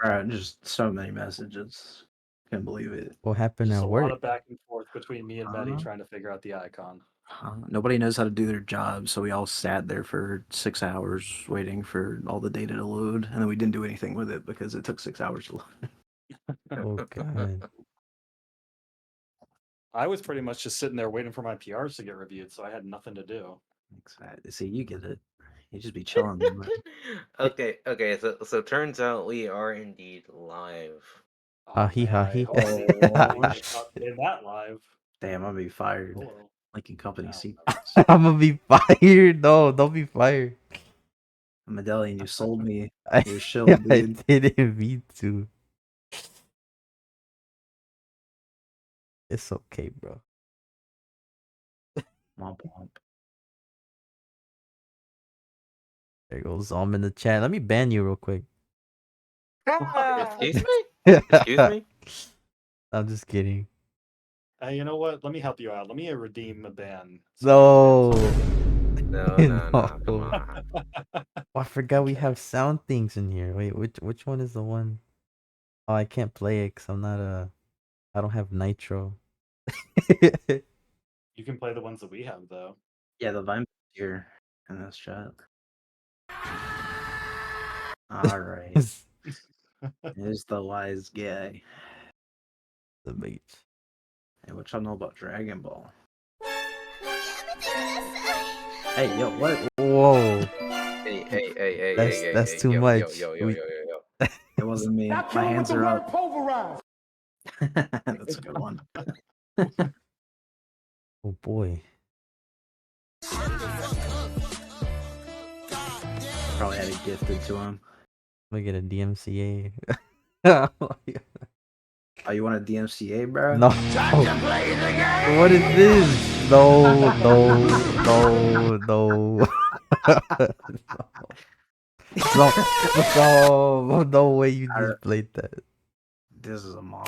Alright, just so many messages. Can't believe it. What happened Just at a work? lot of back and forth between me and Mehdi trying to figure out the icon. Nobody knows how to do their job, so we all sat there for 6 hours waiting for all the data to load, and then we didn't do anything with it because it took 6 hours to load. Oh god. I was pretty much just sitting there waiting for my PRs to get reviewed, so I had nothing to do. Exactly. See, you get it. You just be chilling. Man. Okay. So turns out we are indeed live. Oh, He man, ha I he. hope I caught in that live. Damn, I'm gonna be fired. Hello. Lincoln Company No, secrets. I'm gonna be fired. No, don't be fired. Medallion, you sold me I, your shill, I dude. didn't mean to. It's okay, bro. Womp womp. There goes Zom in the chat. Let me ban you real quick. Excuse me? Excuse me? I'm just kidding. Hey, you know what? Let me help you out. Let me redeem a ban. No. No, come on. Oh, I forgot we have sound things in here. Wait, which one is the one? Oh, I can't play it because I don't have nitro. You can play the ones that we have, though. Yeah, the Vine here in this chat. Alright. Here's the wise guy. The bait. Hey, what y'all know about Dragon Ball? Hey, yo, what? Whoa. Hey. That's too Yo, much. Yo. It wasn't me. That's My with hands the are word up. pulverized. That's a good one. Oh boy. Probably had it gifted to him. Let me get a DMCA. Oh, you want a DMCA, bro? No. What is this? No. No way you just played that. This is a mom.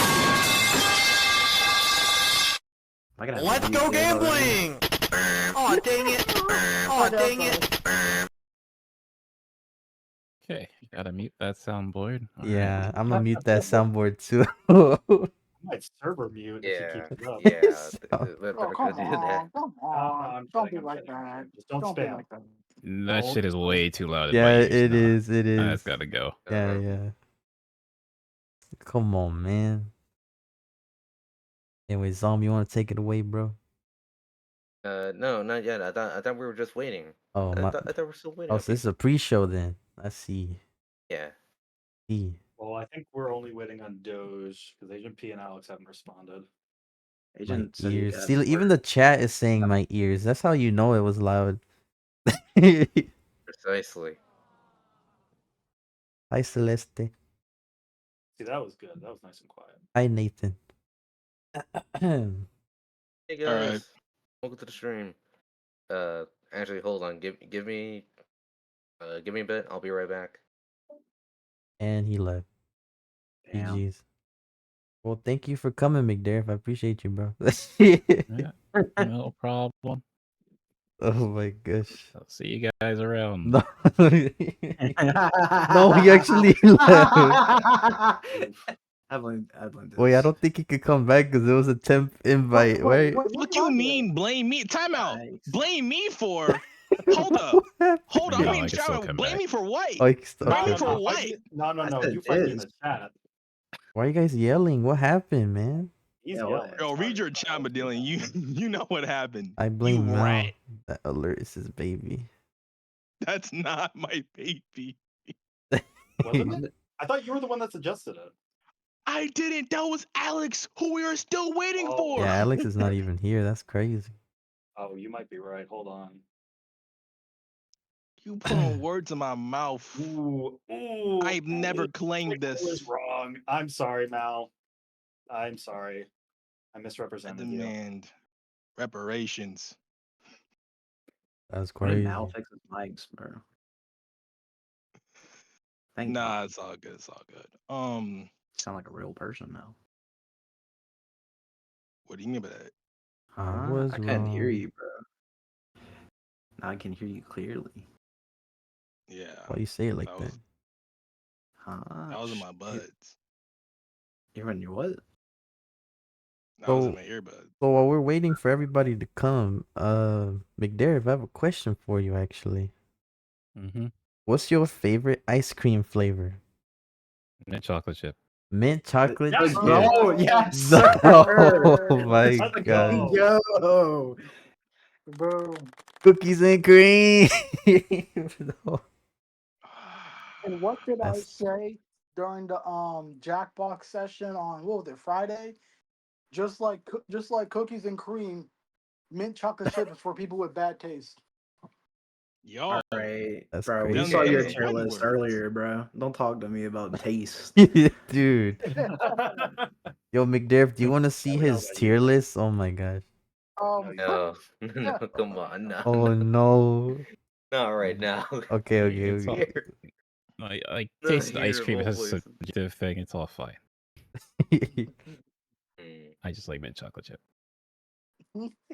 Let's go gambling! Oh dang it! Oh dang it! Okay, you gotta mute that soundboard. Yeah, I'm gonna mute that soundboard too. I might server mute if you keep it up. Oh, come on. Don't be like that. Just don't be spam. like that. That shit is way too loud. Yeah, it is. That's gotta go. Yeah. Come on, man. Anyway, Zom, you want to take it away, bro? No, not yet. I thought we were just waiting. Oh, I thought we were still waiting. Oh, so this is a pre-show then. I see. Yeah. Well, I think we're only waiting on Doge because Agent P and Alex haven't responded. My ears. See, even the chat is saying my ears. That's how you know it was loud. Precisely. Hi, Celeste. See, that was good. That was nice and quiet. Hi, Nathan. Hey guys, welcome to the stream. Actually, hold on. Give me a bit. I'll be right back. And he left. Damn. GG's. Well, thank you for coming, McDareth. I appreciate you, bro. Yeah, no problem. Oh my gosh. I'll see you guys around. No, no, he actually left. Wait, I don't think he could come back because it was a temp invite, right? What do you mean blame me? Time out. Blame me for? Hold up. Hold on. No, I mean, I can still come blame back. me for what? Oh, Blame me okay. for what? No. You fight me in the chat. Why are you guys yelling? What happened, man? He's yelling. Yo, read your chat, Medillion. You know what happened. I blame You Mal. rat. That alert is his baby. That's not my baby. Wasn't it? I thought you were the one that suggested it. I didn't. That was Alex, who we are still waiting for. Yeah, Alex is not even here. That's crazy. Oh, you might be right. Hold on. You putting words in my mouth. Ooh. I've never claimed this. I was wrong. I'm sorry, Mal. I'm sorry. I misrepresented I demand reparations. That's Why did crazy. Mal fix his mics, bro? Nah, it's all good. It's all good. Sound like a real person now. What do you mean by that? I couldn't hear you, bro. Now I can hear you clearly. Yeah. Why you say it like that? That was in my buds. You're in your what? That was in So- my earbuds. So while we're waiting for everybody to come, McDareth, I have a question for you actually. Mm-hmm. What's your favorite ice cream flavor? Mint chocolate chip. Mint chocolate Yes, chip. bro. Oh, yes, No, sir. oh my Let's god. go. Yo. Boom. Cookies and cream. No. And what did I That's- say during the Jackbox session on what was it, Friday? Just like cookies and cream, mint chocolate chip is for people with bad taste. Yo. All right, That's bro. We crazy. saw your Them tier one list words. earlier, bro. Don't talk to me about taste. Dude. Yo, McDareth, do you want to see we know his about you, tier bro. list? Oh my gosh. No, no, come on, no. Oh no. Not right now. Okay, okay, It's all- okay. Like No, taste the ice here, cream roll, has a please. subjective thing. It's all fine. Mm. I just like mint chocolate chip.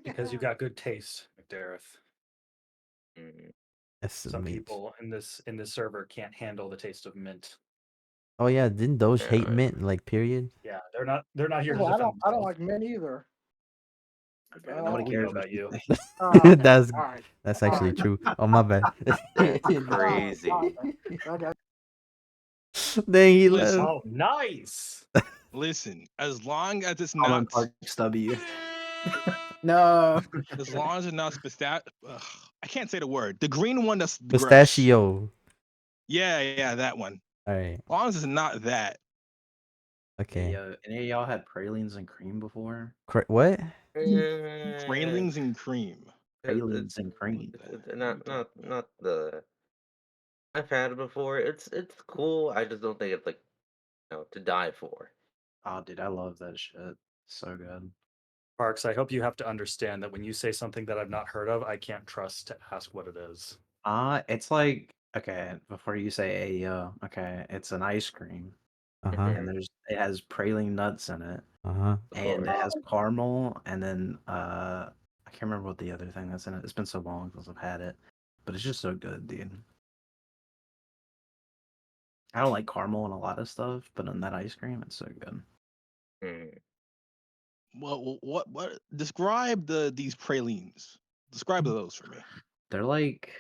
Because you got good taste, McDareth. Mm. That's Some amazing. people in this server can't handle the taste of mint. Oh yeah, didn't those hate Yeah. mint like period? Yeah, they're not here to Well, defend I don't themselves. like mint either. Okay, Oh, nobody we cares know about you. Okay, That's all right. that's actually Alright. true. Oh my bad. Crazy. Okay. Then he Listen. left. Oh, nice. Listen, as long as it's Common not, Park W. No. as long as it's not I can't say the word. The green one that's gross. Pistachio. Yeah, that one. Alright. As long as it's not that. Okay. Yo, any of y'all had pralines and cream before? What? Pralines and cream. Pralines and cream. Not the. I've had it before. It's cool. I just don't think it's like, to die for. Oh, dude, I love that shit. So good. Parks, I hope you have to understand that when you say something that I've not heard of, I can't trust to ask what it is. It's like, okay, before you say okay, it's an ice cream, Uh-huh. and it has praline nuts in it, Uh-huh. and it has caramel, and then I can't remember what the other thing that's in it. It's been so long since I've had it, but it's just so good, dude. I don't like caramel in a lot of stuff, but in that ice cream, it's so good. Mm. What describe these pralines. Describe those for me. They're like,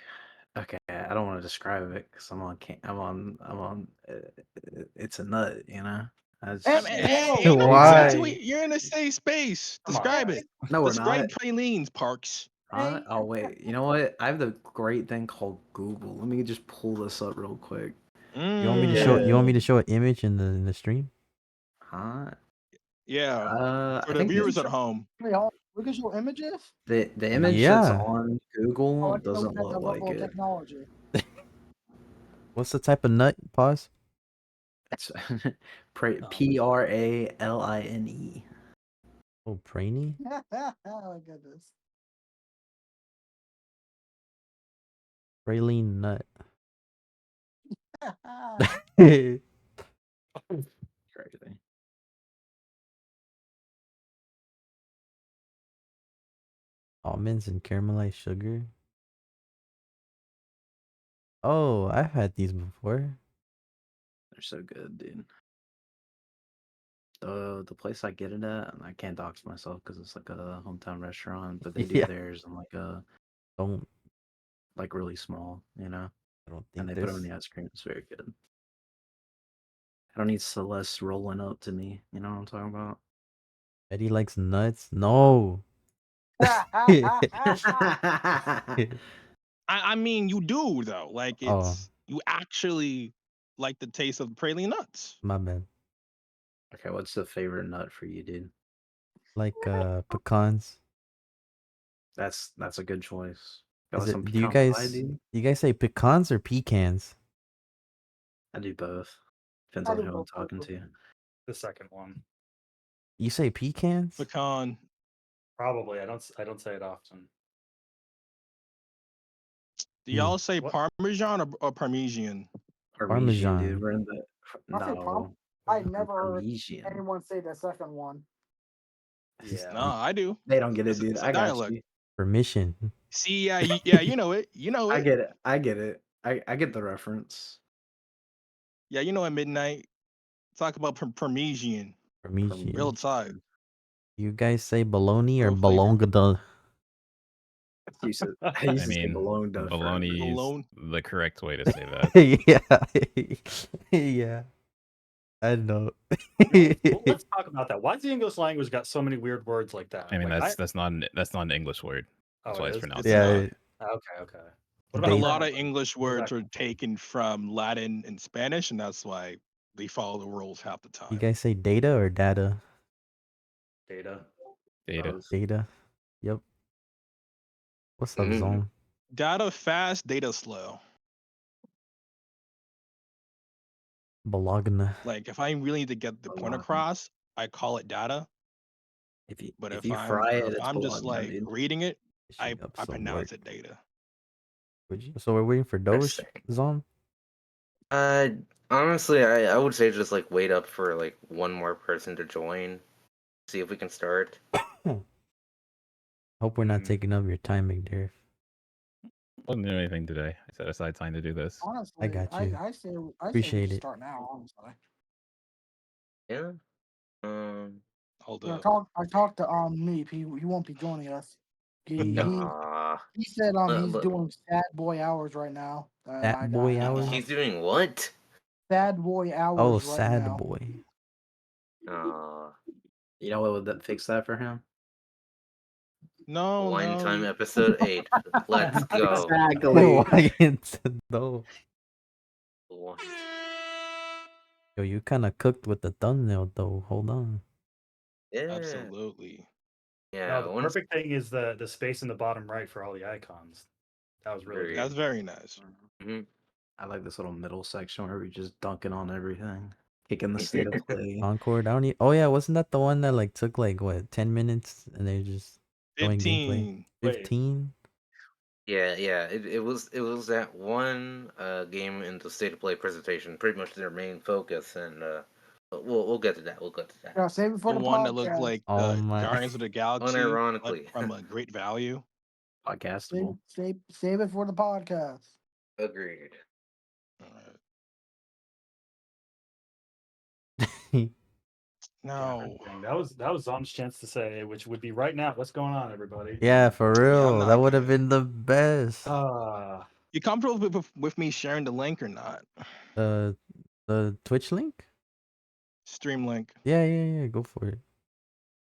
okay, I don't want to describe it because I'm on. It's a nut, you know. Hey, Why? you're in a safe space. Come on, Describe guys. it. No, we're Describe not. pralines, Parks. Oh wait, you know what? I have the great thing called Google. Let me just pull this up real quick. You want me to show an image in the stream? Huh? Yeah. I For the think viewers at home. Wait, hold on. Look at your images. the image that's Yeah. on Oh, Google I didn't know doesn't we had look that like level of it. technology. What's the type of nut? Pause. It's Praline. Oh, prainy? Oh my goodness. Praline nut. Crazy. Almonds and caramelized sugar. Oh, I've had these before. They're so good, dude. The place I get it at, and I can't dox myself because it's like a hometown restaurant, but they do Yeah. theirs in Don't like really small, you know. I don't And think they put them in there's the ice cream. It's very good. I don't need Celeste rolling up to me. You know what I'm talking about? Eddie likes nuts. No. I mean, you do though. Like Oh. you actually like the taste of praline nuts. My bad. Okay, what's the favorite nut for you, dude? Like pecans. That's a good choice. Is Got some it, do you pecan pie, guys dude? say pecans or pecans? I do both. Depends I on do who I'm both. talking to. The second one. You say pecans? Pecan. Probably. I don't say it often. Do y'all Hmm. say What? Parmesan or Parmesan? Parmesan, dude. Parmesan. We're in the I say no. I never heard Parmesan. anyone say the second one. Yeah. No, I do. They don't get it, It's dude. a I got dialect. you. Permission. See, yeah, you know it. You know I it. get it. I get it. I get the reference. Yeah, you know, at midnight. Talk about Parmesan. Parmesan. Real talk. You guys say bologna or Real flavor. bologna? I used to I say mean, bologna forever. bologna is Bologna. the correct way to say that. Yeah. Yeah. I know. Well, let's talk about that. Why's the English language got so many weird words like that? I mean, Like, that's not an English word. That's Oh, why it it's is? pronounced. It's Yeah. not. Okay. What But about a They- lot of grammar? English Where does words that are come from? taken from Latin and Spanish, and that's why they follow the rules half the time. You guys say data or data? Data. Data. Those. Data. Yep. What's up, Mhm. Zone? Data fast, data slow. Bologna. Like if I really need to get the point Bologna. across, I call it data. But If if you I'm fry or it, if it's I'm just bologna, like dude. reading it, Finishing up I some pronounce work. it data. Would you? So we're waiting for Doge, Zone? Honestly, I would say just like wait up for like one more person to join. See if we can start. Hope we're not Mm. taking up your time, McDareth. Wasn't doing anything today. I set aside time to do this. Honestly, got you. I say we Appreciate should it. start now. Honestly, Yeah. Hold yeah. up. I talked to Meep. He won't be joining us. Nah. He said he's But doing sad boy hours right now. Sad boy hours? he's doing what? sad boy hours Oh, right sad now. boy. You know what would that fix that for him? No, Hawaiian no. Time episode 8. Let's go. Exactly. Hawaiian no. Yo, you kind of cooked with the thumbnail though. Hold on. Yeah. Absolutely. Yeah. No, the once- perfect thing is the space in the bottom right for all the icons. That was really Agreed. good. That's very nice. Mhm. I like this little middle section where we just dunking on everything, kicking the state of play. Concord. I don't need. Oh yeah, wasn't that the one that like took like what 10 minutes and they're just showing gameplay? 15. 15. Yeah. It was that one game in the state of play presentation, pretty much their main focus, and but we'll get to that. We'll get to that. Yeah, save it for The the one podcast. that looked like Oh my. Guardians of the Galaxy Unironically. from a great value. Podcastable. Save it for the podcast. Agreed. All right. No. That was Zom's chance to say, which would be right now. What's going on, everybody? Yeah, for Yeah, real. I'm that not would have good. been the best. You comfortable with me sharing the link or not? The Twitch link? Stream link. Yeah. Go for it.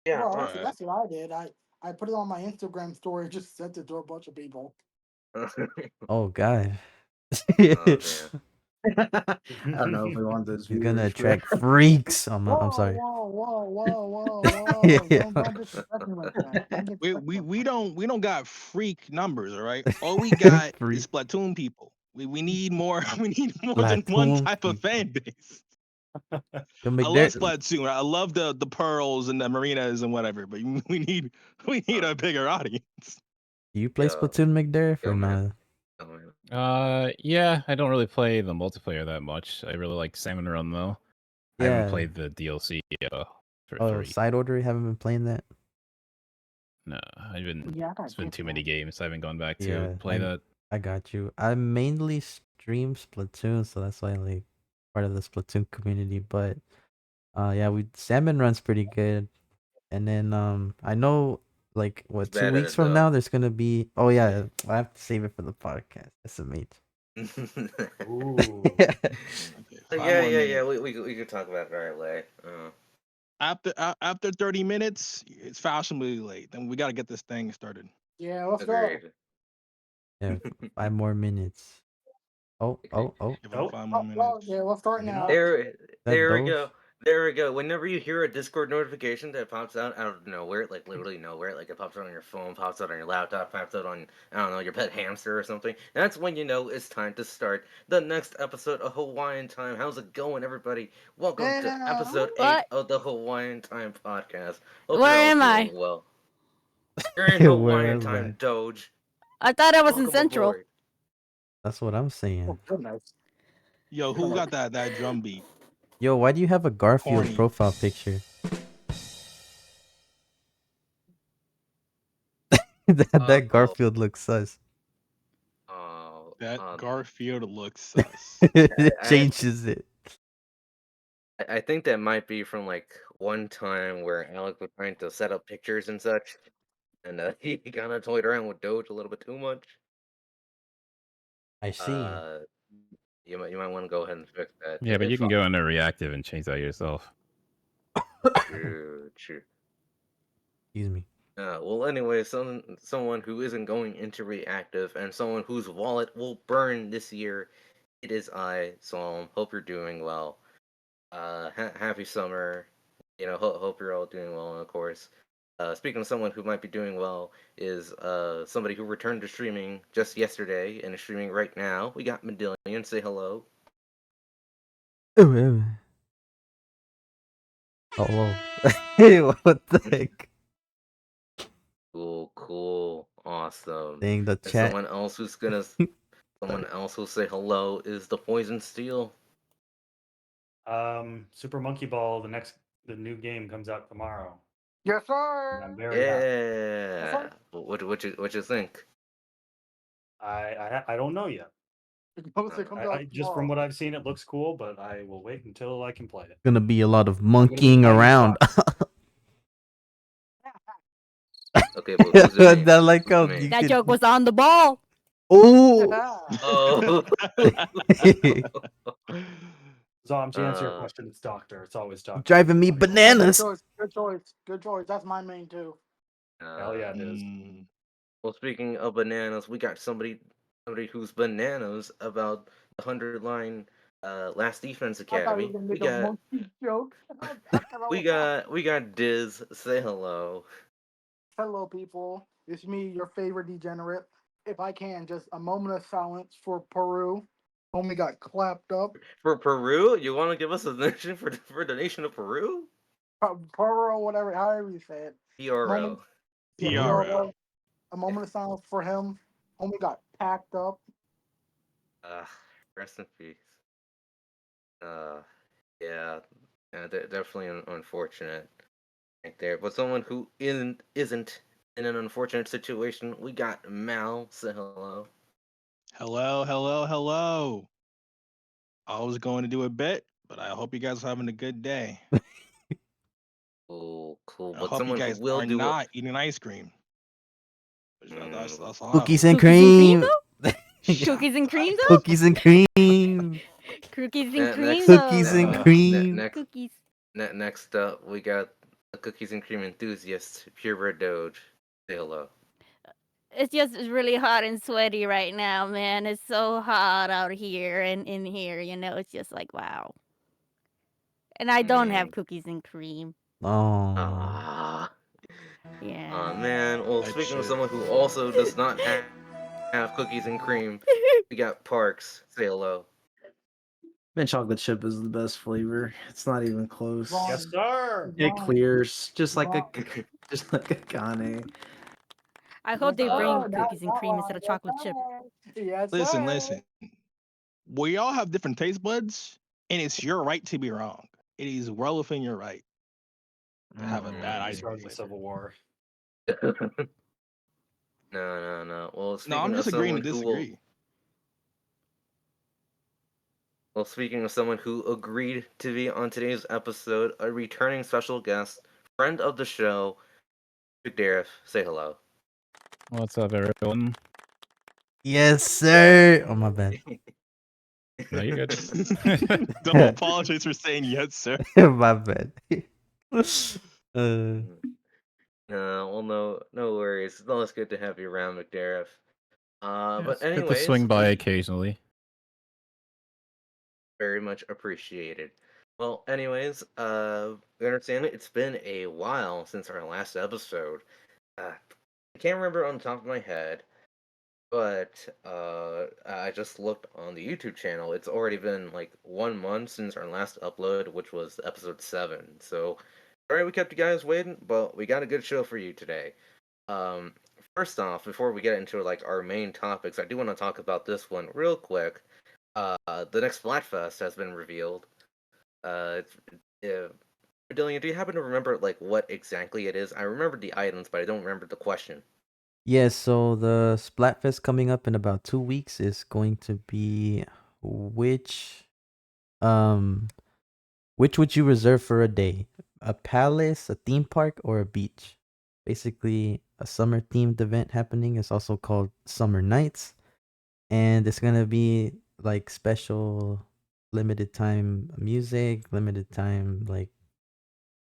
Yeah. Well, alright. that's what I did. I put it on my Instagram story. Just sent it to a bunch of people. Oh god. Oh, damn. I don't know if we want those. You're gonna viewers, bro. attract freaks. I'm sorry. Whoa. Yeah. Don't disrespect me like that. Don't disrespect me like We don't got freak numbers, all right? All we got Freak. is Splatoon people. We need more. We need more than one Splatoon type of people. fan base. Yo, I love McDareth, Splatoon. I love the pearls and the marinas and whatever, but we need a bigger audience. do you play Yeah. Splatoon, McDareth, or Yeah, man. not? Oh, man. Yeah, I don't really play the multiplayer that much. I really like Salmon Run though. I haven't Yeah. played the DLC for Oh, 3. side order. You haven't been playing that? No, Yeah, I gotta it's been get too to many that. games. I haven't gone back to Yeah, play that. I got you. I mainly stream Splatoon, so that's why I like part of the Splatoon community. But yeah, Salmon Run's pretty good. And then I know like what It's 2 bad at weeks it, from though. now there's gonna be. Oh yeah, I have to save it for the podcast. SMH. Ooh. Okay, 5 yeah. more minutes. We could talk about it right away. After 30 minutes, it's fashionably late. Then we got to get this thing started. Yeah, let's go. Agreed. Yeah, 5 more minutes. Oh. Give it 5 more minutes. Well, yeah, let's start Maybe now. not. There we Doge? go. There we go. Whenever you hear a Discord notification that pops out of nowhere, like literally nowhere, like it pops out on your phone, pops out on your laptop, pops out on, I don't know, your pet hamster or something, that's when you know it's time to start the next episode of Hawaiian Time. How's it going, everybody? Welcome to episode 8 What? of the Hawaiian Time podcast. Hope Where you're all am I? doing well. You're in Where Hawaiian am Time, I? Doge. I thought I was in Welcome Central. aboard. That's what I'm saying. Oh, goodness. Yo, who got that drum beat? Yo, why do you have a Garfield Corny. profile picture? that Garfield looks sus. Oh, That Garfield looks sus. It changes it. I think that might be from like one time where Alec was trying to set up pictures and such, and he kind of toyed around with Doge a little bit too much. I see. You might want to go ahead and fix that. Yeah, but you If can go into reactive and change that yourself. true. Excuse me. Well, anyway, someone who isn't going into reactive and someone whose wallet will burn this year, it is I. So hope you're doing well. Happy summer. Hope you're all doing well. And of course, speaking of someone who might be doing well, is somebody who returned to streaming just yesterday and is streaming right now. We got Medillion. Say hello. Oh, whoa. Hey, what the heck? Cool, awesome. Dang, the And chat. someone else who'll say hello is the Poison Steel. Super Monkey Ball. The new game comes out tomorrow. Yes, And sir. I'm very happy. Yeah. What you think? I don't know yet. It comes out Just from tomorrow. what I've seen, it looks cool, but I will wait until I can play it. Gonna be a lot of monkeying around. Okay, but who's the main? I like Who's the how main? you That could... joke was on the ball. Oh. Oh. So to answer your question, it's Doctor. It's always Doctor. Driving me bananas. Good choice. That's my main too. Hell yeah, it is. Well, speaking of bananas, we got somebody who's bananas about the 100-line Last Defense Academy. We got joke. we got Diz. Say hello. Hello, people. It's me, your favorite degenerate. If I can, just a moment of silence for Peru. Homie got clapped up. For Peru, you want to give us a nation for the nation of Peru? Peru, whatever, however you say it. PRO. PRO. A moment of silence for him. Homie got packed up. Rest in peace. Yeah, definitely unfortunate right there. But someone who isn't in an unfortunate situation, we got Mal. Say hello. Hello. I was going to do a bit, but I hope you guys are having a good day. Cool. I But hope you someone who guys will are do not eating ice cream. That's all. Cookies and cream. Cookies and cream, though? Cookies and cream. Cookies and cream, Cookies and cream. Cookies. Next up, we got the cookies and cream enthusiast, Purebred Doge. Say hello. It's just really hot and sweaty right now, man. It's so hot out here and in here, it's just like, wow. And I don't have cookies and cream. Oh. Yeah. Man. Well, speaking of someone who also does not have cookies and cream, we got Parks. Say hello. Mint chocolate chip is the best flavor. It's not even close. Yes, sir. It clears just like a Kane. I hope they bring cookies and cream instead of chocolate chip. Yes, Listen. We all have different taste buds, and it's your right to be wrong. It is well within your right to have a bad ice cream Start the flavor. Civil War. No. Well, I'm just agreeing to disagree. Well, speaking of someone who agreed to be on today's episode, a returning special guest, friend of the show, McDareth. Say hello. What's up, everyone? Yes, sir. Oh, my bad. No, you're good. Don't apologize for saying yes, sir. My bad. Well, no worries. It's always good to have you around, McDareth. But It's good to anyways, swing by occasionally. very much appreciated. Well, anyways, understand it. It's been a while since our last episode. I can't remember on the top of my head, but I just looked on the YouTube channel. It's already been like 1 month since our last upload, which was episode 7. So, sorry we kept you guys waiting, but we got a good show for you today. First off, before we get into like our main topics, I do want to talk about this one real quick. The next Splatfest has been revealed. Dillian, do you happen to remember like what exactly it is? I remember the items, but I don't remember the question. Yes, so the Splatfest coming up in about 2 weeks is going to be which Which would you reserve for a day? A palace, a theme park, or a beach? Basically, a summer themed event happening. It's also called Summer Nights, and it's gonna be like special, limited time music, limited time like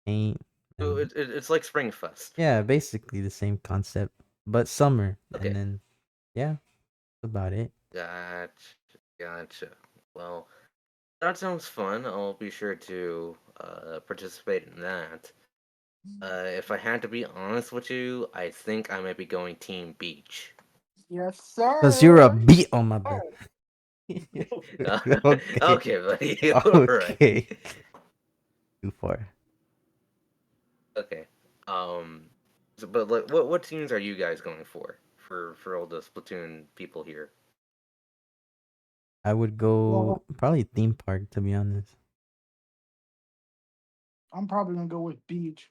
paint, So and it's like Spring Fest. yeah, basically the same concept, but summer. Okay. And then yeah, that's about it. Gotcha. Well, that sounds fun. I'll be sure to participate in that. If I had to be honest with you, I think I might be going Team Beach. Yes, sir. Cause you're a beat on my bed. Okay, Okay. buddy. All right. Okay. Too far. Okay. But like, what teams are you guys going for all the Splatoon people here? I would go Well, probably theme park, to be honest. I'm probably gonna go with beach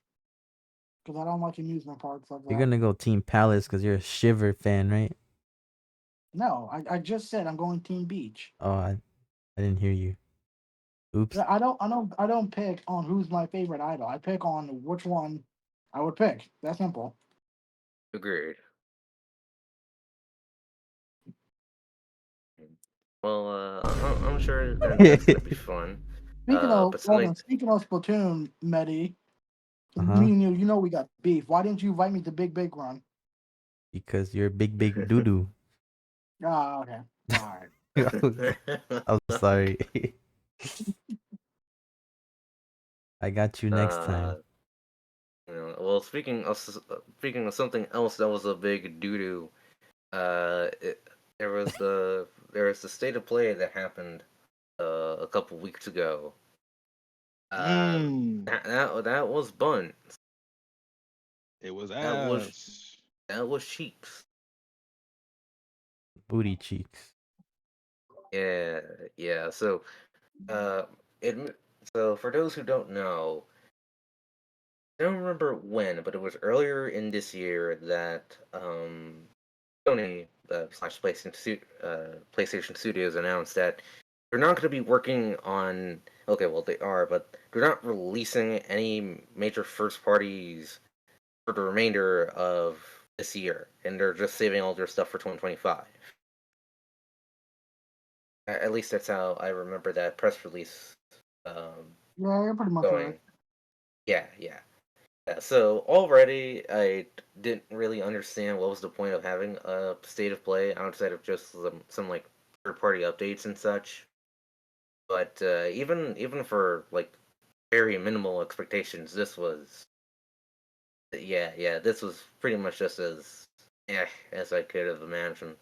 because I don't like amusement parks like You're that. gonna go Team Palace because you're a Shiver fan, right? No, I just said I'm going team beach. Oh, I didn't hear you. Oops. Yeah, I don't pick on who's my favorite idol. I pick on which one I would pick. That's simple. Agreed. Well, I'm sure that's gonna be fun. But something. Speaking of Splatoon, Medi, Uh-huh. me and you know we got beef. Why didn't you invite me to Big Run? Because you're big doo doo. Ah, okay. All right. I'm sorry. I got you next time. Well, speaking of something else that was a big doo doo, there was the state of play that happened a couple weeks ago. That was buns. It was That ass. was cheeks. Booty cheeks. Yeah. So, so for those who don't know, I don't remember when, but it was earlier in this year that Sony slash PlayStation Studios announced that they're not going to be working on. Okay, well they are, but they're not releasing any major first parties for the remainder of this year, and they're just saving all their stuff for 2025. At least that's how I remember that press release Yeah, you're pretty much going. right. Yeah. So already I didn't really understand what was the point of having a state of play outside of just some like third party updates and such. But even for like very minimal expectations, this was this was pretty much just as as I could have imagined.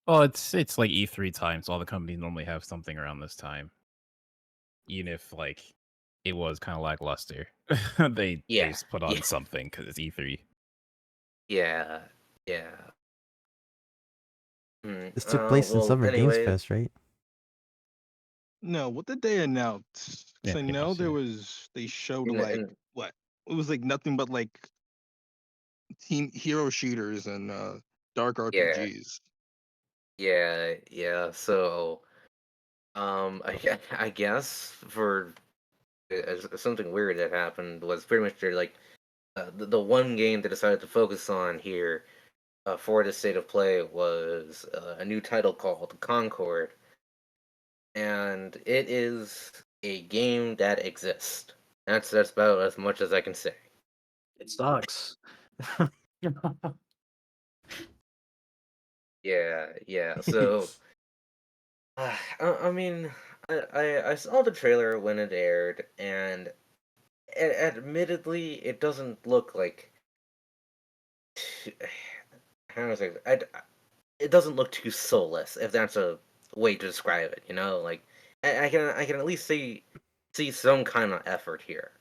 Well, it's like E3 time, so all the companies normally have something around this time. Even if like it was kind of lackluster, they just put on something because it's E3. Yeah. This took place in Summer Games Fest, right? No, what did they announce? Yeah, Because I pretty know much, there yeah. was they showed And- like and- what? It was like nothing but like team hero shooters and dark RPGs. Yeah. So, I guess for something weird that happened was pretty much they're like the one game they decided to focus on here for the state of play was a new title called Concord, and it is a game that exists. That's about as much as I can say. It sucks. Yeah. So, I mean, I saw the trailer when it aired, and admittedly, it doesn't look like. How do I say? It doesn't look too soulless, if that's a way to describe it. Like I can at least see some kind of effort here,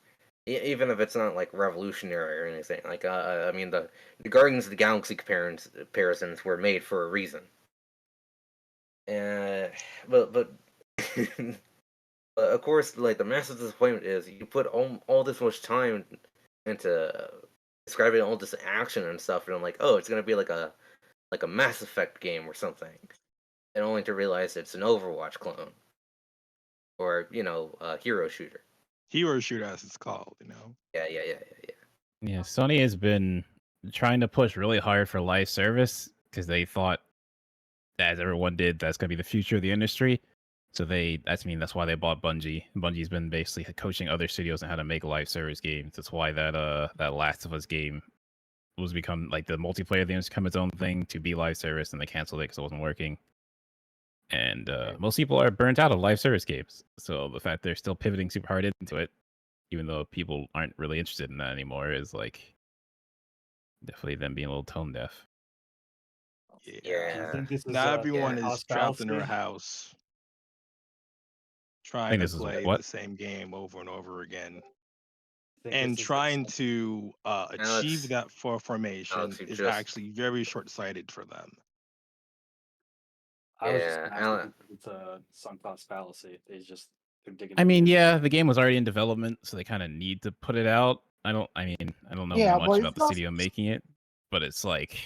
even if it's not like revolutionary or anything. Like I mean the Guardians of the Galaxy comparisons were made for a reason. But but of course, like the massive disappointment is you put all this much time into describing all this action and stuff, and I'm like, oh, it's gonna be like a Mass Effect game or something, and only to realize it's an Overwatch clone. or hero shooter. Hero shooter, as it's called. Yeah. Yeah, Sony has been trying to push really hard for live service because they thought, as everyone did, that's gonna be the future of the industry. So that's why they bought Bungie. Bungie's been basically coaching other studios on how to make live service games. That's why that Last of Us game was become like the multiplayer thing has become its own thing to be live service, and they canceled it because it wasn't working. And most people are burnt out of live service games. So the fact they're still pivoting super hard into it, even though people aren't really interested in that anymore, is like definitely them being a little tone deaf. Do you think this is Not everyone is cost trapped in their fallacy? house I trying think to this is play what? the same game over and over again. Think And this is trying to achieve Alex, that formation you is just actually very short-sighted for them. I was just Yeah, gonna ask if it's a sunk cost fallacy. They're digging. I mean, into it. yeah, the game was already in development, so they kind of need to put it out. I don't know Yeah, much but about it's the not. studio making it, but it's like,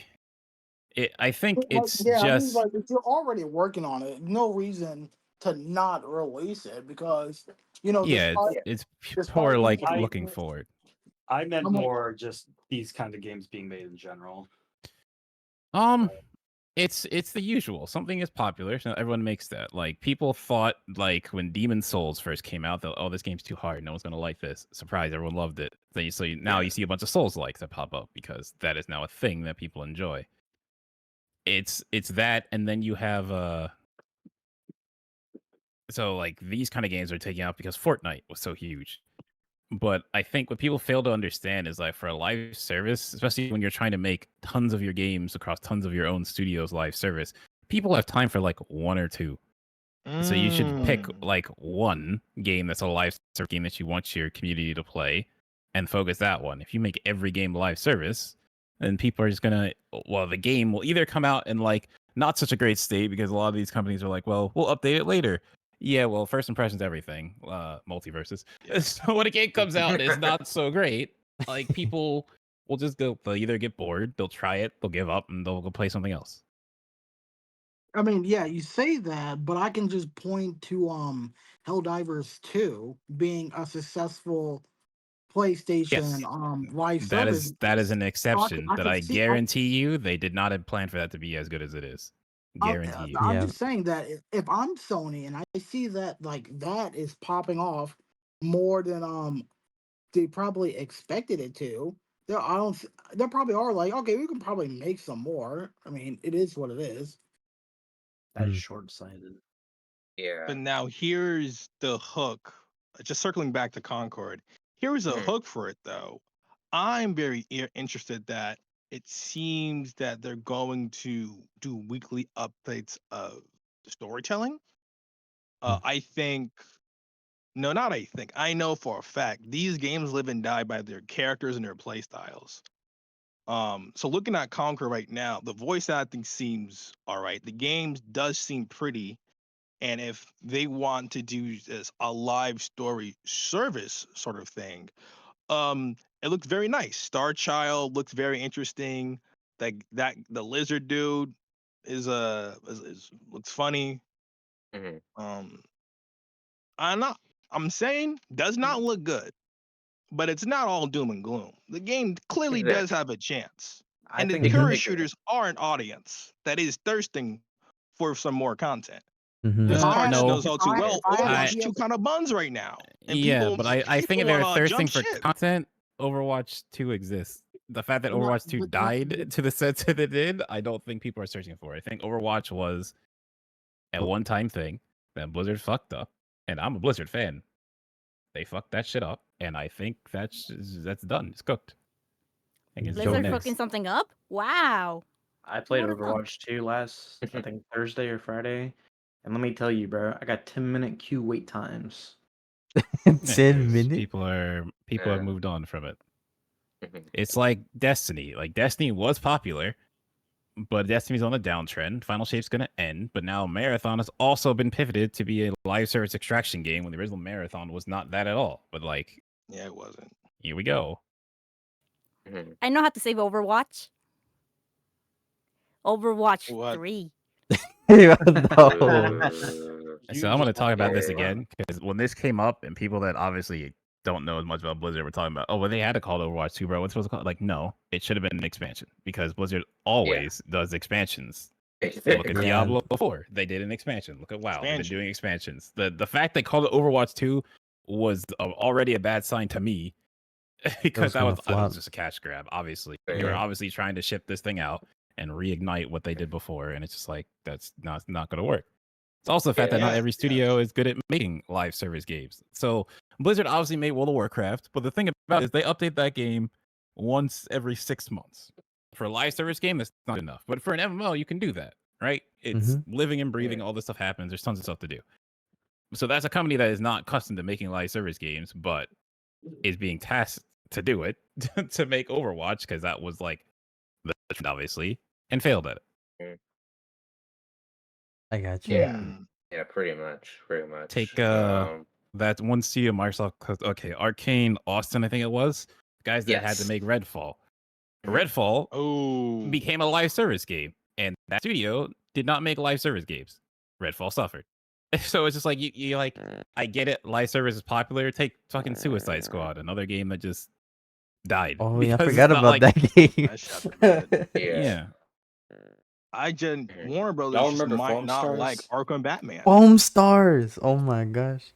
I think Like, it's yeah, I mean, just like if you're already working on it, no reason to not release it because yeah, despite it's poor despite like these looking forward. I meant I'm like, more just these kind of games being made in general. It's the usual. Something is popular, so everyone makes that. Like people thought, like when Demon Souls first came out, that this game's too hard. No one's gonna like this. Surprise! Everyone loved it. Now you see a bunch of Souls likes that pop up because that is now a thing that people enjoy. It's that, and then you have so like these kind of games are taking out because Fortnite was so huge. But I think what people fail to understand is like for a live service, especially when you're trying to make tons of your games across tons of your own studios live service, people have time for like one or two. So you should pick like one game that's a live service game that you want your community to play and focus that one. If you make every game live service, then people are just gonna the game will either come out in like not such a great state because a lot of these companies are like, well, we'll update it later. Yeah, well, first impressions everything. Multiverses. So when a game comes out and it's not so great, like people will just they'll either get bored, they'll try it, they'll give up, and they'll go play something else. I mean, yeah, you say that, but I can just point to Helldivers 2 being a successful PlayStation Yes. live That service. is an So exception, I but could I see. guarantee you they did not have planned for that to be as good as it is. Guarantee you. I'm Yeah. just saying that if I'm Sony and I see that like that is popping off more than they probably expected it to, there probably are like, okay, we can probably make some more. I mean, it is what it is. That's short-sighted. Yeah. But now here's the hook. Just circling back to Concord. Here's a hook for it, though. I'm very interested that it seems that they're going to do weekly updates of storytelling. I think, no, not I think. I know for a fact these games live and die by their characters and their play styles. So looking at Conquer right now, the voice acting seems all right. The game does seem pretty. And if they want to do this a live story service sort of thing, it looks very nice. Star Child looks very interesting. That the lizard dude is looks funny. I'm saying does not look good, but it's not all doom and gloom. The game clearly does have a chance. And the hero shooters are an audience that is thirsting for some more content. This part knows all too well. Overwatch 2 kind of buns right now. And people, but I think if they're thirsting for ship. content, Overwatch 2 exists. The fact that Overwatch 2 died to the sense that it did, I don't think people are searching for it. I think Overwatch was a one-time thing that Blizzard fucked up, and I'm a Blizzard fan. They fucked that shit up, and I think that's done. It's cooked. Blizzard fucking something up? Wow. I played Overwatch 2 last, I think, Thursday or Friday. And let me tell you, bro, I got 10-minute queue wait times. 10 minutes? People have moved on from it. It's like Destiny. Like Destiny was popular, but Destiny's on a downtrend. Final Shape's gonna end, but now Marathon has also been pivoted to be a live service extraction game when the original Marathon was not that at all. But like, yeah, it wasn't. Here we go. I know how to save Overwatch. Overwatch 3. No. So I'm going to talk about this again because when this came up and people that obviously don't know as much about Blizzard were talking about, oh, well, they had to call it Overwatch 2, bro. What's supposed to call it? Like, no, it should have been an expansion because Blizzard always does expansions. Look at Diablo 4. They did an expansion. Look at WoW. They've been doing expansions. The fact they called it Overwatch 2 was already a bad sign to me because that was just a cash grab, obviously. They were obviously trying to ship this thing out and reignite what they did before, and it's just like, that's not going to work. It's also the fact that not every studio is good at making live service games. So Blizzard obviously made World of Warcraft, but the thing about it is they update that game once every 6 months. For a live service game, that's not enough. But for an MMO, you can do that, right? It's living and breathing. All this stuff happens. There's tons of stuff to do. So that's a company that is not accustomed to making live service games, but is being tasked to do it, to make Overwatch, because that was like the trend, obviously, and failed at it. I got you. Yeah, pretty much. Take that one studio, Microsoft. Okay, Arcane Austin, I think it was. Guys that had to make Redfall. Redfall became a live service game, and that studio did not make live service games. Redfall suffered. So it's just like you like, I get it. Live service is popular. Take fucking Suicide Squad, another game that just died. Oh yeah, I forgot about that game. Yeah. Warner Brothers just might not like Arkham Batman. Foam Stars. Oh my gosh.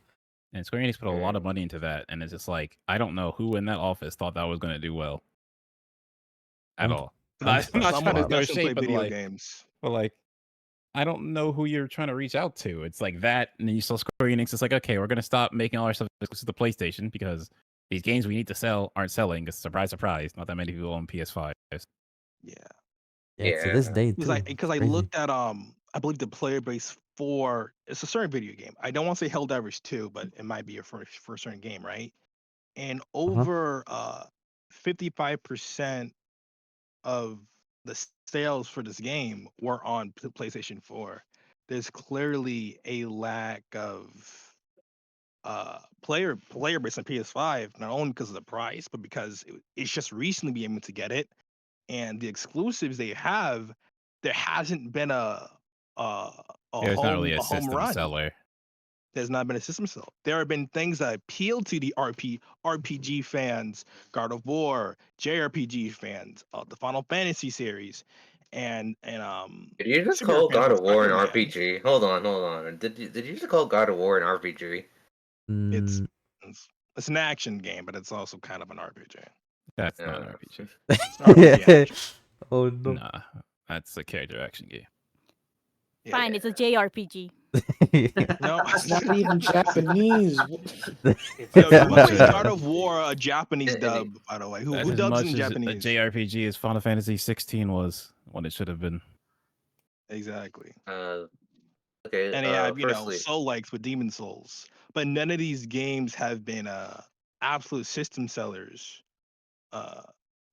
And Square Enix put a lot of money into that, and it's just like, I don't know who in that office thought that was going to do well at all. I'm not trying to negotiate video games, but like, I don't know who you're trying to reach out to. It's like that, and then you saw Square Enix. It's like, okay, we're going to stop making all our stuff exclusive to the PlayStation because these games we need to sell aren't selling. Because surprise, surprise, not that many people own PS5. Yeah, to this day too. Because I looked at I believe the player base for it's a certain video game. I don't want to say Helldivers 2, but it might be for a certain game, right? And over 55% of the sales for this game were on PlayStation 4. There's clearly a lack of player base on PS5, not only because of the price, but because it's just recently being able to get it. And the exclusives they have, there hasn't been a it's not really a system run. seller. There's not been a system seller. There have been things that appeal to the RPG fans, God of War, JRPG fans, the Final Fantasy series, and Did you just call God of War an RPG? Hold on. Did you just call God of War an RPG? It's an action game, but it's also kind of an RPG. That's not an RPG. Oh no. Nah, that's a character action game. Fine, it's a JRPG. No, It's not even Japanese. God of War, a Japanese dub, by the way. Who dubs in Japanese? A JRPG as Final Fantasy 16 was when it should have been. Exactly. Okay. And yeah, Soul likes with Demon Souls, but none of these games have been absolute system sellers. A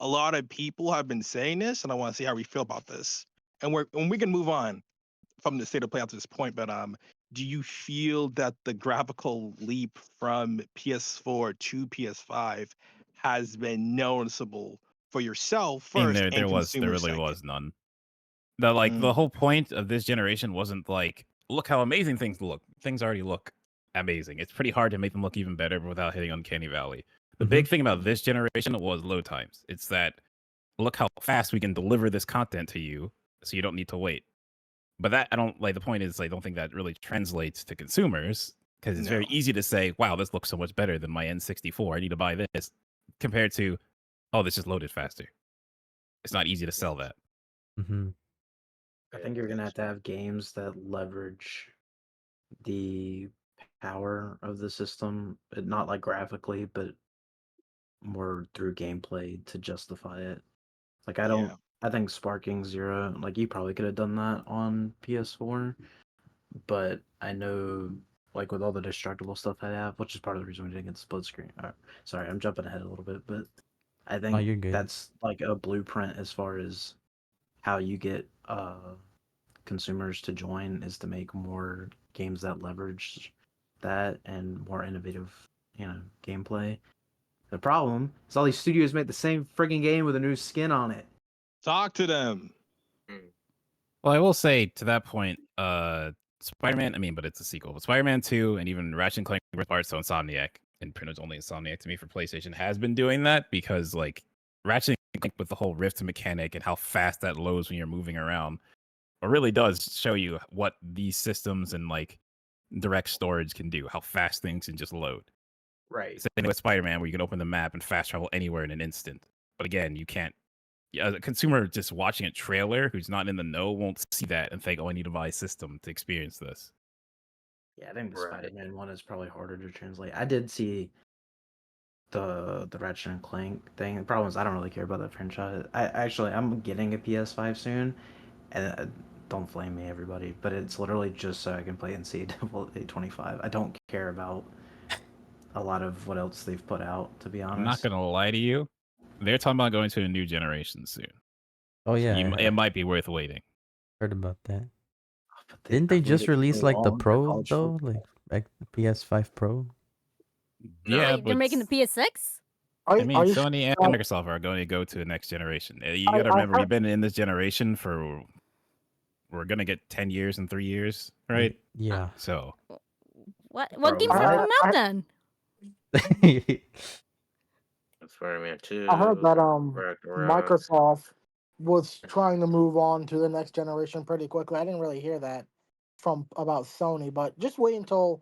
lot of people have been saying this, and I want to see how we feel about this. And we can move on from the state of play up to this point, but do you feel that the graphical leap from PS4 to PS5 has been noticeable for yourself first? There really was none. The whole point of this generation wasn't like, look how amazing things look. Things already look amazing. It's pretty hard to make them look even better without hitting Uncanny Valley. The big thing about this generation was load times. It's that, look how fast we can deliver this content to you, so you don't need to wait. But that, I don't like. The point is, I don't think that really translates to consumers, because it's very easy to say, wow, this looks so much better than my N64. I need to buy this, compared to, oh, this just loaded faster. It's not easy to sell that. I think you're gonna have to have games that leverage the power of the system, not like graphically, but more through gameplay to justify it. Like I think Sparking Zero, like you probably could have done that on PS4, but I know, like with all the destructible stuff I have, which is part of the reason we didn't get split screen. Sorry, I'm jumping ahead a little bit, but I think that's like a blueprint as far as how you get consumers to join, is to make more games that leverage that and more innovative, gameplay. The problem is all these studios make the same frigging game with a new skin on it. Talk to them. Well, I will say to that point, Spider-Man. I mean, but it's a sequel. But Spider-Man 2 and even Ratchet and Clank Rift Apart, so Insomniac, and pretty much only Insomniac to me for PlayStation has been doing that because like Ratchet and Clank with the whole Rift mechanic and how fast that loads when you're moving around, it really does show you what these systems and like direct storage can do, how fast things can just load. Right. Same with Spider-Man, where you can open the map and fast travel anywhere in an instant. But again, you can't. Yeah, a consumer just watching a trailer who's not in the know won't see that and think, "Oh, I need to buy a system to experience this." Yeah, I think the Right. Spider-Man one is probably harder to translate. I did see the Ratchet and Clank thing. The problem is I don't really care about that franchise. I'm getting a PS5 soon, and don't flame me, everybody, but it's literally just so I can play NCAA 25. I don't care about a lot of what else they've put out, to be honest. I'm not gonna lie to you. They're talking about going to a new generation soon. Oh yeah, It might be worth waiting. heard about that. But Didn't they I've just waited release so like the long for Pro college though, football. like the PS5 Pro? Yeah, Wait, they're making the PS6? I mean, Are you Sony and sure? Microsoft are going to go to the next generation. You I got to remember, heard. we've been in this generation for we're gonna get 10 years in 3 years, right? Yeah. So What Bro, games are coming out I then? Spider-Man 2. I heard that Ragnarok. Microsoft was trying to move on to the next generation pretty quickly. I didn't really hear that from about Sony, but just wait until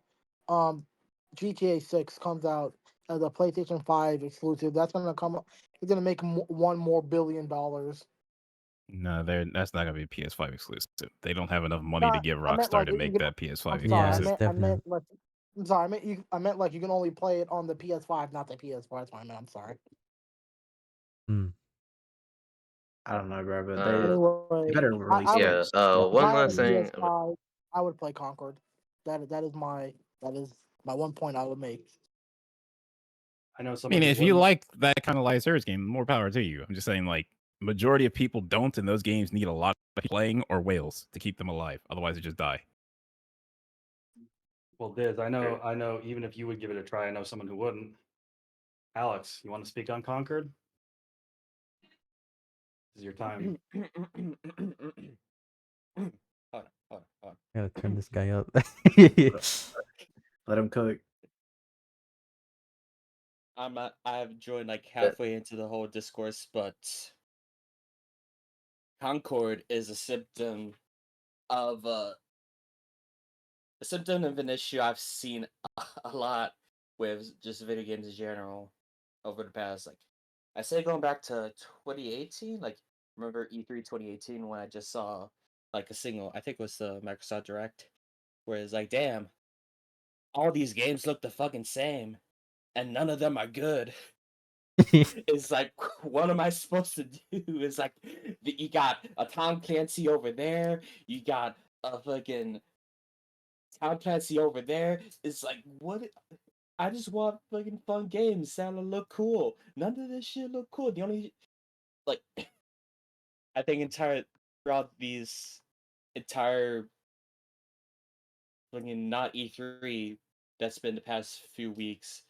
GTA 6 comes out as a PlayStation 5 exclusive. That's gonna come up. It's gonna make $1 more billion. no, that's not gonna be PS5 exclusive. They don't have enough money to Not, give I meant Rockstar like to you make can. that PS5 I'm sorry. Yeah, exclusive. it's I definitely. meant like. I'm sorry. I meant like you can only play it on the PS5, not the PS4. That's what I meant. I'm sorry. I don't know, bro, but Anyway, they better release I would. Yeah. stuff If One I had a last thing. PS5, I would play Concord. That is my one point I would make. I know I someone mean, who if you wouldn't. like that kind of live service game, more power to you. I'm just saying, like, majority of people don't, and those games need a lot of playing or whales to keep them alive. Otherwise, they just die. Well, Diz, I know. Even if you would give it a try, I know someone who wouldn't. Alex, you want to speak on Concord? This is your time. Hold on. Gotta turn this guy up. Let him cook. I've joined like halfway into the whole discourse, but Concord is a symptom of an issue I've seen a lot with just video games in general over the past, like, I say going back to 2018. Like, remember E3 2018 when I just saw like a single, I think it was the Microsoft Direct, where it's like, damn, all these games look the fucking same, and none of them are good. It's like, what am I supposed to do? It's like, you got a Tom Clancy over there, you got a fucking Tom Clancy over there. It's like, what? I just want fucking fun games that look cool. None of this shit look cool. The only, like, I think throughout these entire fucking not E3 that's been the past few weeks,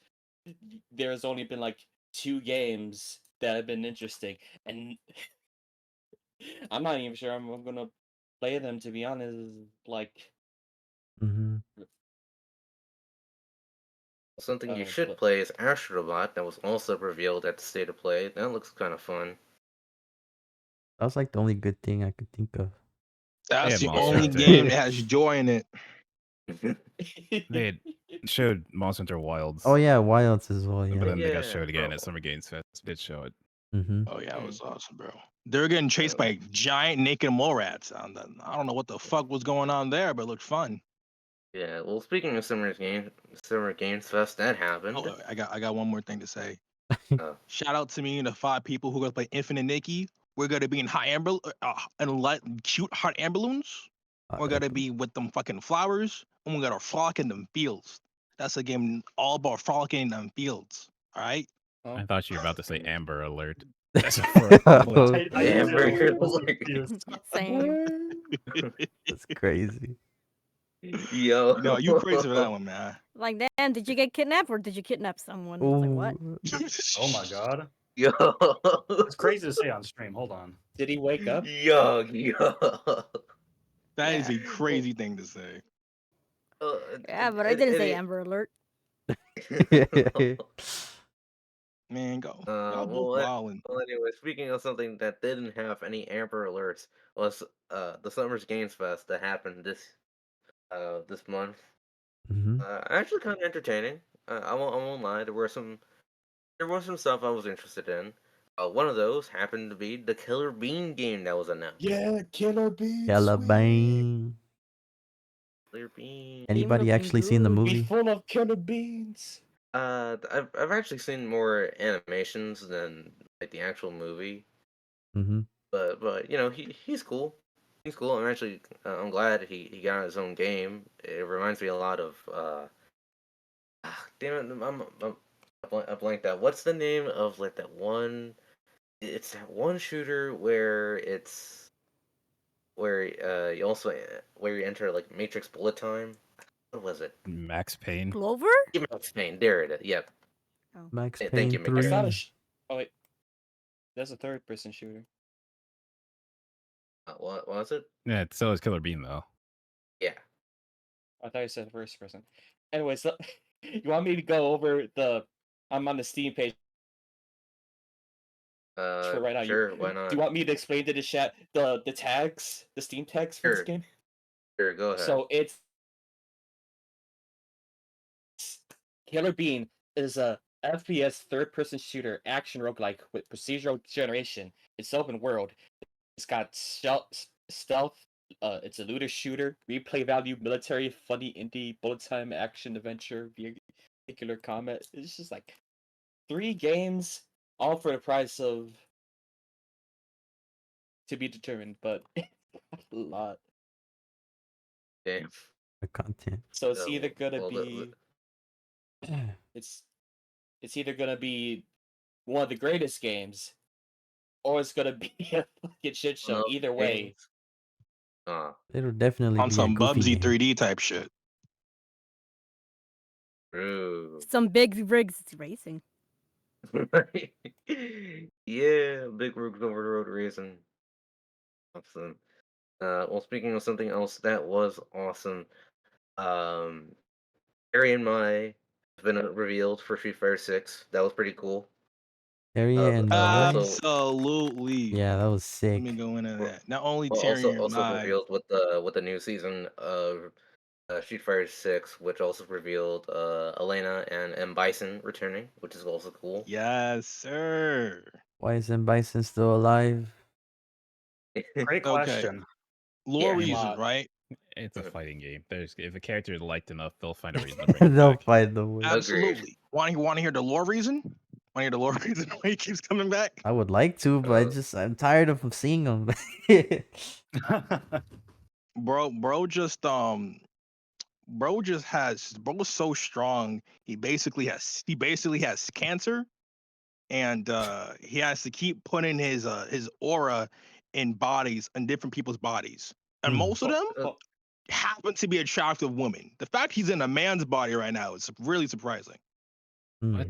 there's only been like 2 games that have been interesting, and I'm not even sure I'm gonna play them, to be honest. Like, Something you should play is Astrobot, that was also revealed at the State of Play. That looks kind of fun. That was like the only good thing I could think of. That's the Monster only Hunter. game that has joy in it. They had showed Monster Hunter Wilds. Oh yeah, Wilds as well. But Yeah. then they got showed again at Summer Games Fest. Did show it. Oh yeah, it was awesome, bro. They're getting chased by giant naked mole rats. I don't know what the fuck was going on there, but it looked fun. Yeah, well, speaking of Summer Games Fest, that happened. Oh, I got one more thing to say. Shout out to me and the 5 people who are gonna play Infinite Nikki. We're gonna be in hot amber and cute hot air balloons. We're gonna be with them fucking flowers, and we're gonna frolic in them fields. That's a game all about frolicking in them fields. All right. I thought you were about to say Amber Alert. That's Amber Alert. Same. That's crazy. Yo. No, you crazy for that one, man. Like, Dan, did you get kidnapped or did you kidnap someone? It's like, what? Oh my god. Yo. It's crazy to say on stream. Hold on. Did he wake up? Yo. That is a crazy thing to say. Yeah, but I didn't say Amber Alert. Man, go. Uh, Y'all both well, uh, wildin'. well, anyway, speaking of something that didn't have any Amber Alerts, was the Summer's Games Fest that happened this month. Mm-hmm. Actually, kind of entertaining. I won't lie. There was some stuff I was interested in. One of those happened to be the Killer Bean game that was announced. Yeah, Killer Bean. Calabain. Killer Bean. Anybody looking actually seen the good. Be movie? full of killer beans. I've actually seen more animations than like the actual movie, Mm-hmm. but he's cool. He's cool. I'm glad he got his own game. It reminds me a lot of damn it, I blanked out. What's the name of like that one? It's that one shooter where you enter like Matrix Bullet Time. What was it? Max Payne. Clover? Yeah, Max Payne. There it is. Yep. Max Thank you, Payne That's not 3. a. Oh wait, that's a third-person shooter. What was it? Yeah, so is Killer Bean though. Yeah. I thought you said first person. Anyway, so you want me to go over the? I'm on the Steam page for right now. Sure. Why Do not? you want me to explain to the chat the tags, the Steam tags for this Sure. game? Sure. Go ahead. So it's Killer Bean is a FPS third-person shooter action roguelike with procedural generation. It's open world. It's got stealth. It's a looter shooter, replay value, military, funny indie, bullet time, action, adventure, vehicular combat. It's just like 3 games, all for the price of to be determined, but a lot. Damn. The content. So it's either gonna well, be it's either gonna be one of the greatest games, or it's gonna be a fucking shit show. no Either way, games. Ah, It'll definitely On be a some goofy Bubsy game. 3D type shit. true. Some big rigs racing. Yeah, big Rooks over the road racing. Awesome. Well, speaking of something else that was awesome, um, Harry and Mai has been revealed for Street Fighter 6. That was pretty cool. Area and Also, Absolutely. yeah, that was Let sick. me go into well, that. Not only well, Terry and also my revealed with the new season of Street Fighter 6, which also revealed Elena and M Bison returning, which is also cool. yes, sir. Why isn't Bison still alive? Great Okay. question. Lore Yeah. reason, right? It's a fighting game. If a character is liked enough, they'll find a reason to bring it They'll back. find the way. Absolutely. Want to hear the lore reason? Want to hear the lore reason why he keeps coming back? I would like to, but I'm tired of seeing him. Bro just bro's so strong. He basically has cancer, and he has to keep putting his aura in different people's bodies, and most of them happen to be attractive women. The fact he's in a man's body right now is really surprising. What?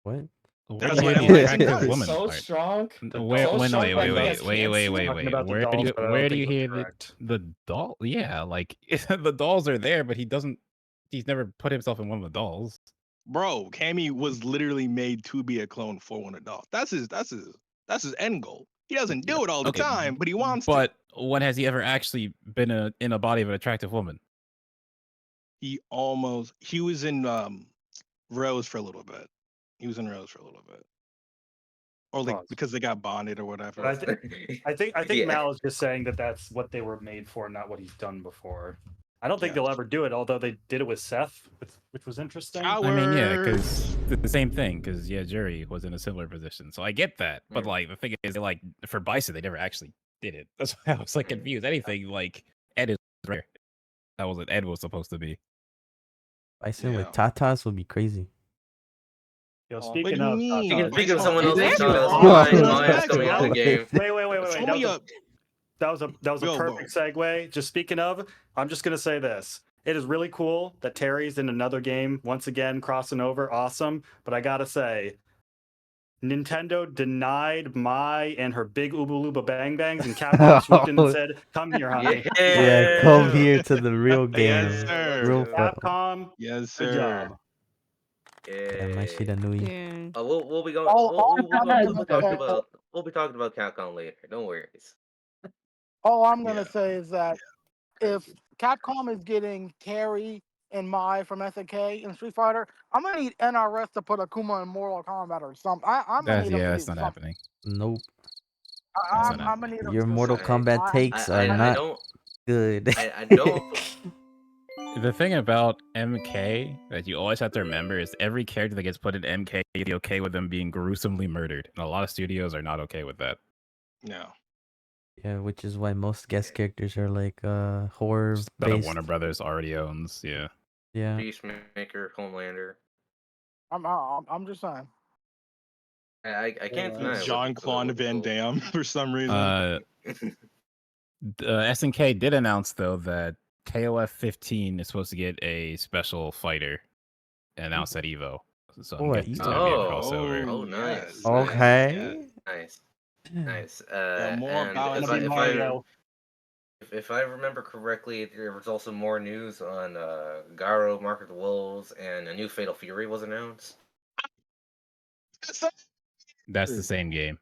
What? Where That's do you why hear the I'm like, attractive nice. woman so part? strong. Where? So When? strong Wait, that he wait, has wait, wait, wait, cancer. wait, Talking wait. about the Where do dolls, you but I don't where do think you that's hear correct. the doll? Yeah, like the dolls are there, but he doesn't. He's never put himself in one of the dolls. Bro, Cammy was literally made to be a clone for one adult. That's his end goal. He doesn't do it all the Okay, time, but he wants to. But when has he ever actually been in a body of an attractive woman? He was in Rose for a little bit. He was in Rose for a little bit. Or like Pause. because they got bonded or whatever. But I think Yeah. Mal is just saying that that's what they were made for, not what he's done before. I don't think Yes. they'll ever do it, although they did it with Seth, which was interesting. I mean, yeah, because the same thing. Because Jerry was in a similar position, so I get that. But like the thing is, like for Bison, they never actually did it. That's why I was like confused. Anything like Ed is rare. That was what Ed was supposed to be. Bison with tatas would be crazy. Yo, What do speaking you of mean? Speaking of Bison- someone else Bison with was tatas, always mine is attractive. coming out of the game. Wait. That was a Go, perfect segue. Just speaking of, I'm just gonna say this. It is really cool that Terry's in another game once again, crossing over. Awesome. But I gotta say, Nintendo denied Mai and her big Ubu Luba Bang Bangs, and Capcom swooped in and said, "Come here, honey." Yeah, come here to the real game. Yes, sir. Real Capcom, Yes, good sir. job. Yeah, my shit Nui. Yeah. We'll be going. All I'm We'll gonna be talking say, about Capcom later. Don't worry. all I'm gonna Yeah. say is that if Capcom is getting Terry and Mai from SNK in Street Fighter, I'm gonna need NRS to put Akuma in Mortal Kombat or something. I'm gonna need them to do That's not something. happening. Nope. That's I'm not gonna need them Your to do Mortal something. Kombat takes are I not don't. good. I don't. The thing about MK that you always have to remember is every character that gets put in MK, you'd be okay with them being gruesomely murdered. And a lot of studios are not okay with that. No. Yeah, which is why most guest characters are like horror Just that based. Warner Brothers already owns. Yeah. Yeah. Peacemaker, Homelander. I'm just saying. I can't deny it. Jean-Claude Van Damme for some reason. SNK did announce though that KOF 15 is supposed to get a special fighter announced at Evo. So I'm guessing it's gonna be a crossover. Oh, nice. Okay. Nice. More And about if I remember correctly, there was also more news on Garo, Mark of the Wolves, and a new Fatal Fury was announced. That's the same game.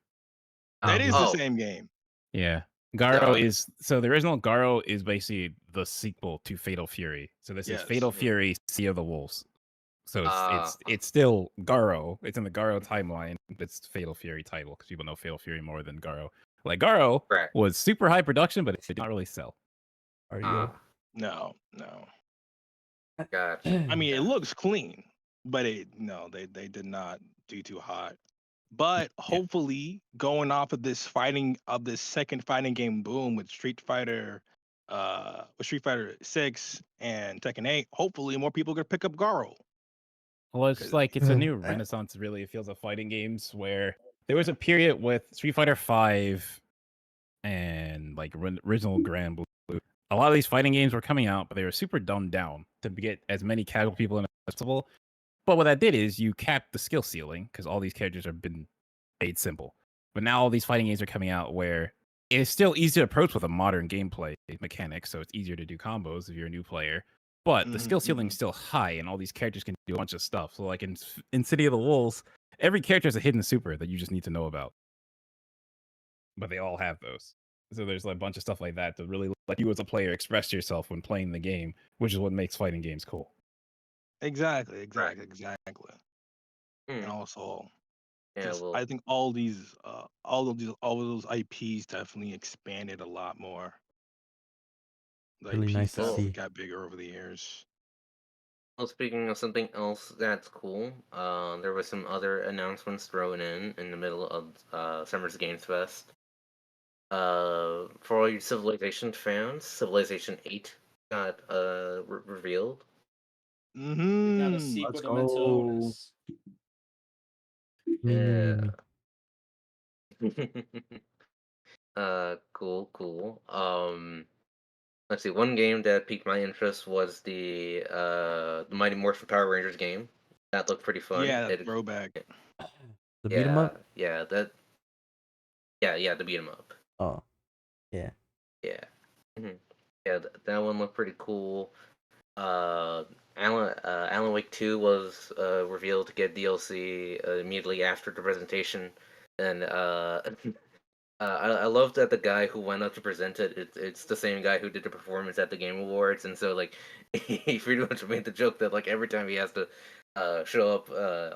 That is the same game. Yeah. Garo is the original Garo is basically the sequel to Fatal Fury. So this is Fatal Fury, Sea of the Wolves. So it's still Garo. It's in the Garo timeline. It's Fatal Fury title because people know Fatal Fury more than Garo. Like Garo was super high production, but it did not really sell. Are you? No. Gotcha. I mean, it looks clean, but they did not do too hot. But hopefully, going off of this second fighting game boom with Street Fighter 6 and Tekken 8, hopefully more people are gonna pick up Garo. Well, it's like it's a new renaissance, really. It feels of fighting games where there was a period with Street Fighter 5 and like original Grand Blue. A lot of these fighting games were coming out, but they were super dumbed down to get as many casual people in as possible. But what that did is you capped the skill ceiling because all these characters have been made simple. But now all these fighting games are coming out where it is still easy to approach with a modern gameplay mechanic, so it's easier to do combos if you're a new player. But the skill ceiling is still high, and all these characters can do a bunch of stuff. So, like in City of the Wolves, every character has a hidden super that you just need to know about. But they all have those. So there's like a bunch of stuff like that to really let you as a player express yourself when playing the game, which is what makes fighting games cool. Exactly. And also, I think all of those IPs definitely expanded a lot more. The Really nice to see. got bigger over the years. Well, speaking of something else that's cool, there was some other announcements thrown in the middle of Summer's Games Fest. For all you Civilization fans, Civilization 8 got revealed. We got a sequel to Mental Illness. Cool. Let's see. One game that piqued my interest was the Mighty Morphin Power Rangers game. That looked pretty fun. Yeah, throwback. The beat 'em up? Yeah, the beat 'em up. Oh, yeah. Yeah. Yeah, that one looked pretty cool. Alan Wake 2 was revealed to get DLC immediately after the presentation, and I love that the guy who went up to present it's the same guy who did the performance at the Game Awards, and so like he pretty much made the joke that like every time he has to show up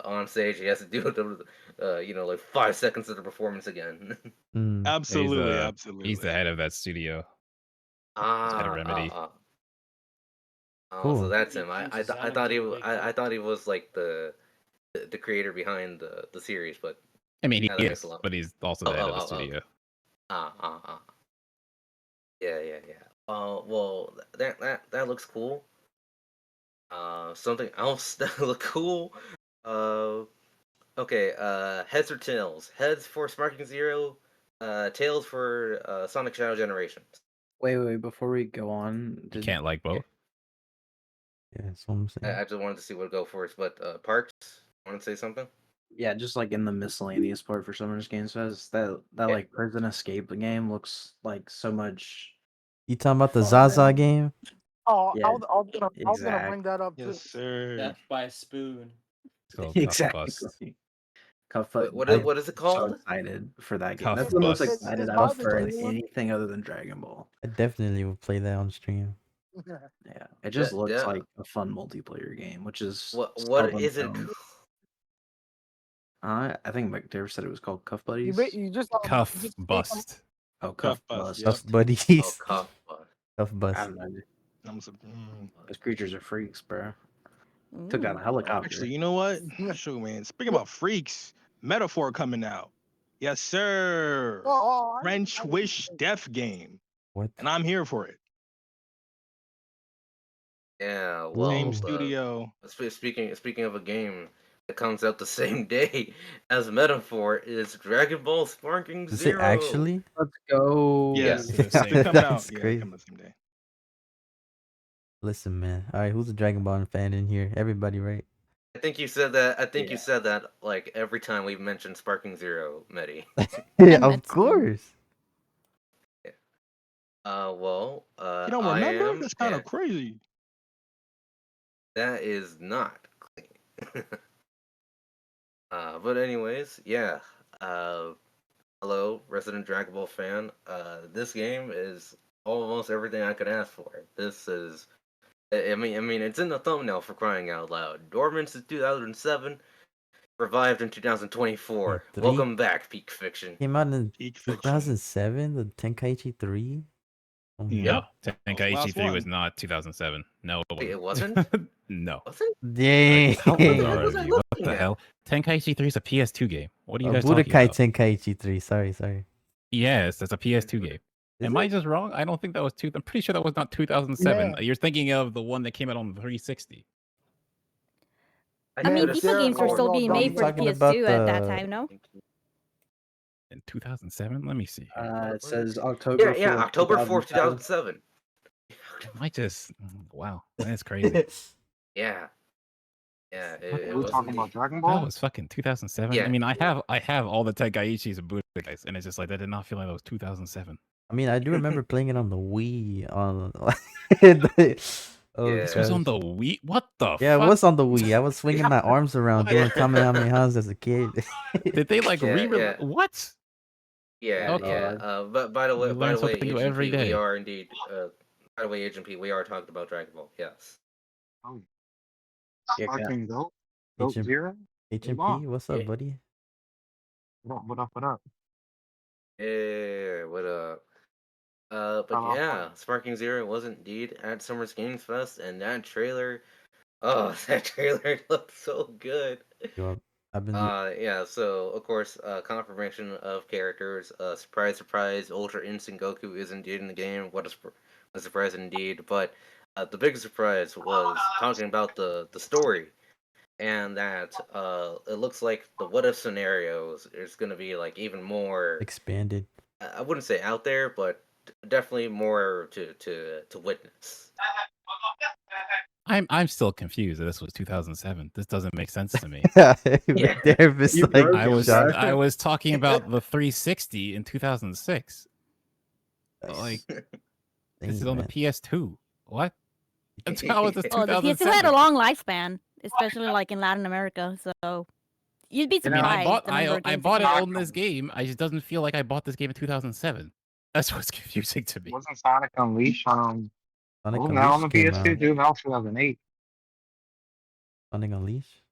on stage, he has to do like 5 seconds of the performance again. Absolutely. He's the head of that studio. Head of Remedy. Oh, so that's him. I thought he was like the creator behind the series, but I mean, he is, but he's also the head of the studio. Yeah. Well, that looks cool. Something else that looked cool. Okay. Heads or tails? Heads for Sparking Zero. Tails for Sonic Shadow Generations. Wait. Before we go on, you can't like both. Yeah, that's what I'm saying. I just wanted to see what would go first, but Parks, want to say something? Yeah, just like in the miscellaneous part for Summer's Games Fest, that like prison escape game looks like so much. You talking about the fun Zaza and- game? Oh, Yeah, I was gonna bring exact. that up too. Yes, sir. Death by a spoon. It's called Cuff Exactly. Bust. Cuff What, Bust. what is it I'm so called? excited for that game. Cuff That's the most Bust. excited It's I've by been for Bust. anything other than Dragon Ball. I definitely would play that on stream. Yeah, it just looks yeah. like a fun multiplayer game, which is What seldom is it? shown. I think McDareth said it was called Cuff Buddies. You just Cuff Bust. Oh, Cuff Cuff Bust, Bust. yep. Cuff buddies. Oh, Cuff Bust. Cuff I bust. don't know. Mm. Those creatures are freaks, bro. Took out a Ooh. helicopter. Actually, you know what? Shoot, man. Speaking about freaks, Metaphor coming out. Yes, sir. French Wish Death game. What? And I'm here for it. Yeah, well, Same studio. speaking of a game that comes out the same day as Metaphor is Dragon Ball Sparking Is Zero. it actually? Let's go. Yes, Yeah. it's coming out. That's Yeah, crazy. it's coming out the same day. Listen, man. All right, who's a Dragon Ball fan in here? Everybody, right? I think you said that. Yeah. You said that like every time we've mentioned Sparking Zero, Medi. Yeah, I'm of at course. Well, You don't I remember? am, That's kind of and crazy. that is not clean. But anyways, yeah. Hello, resident Dragon Ball fan. This game is almost everything I could ask for. This is, I mean, it's in the thumbnail for crying out loud. Dormant since 2007, revived in 2024. Three? Welcome back, Peak Fiction. Came out in Peak fiction. 2007, the Tenkaichi 3. Oh my Yep. No, last Tenkaichi 3 was one. not 2007. No, Wait, it wasn't. wasn't? No. Wasn't? Dang. How old What was I are you? What looking the at? hell? Tenkaichi 3 is a PS2 game. What are you guys talking Budokai about? Tenkaichi 3. Sorry. Yes, that's a PS2 game. Is Am I it? just wrong? I don't think that was I'm pretty sure that was not 2007. Yeah. You're thinking of the one that came out on the 360. I mean, Yeah, FIFA they're games were all still being done. made for the Talking about PS2 at that the- time, no? In 2007? Let me see. Here. It says October. Yeah, 4th, October 4th, 2007. 2007. Am I just wow, that's crazy. Yeah. Yeah, it Fucking- was talking about indeed. Dragon That Ball? was fucking 2007. Yeah. I mean, I have all the Tenkaichis and Budokais, and it's just like that did not feel like that was 2007. I mean, I do remember playing it on the Wii. On oh, Yeah. This was on gosh. the Wii. What the? Yeah, it fuck? was on the Wii. I was swinging my arms around doing Kamehamehas as a kid. Did they like Yeah, re-release? yeah. What? Yeah, Okay. yeah. But by the way, You learn something new Agent every P, we day. are indeed. By the way, Agent P, we are talking about Dragon Ball. Yes. Oh, Yeah, Sparking Goat? Goat Agent, Zero? Agent P, on. what's up, Yeah. buddy? What up? Yeah. What up? But Oh, yeah, Sparking Zero was indeed at Summer's Games Fest, and that trailer. Oh, that trailer looked so good. Yo, I've been Yeah, so of course, confirmation of characters. Surprise, Ultra Instinct Goku is indeed in the game. What a surprise indeed. But the biggest surprise was talking about the story, and that it looks like the what if scenarios is going to be like even more. expanded. I wouldn't say out there, but definitely more to witness. I'm still confused that this was 2007. This doesn't make sense to me. Yeah, Yeah. Davis You like broke I it, was bro. I was talking about the 360 in 2006. Like this is on the PS2. What? That's how was this Oh, the PS2 had 2007? a long lifespan, especially like in Latin America. So you'd be I mean, surprised. I the number of I games bought that it came out. on this game. I just doesn't feel like I bought this game in 2007. That's what's confusing to me. Wasn't Sonic Unleashed Sonic now on the Unleashed came PS2, out. dude? That was 2008. Sonic Unleashed.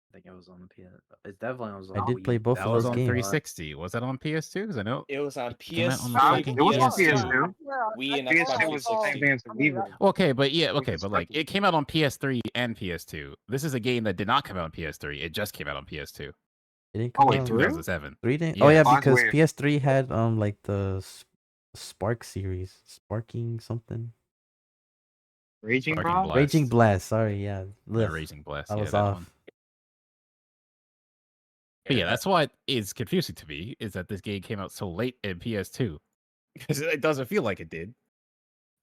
I think it was on the PS. It definitely was on I did Wii. play both That of was those on games. 360. Was that on PS2? Because I know It was on came out on the PS3, fucking It was on PS2. PS2. Wii, and PS2 Xbox was the same 360. thing as the Wii version. Okay, but yeah, It was okay, just but like like- it came out on PS3 and PS2. This is a game that did not come out on PS3. It just came out on PS2 It didn't Oh, come wait, out. for real? 2007. 3 didn't. Oh yeah, Yeah. Mine's because weird. PS3 had like the Spark series, Sparking something, Raging Sparking Brawl? Blast. Raging Blast. Sorry, yeah, Yeah, Ugh, Raging Blast. I Yeah, was that off. one. But yeah, that's what is confusing to me is that this game came out so late in PS2 because it doesn't feel like it did,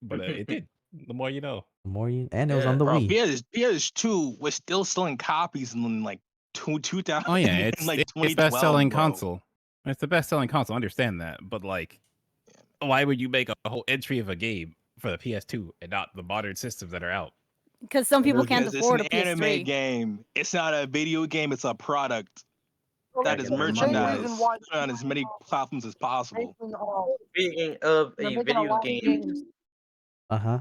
but it did. The more you know. The more you, and it was on Yeah. the Bro, Wii. PS2 was still selling copies in like 2000 Oh yeah, in, it's like it's best selling 2012, bro. console. It's the best selling console. I understand that, but like, why would you make a whole entry of a game for the PS2 and not the modern systems that are out? Because some people can't Because it's afford an a anime PS3. game. It's not a video game. It's a product that Gotta is get their The money same out. reason merchandise why on as many platforms as possible. making, Speaking of they're a making a video lot of game, games. Uh-huh.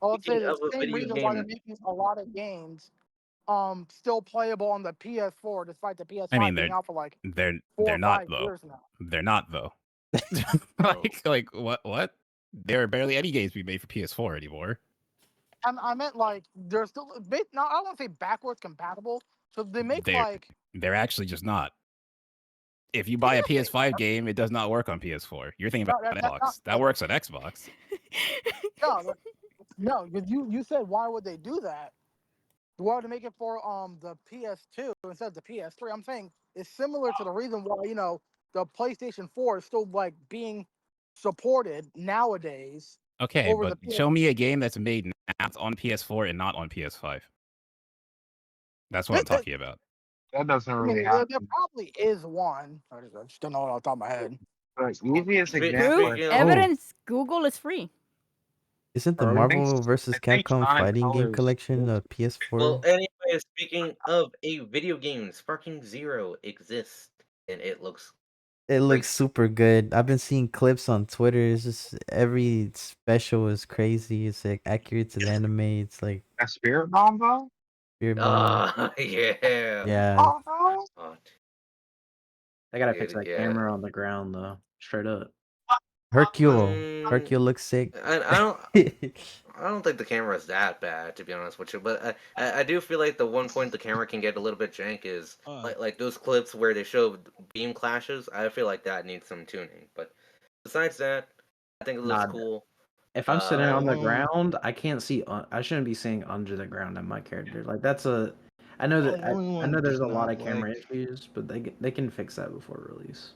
I would say speaking the of a same video reason why they're game, making a lot of games still playable on the PS4, despite the I PS5 mean, being out for like they're 4 or not 5 though. years now. They're not though. oh, like what? There are barely any games being made for PS4 anymore. I meant like they're still no, I don't want to say backwards compatible. So they make They're like they're actually just not. If you buy a yes, they PS5 are. game, it does not work on PS4. You're thinking No, about not, Xbox. That works on Xbox. no, no, because you said why would they do that? Why would they make it for the PS2 instead of the PS3? I'm saying it's similar to the reason why the PlayStation 4 is still like being supported nowadays Okay, over but the PS. show me a game that's made now on PS4 and not on PS5. That's what I'm That, talking about. That doesn't I really mean, there happen. probably is one. I just don't know it off the top of my head. The easiest Spe- example Proof, is speaking of, evidence, Google is free. Isn't the I think Marvel vs. I think Capcom Sonic fighting game Colors. collection a well, PS4? anyway, speaking of a video game, Sparking Zero exists, and it looks It great. looks super good. I've been seeing clips on Twitter. It's just every special is crazy. It's like accurate to the anime. It's like A Spirit Bomb though? Spirit Bomb. Ah, yeah. Yeah. Oh, Oh, I gotta fix dude, that yeah. camera on the ground though. Straight up. Hercule. Mm, Hercule looks sick. I don't think the camera is that bad, to be honest with you. But I do feel like the one point the camera can get a little bit jank is like those clips where they show beam clashes. I feel like that needs some tuning. But besides that, I think it looks Nah, cool. if I'm sitting on the Um, ground, I can't see. I shouldn't be seeing under the ground in my character. Like that's a. I know that the only I one know that there's does a lot not of camera like. issues, but they can fix that before release.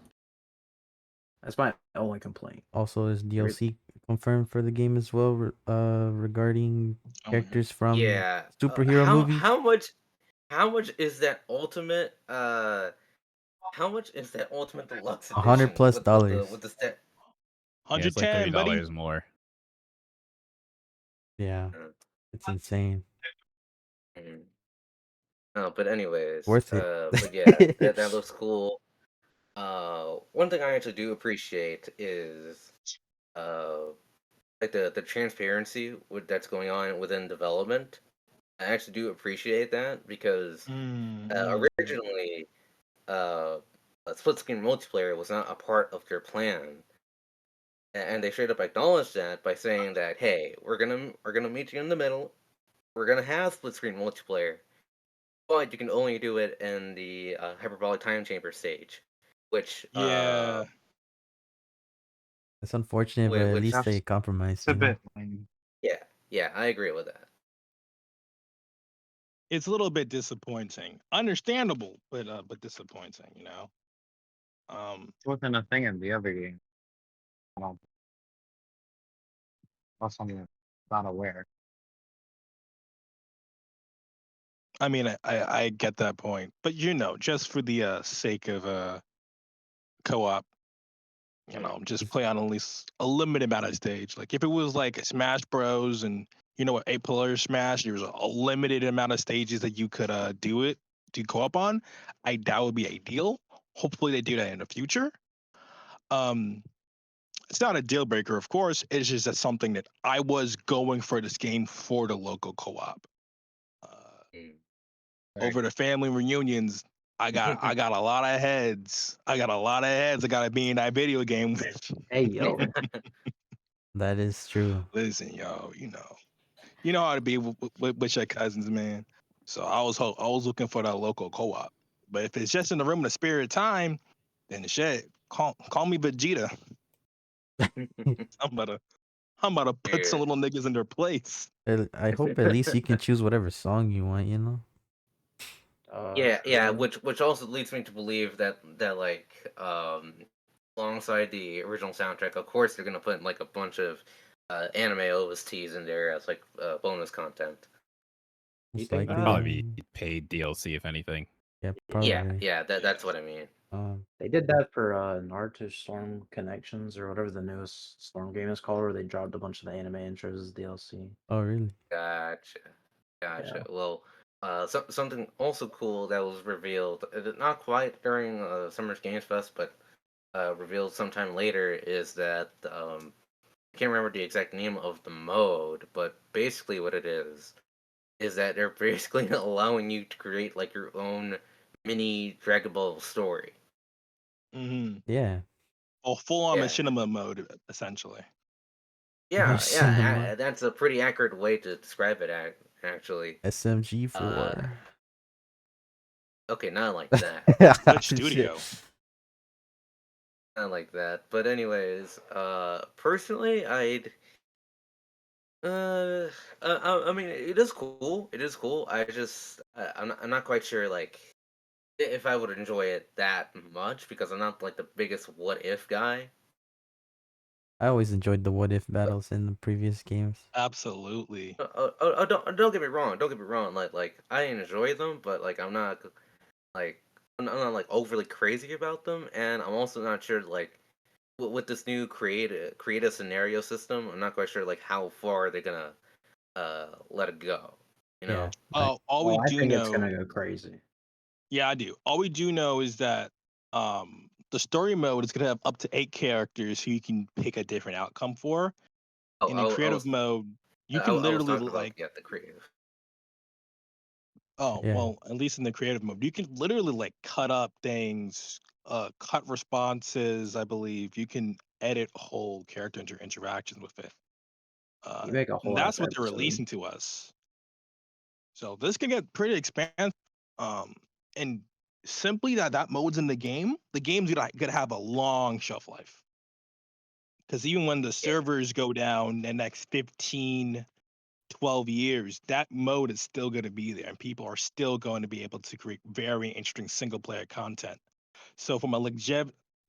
That's my only complaint. Also, is DLC confirmed for the game as well regarding Oh my god. characters from Yeah. superhero movies? How much is that ultimate how much is that ultimate deluxe $100 edition plus with the set? Yeah, it's like 110, buddy. $30 more. Yeah, Uh, it's insane. mm. No, but anyways, Worth it. but yeah, that looks cool. One thing I actually do appreciate is like the transparency that's going on within development. I actually do appreciate that because originally, a split screen multiplayer was not a part of their plan, and they straight up acknowledged that by saying that, hey, we're gonna meet you in the middle. We're gonna have split screen multiplayer, but you can only do it in the hyperbolic time chamber stage, which Yeah. It's unfortunate, but at which least they It's compromised, a you know? bit lame. yeah, I agree with that. It's a little bit disappointing. Understandable, but disappointing, you know. It wasn't a thing in the other game. I don't. That's something I'm not aware. I mean, I get that point, but just for the sake of co-op, just play on at least a limited amount of stage. Like if it was like a Smash Bros. And 8-player Smash, there was a limited amount of stages that you could do co-op on. That would be ideal. Hopefully they do that in the future. It's not a deal breaker, of course. It's just that something that I was going for this game for the local co-op. Over the family reunions, I got a lot of heads. I gotta be in that video game with. Hey yo. That is true. Listen, yo, you know how to be with your cousins, man. So I was looking for that local co-op. But if it's just in the room of the spirit of time, then shit, call me Vegeta. I'm about to put some Yeah. little niggas in their place. I hope at least you can choose whatever song you want, you know? Yeah, True. which also leads me to believe that like alongside the original soundtrack, of course they're gonna put like a bunch of anime OSTs in there as like bonus content. You Most think likely, that? Probably yeah. be paid DLC if anything. Yeah, Yeah, probably. yeah, that's what I mean. They did that for Naruto Storm Connections or whatever the newest Storm game is called, where they dropped a bunch of the anime intros as DLC. Oh, really? Gotcha. Yeah. Well, something also cool that was revealed, not quite during Summer's Games Fest, but revealed sometime later, is that I can't remember the exact name of the mode, but basically what it is that they're basically allowing you to create like your own mini Dragon Ball story. Mm-hmm. Yeah. Or full-on Yeah. machinima mode, essentially. Yeah, Machinima. that's a pretty accurate way to describe it, actually. SMG4. Okay, not like that. Which studio? Not like that. But anyways, personally, I mean, it is cool. It is cool. I'm not quite sure, like, if I would enjoy it that much, because I'm not like the biggest what if guy. I always enjoyed the what if battles in the previous games. Absolutely. Don't get me wrong. Don't get me wrong. Like I enjoy them, but like I'm not like overly crazy about them, and I'm also not sure like with this new create a scenario system. I'm not quite sure like how far they're gonna let it go. You know? Oh, all we I do think know. it's gonna go crazy. Yeah, I do. All we do know is that the story mode is gonna have up to 8 characters who you can pick a different outcome for. Oh, In the creative mode, you can I was literally talking like about the creative. Oh, Yeah. well, at least in the creative mode, you can literally like cut up things, cut responses, I believe. You can edit whole character interactions with it. You make a And whole that's ass what they're episode. releasing to us. So this can get pretty expansive. And simply that mode's in the game's gonna have a long shelf life. Because even when the servers go down the next 15, 12 years, that mode is still going to be there, and people are still going to be able to create very interesting single player content. So from a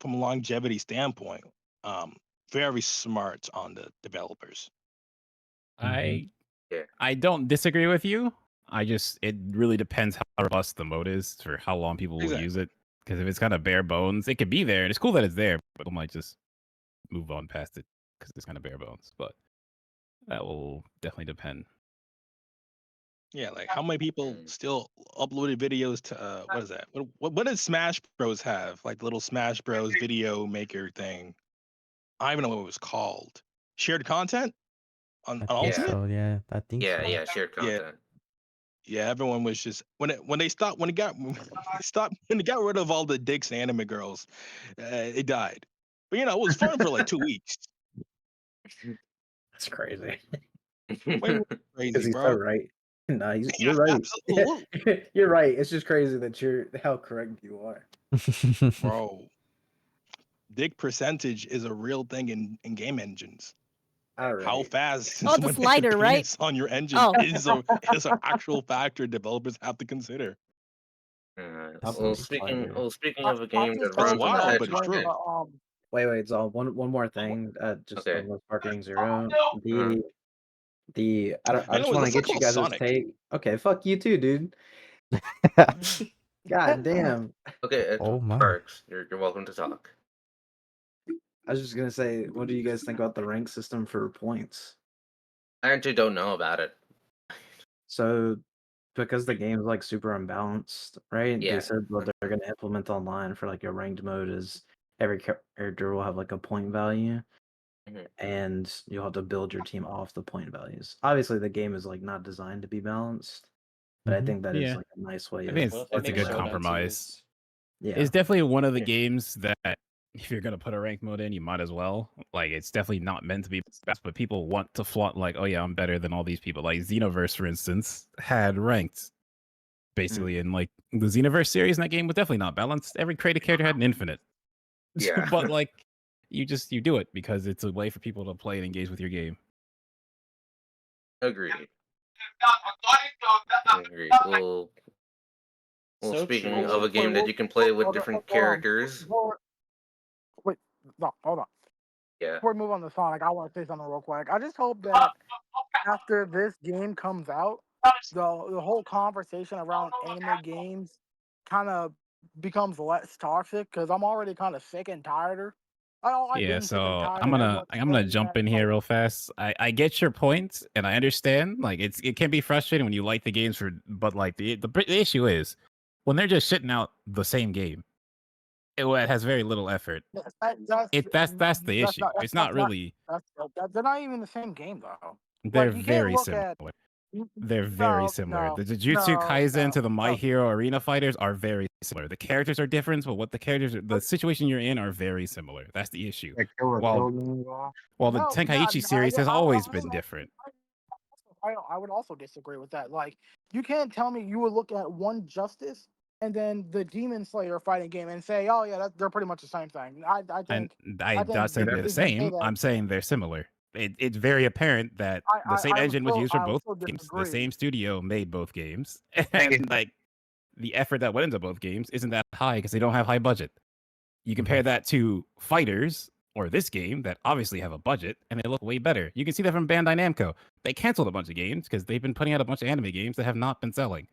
longevity standpoint, very smart on the developers. I don't disagree with you. It really depends how robust the mode is for how long people will use it. Because if it's kind of bare bones, it could be there, and it's cool that it's there, but people might just move on past it because it's kind of bare bones. But that will definitely depend. Yeah, like how many people still uploaded videos to what is that? What does Smash Bros have? Like the little Smash Bros video maker thing. I don't even know what it was called. Shared content on Ultimate? So yeah, I think so. Yeah, shared content. Yeah, everyone was just when they got rid of all the dicks and anime girls, it died. But it was fun for like 2 weeks. That's crazy. Way Because crazy, he's so bro. right. No, Yeah, you're right. absolutely. You're right. It's just crazy that how correct you are. Bro, dick percentage is a real thing in game engines. All How right. fast Oh, is it's a when slider, the right? penis on your engine Oh. is an actual factor developers have to consider. Well, speaking of a game that It's runs on wild, the but it's true. Wait, so one more thing. Just Okay. on the Sparking Zero. I just Anyways, want to let's talk get you about guys' Sonic. take. Okay, fuck you too, dude. God damn. Okay, Oh my. Parks, you're welcome to talk. I was just gonna say, what do you guys think about the rank system for points? I actually don't know about it. So, because the game's like super unbalanced, right? Yeah. They said what they're gonna implement online for like a ranked mode is every character will have like a point value, and you'll have to build your team off the point values. Obviously, the game is like not designed to be balanced, but I think that is Yeah. like a nice way I of think it's a good compromise. Yeah. It's definitely one of the games that if you're gonna put a rank mode in, you might as well. Like it's definitely not meant to be best, but people want to flaunt like, oh yeah, I'm better than all these people. Like Xenoverse, for instance, had ranked basically in like the Xenoverse series, and that game was definitely not balanced. Every created character had an infinite. Yeah. But like you do it because it's a way for people to play and engage with your game. Agreed. Well, So speaking true. of a game that you can play with different characters. Wait, no, hold on. Yeah. Before we move on to Sonic, I want to say something real quick. I just hope that after this game comes out, the whole conversation around anime games kind of becomes less toxic because I'm already kind of sick and tired. I've Yeah, been sick and so tired I'm of gonna everyone I'm gonna saying jump that. in here real fast. I get your point and I understand. Like it can be frustrating when you like the games but like the issue is when they're just shitting out the same game. It has very little effort. That's the issue. It's not really. They're not even the same game though. They're Like you can't very look similar. at They're very similar. The Jujutsu Kaisen to the My Hero Arena fighters are very similar. The characters are different, but what the situation you're in are very similar. That's the issue. While the Tenkaichi series has always been different. I would also disagree with that. Like, you can't tell me you would look at one Justice and then the Demon Slayer fighting game and say, "Oh yeah, they're pretty much the same thing." And I'm not saying they're the same. I'm saying they're similar. It's very apparent that the same engine was used for both games. The same studio made both games, and like the effort that went into both games isn't that high because they don't have high budget. You compare that to Fighters or this game that obviously have a budget and they look way better. You can see that from Bandai Namco. They canceled a bunch of games because they've been putting out a bunch of anime games that have not been selling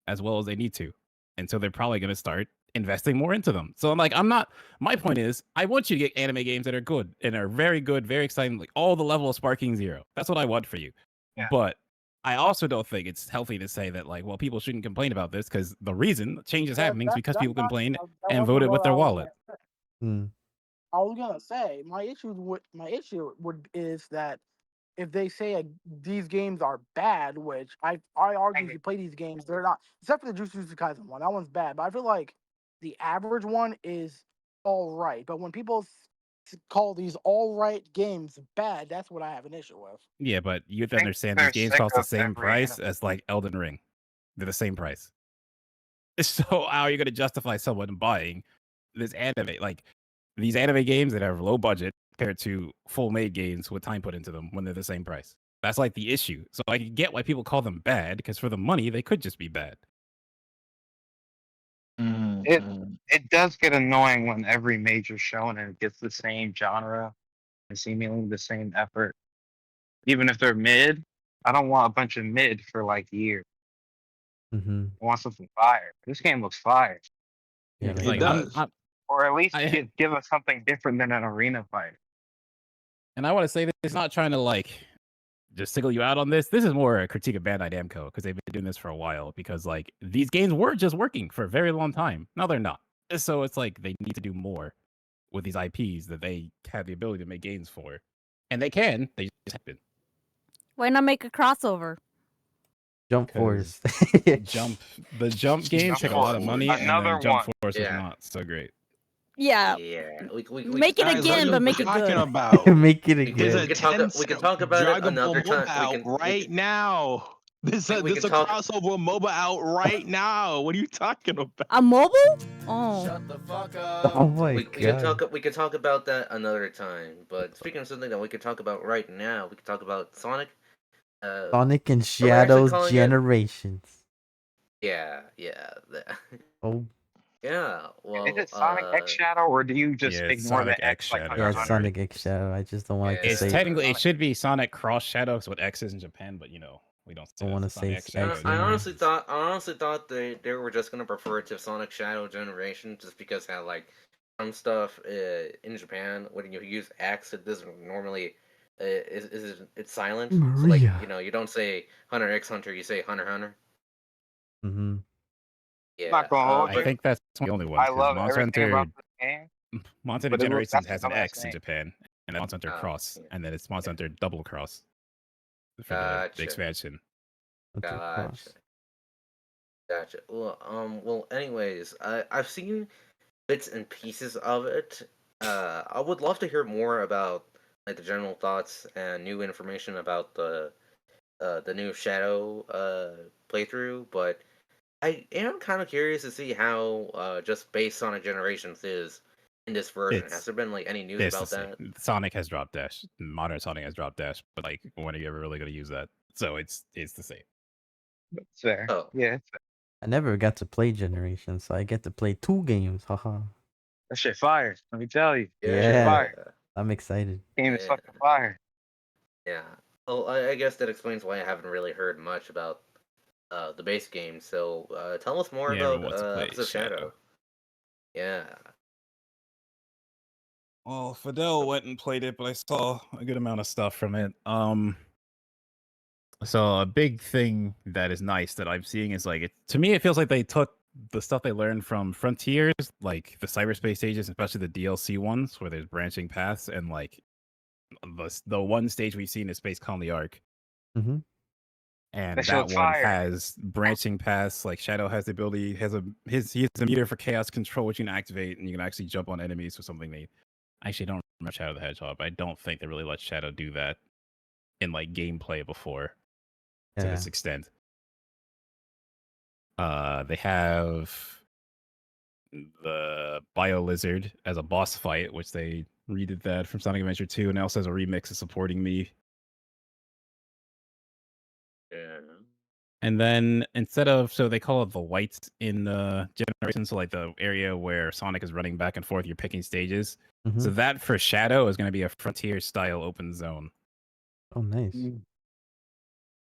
as well as they need to. And so they're probably going to start investing more into them. So I'm like, my point is, I want you to get anime games that are good and are very good, very exciting, like all the level of Sparking Zero. That's what I want for you. Yeah. But I also don't think it's healthy to say that, like, well, people shouldn't complain about this because the reason change is happening is because people complained and voted with their wallet. I was gonna say my issue is that if they say these games are bad, which I argue if you play these games, they're not, except for the Jujutsu Kaisen one. That one's bad, but I feel like the average one is all right. But when people call these all right games bad, that's what I have an issue with. Yeah, but you have to understand these games cost the same price as like Elden Ring. They're the same price. So how are you going to justify someone buying this anime? Like these anime games that have low budget compared to full made games with time put into them when they're the same price. That's like the issue. So I can get why people call them bad because for the money they could just be bad. It does get annoying when every major shonen gets the same genre and seemingly the same effort, even if they're mid. I don't want a bunch of mid for like years. I want something fire. This game looks fire. Yeah, it like, does. Or at least give us something different than an arena fight. And I want to say that it's not trying to like just single you out on this. This is more a critique of Bandai Namco because they've been doing this for a while. Because like these games were just working for a very long time. Now they're not. So it's like they need to do more with these IPs that they have the ability to make games for, and they can. They just happen. Why not make a crossover? Jump Force. The jump games take a lot of money, and then Jump Force was not so great. Yeah. Make it again, but make it good. About? Make it again. There's a we can talk about Dragon it another Ball time. out right now. There's a crossover MOBA out right now. What are you talking about? A mobile? Oh. Shut the fuck up. Oh my god. We could talk about that another time. But speaking of something that we could talk about right now, we could talk about Sonic. Sonic and Shadows Generations. Yeah. Oh. Yeah. Well, is it Sonic X Shadow, or do you just ignore Sonic the X? Shadow. Yeah, it's Sonic X Shadow. I just don't want to say. Technically, it should be Sonic Cross Shadow, so what X is in Japan, but you know, we don't. I want to say X Shadow. I honestly thought they were just gonna prefer it to Sonic Shadow Generation, just because how like some stuff in Japan when you use X, it doesn't normally it's silent. So like you don't say Hunter X Hunter, you say Hunter Hunter. Mm-hmm. Yeah, I think that's the only one. I love Monster everything Hunter, about this game. Monster Hunter Generations has an X in Japan, and then Monster Hunter Cross, and then it's Monster Hunter Double Cross for the expansion. Gotcha. Well, anyways, I've seen bits and pieces of it. I would love to hear more about like the general thoughts and new information about the new Shadow playthrough, but I am kind of curious to see how just base Sonic Generations is in this version. Has there been like any news about that? Sonic has dropped Dash. Modern Sonic has dropped Dash, but like when are you ever really going to use that? So it's the same. That's fair. Oh. Yeah. It's fair. I never got to play Generations, so I get to play 2 games. Haha. That shit fire. Let me tell you. Yeah. Fire. I'm excited. Game is fucking fire. Yeah. Well, I guess that explains why I haven't really heard much about the base game. So tell us more Yeah, about everyone wants to play Echoes of Shadow. Yeah. Well, Fidel went and played it, but I saw a good amount of stuff from it. So a big thing that is nice that I'm seeing is like to me it feels like they took the stuff they learned from Frontiers, like the cyberspace stages, especially the DLC ones where there's branching paths, and like the one stage we've seen is Space Colony Arc. Mm-hmm. That And shit that looks one fire. has branching paths. Like Shadow has the ability, he has a meter for chaos control, which you can activate, and you can actually jump on enemies with something they actually don't remember Shadow the Hedgehog, but I don't think they really let Shadow do that in like gameplay before to Yeah. this extent. They have the Bio Lizard as a boss fight, which they redid that from Sonic Adventure 2, and it also has a remix of Supporting Me. Yeah. And then so they call it the lights in the generation, so like the area where Sonic is running back and forth, you're picking stages. Mm-hmm. So that for Shadow is going to be a Frontier style open zone. Oh, nice. Mm.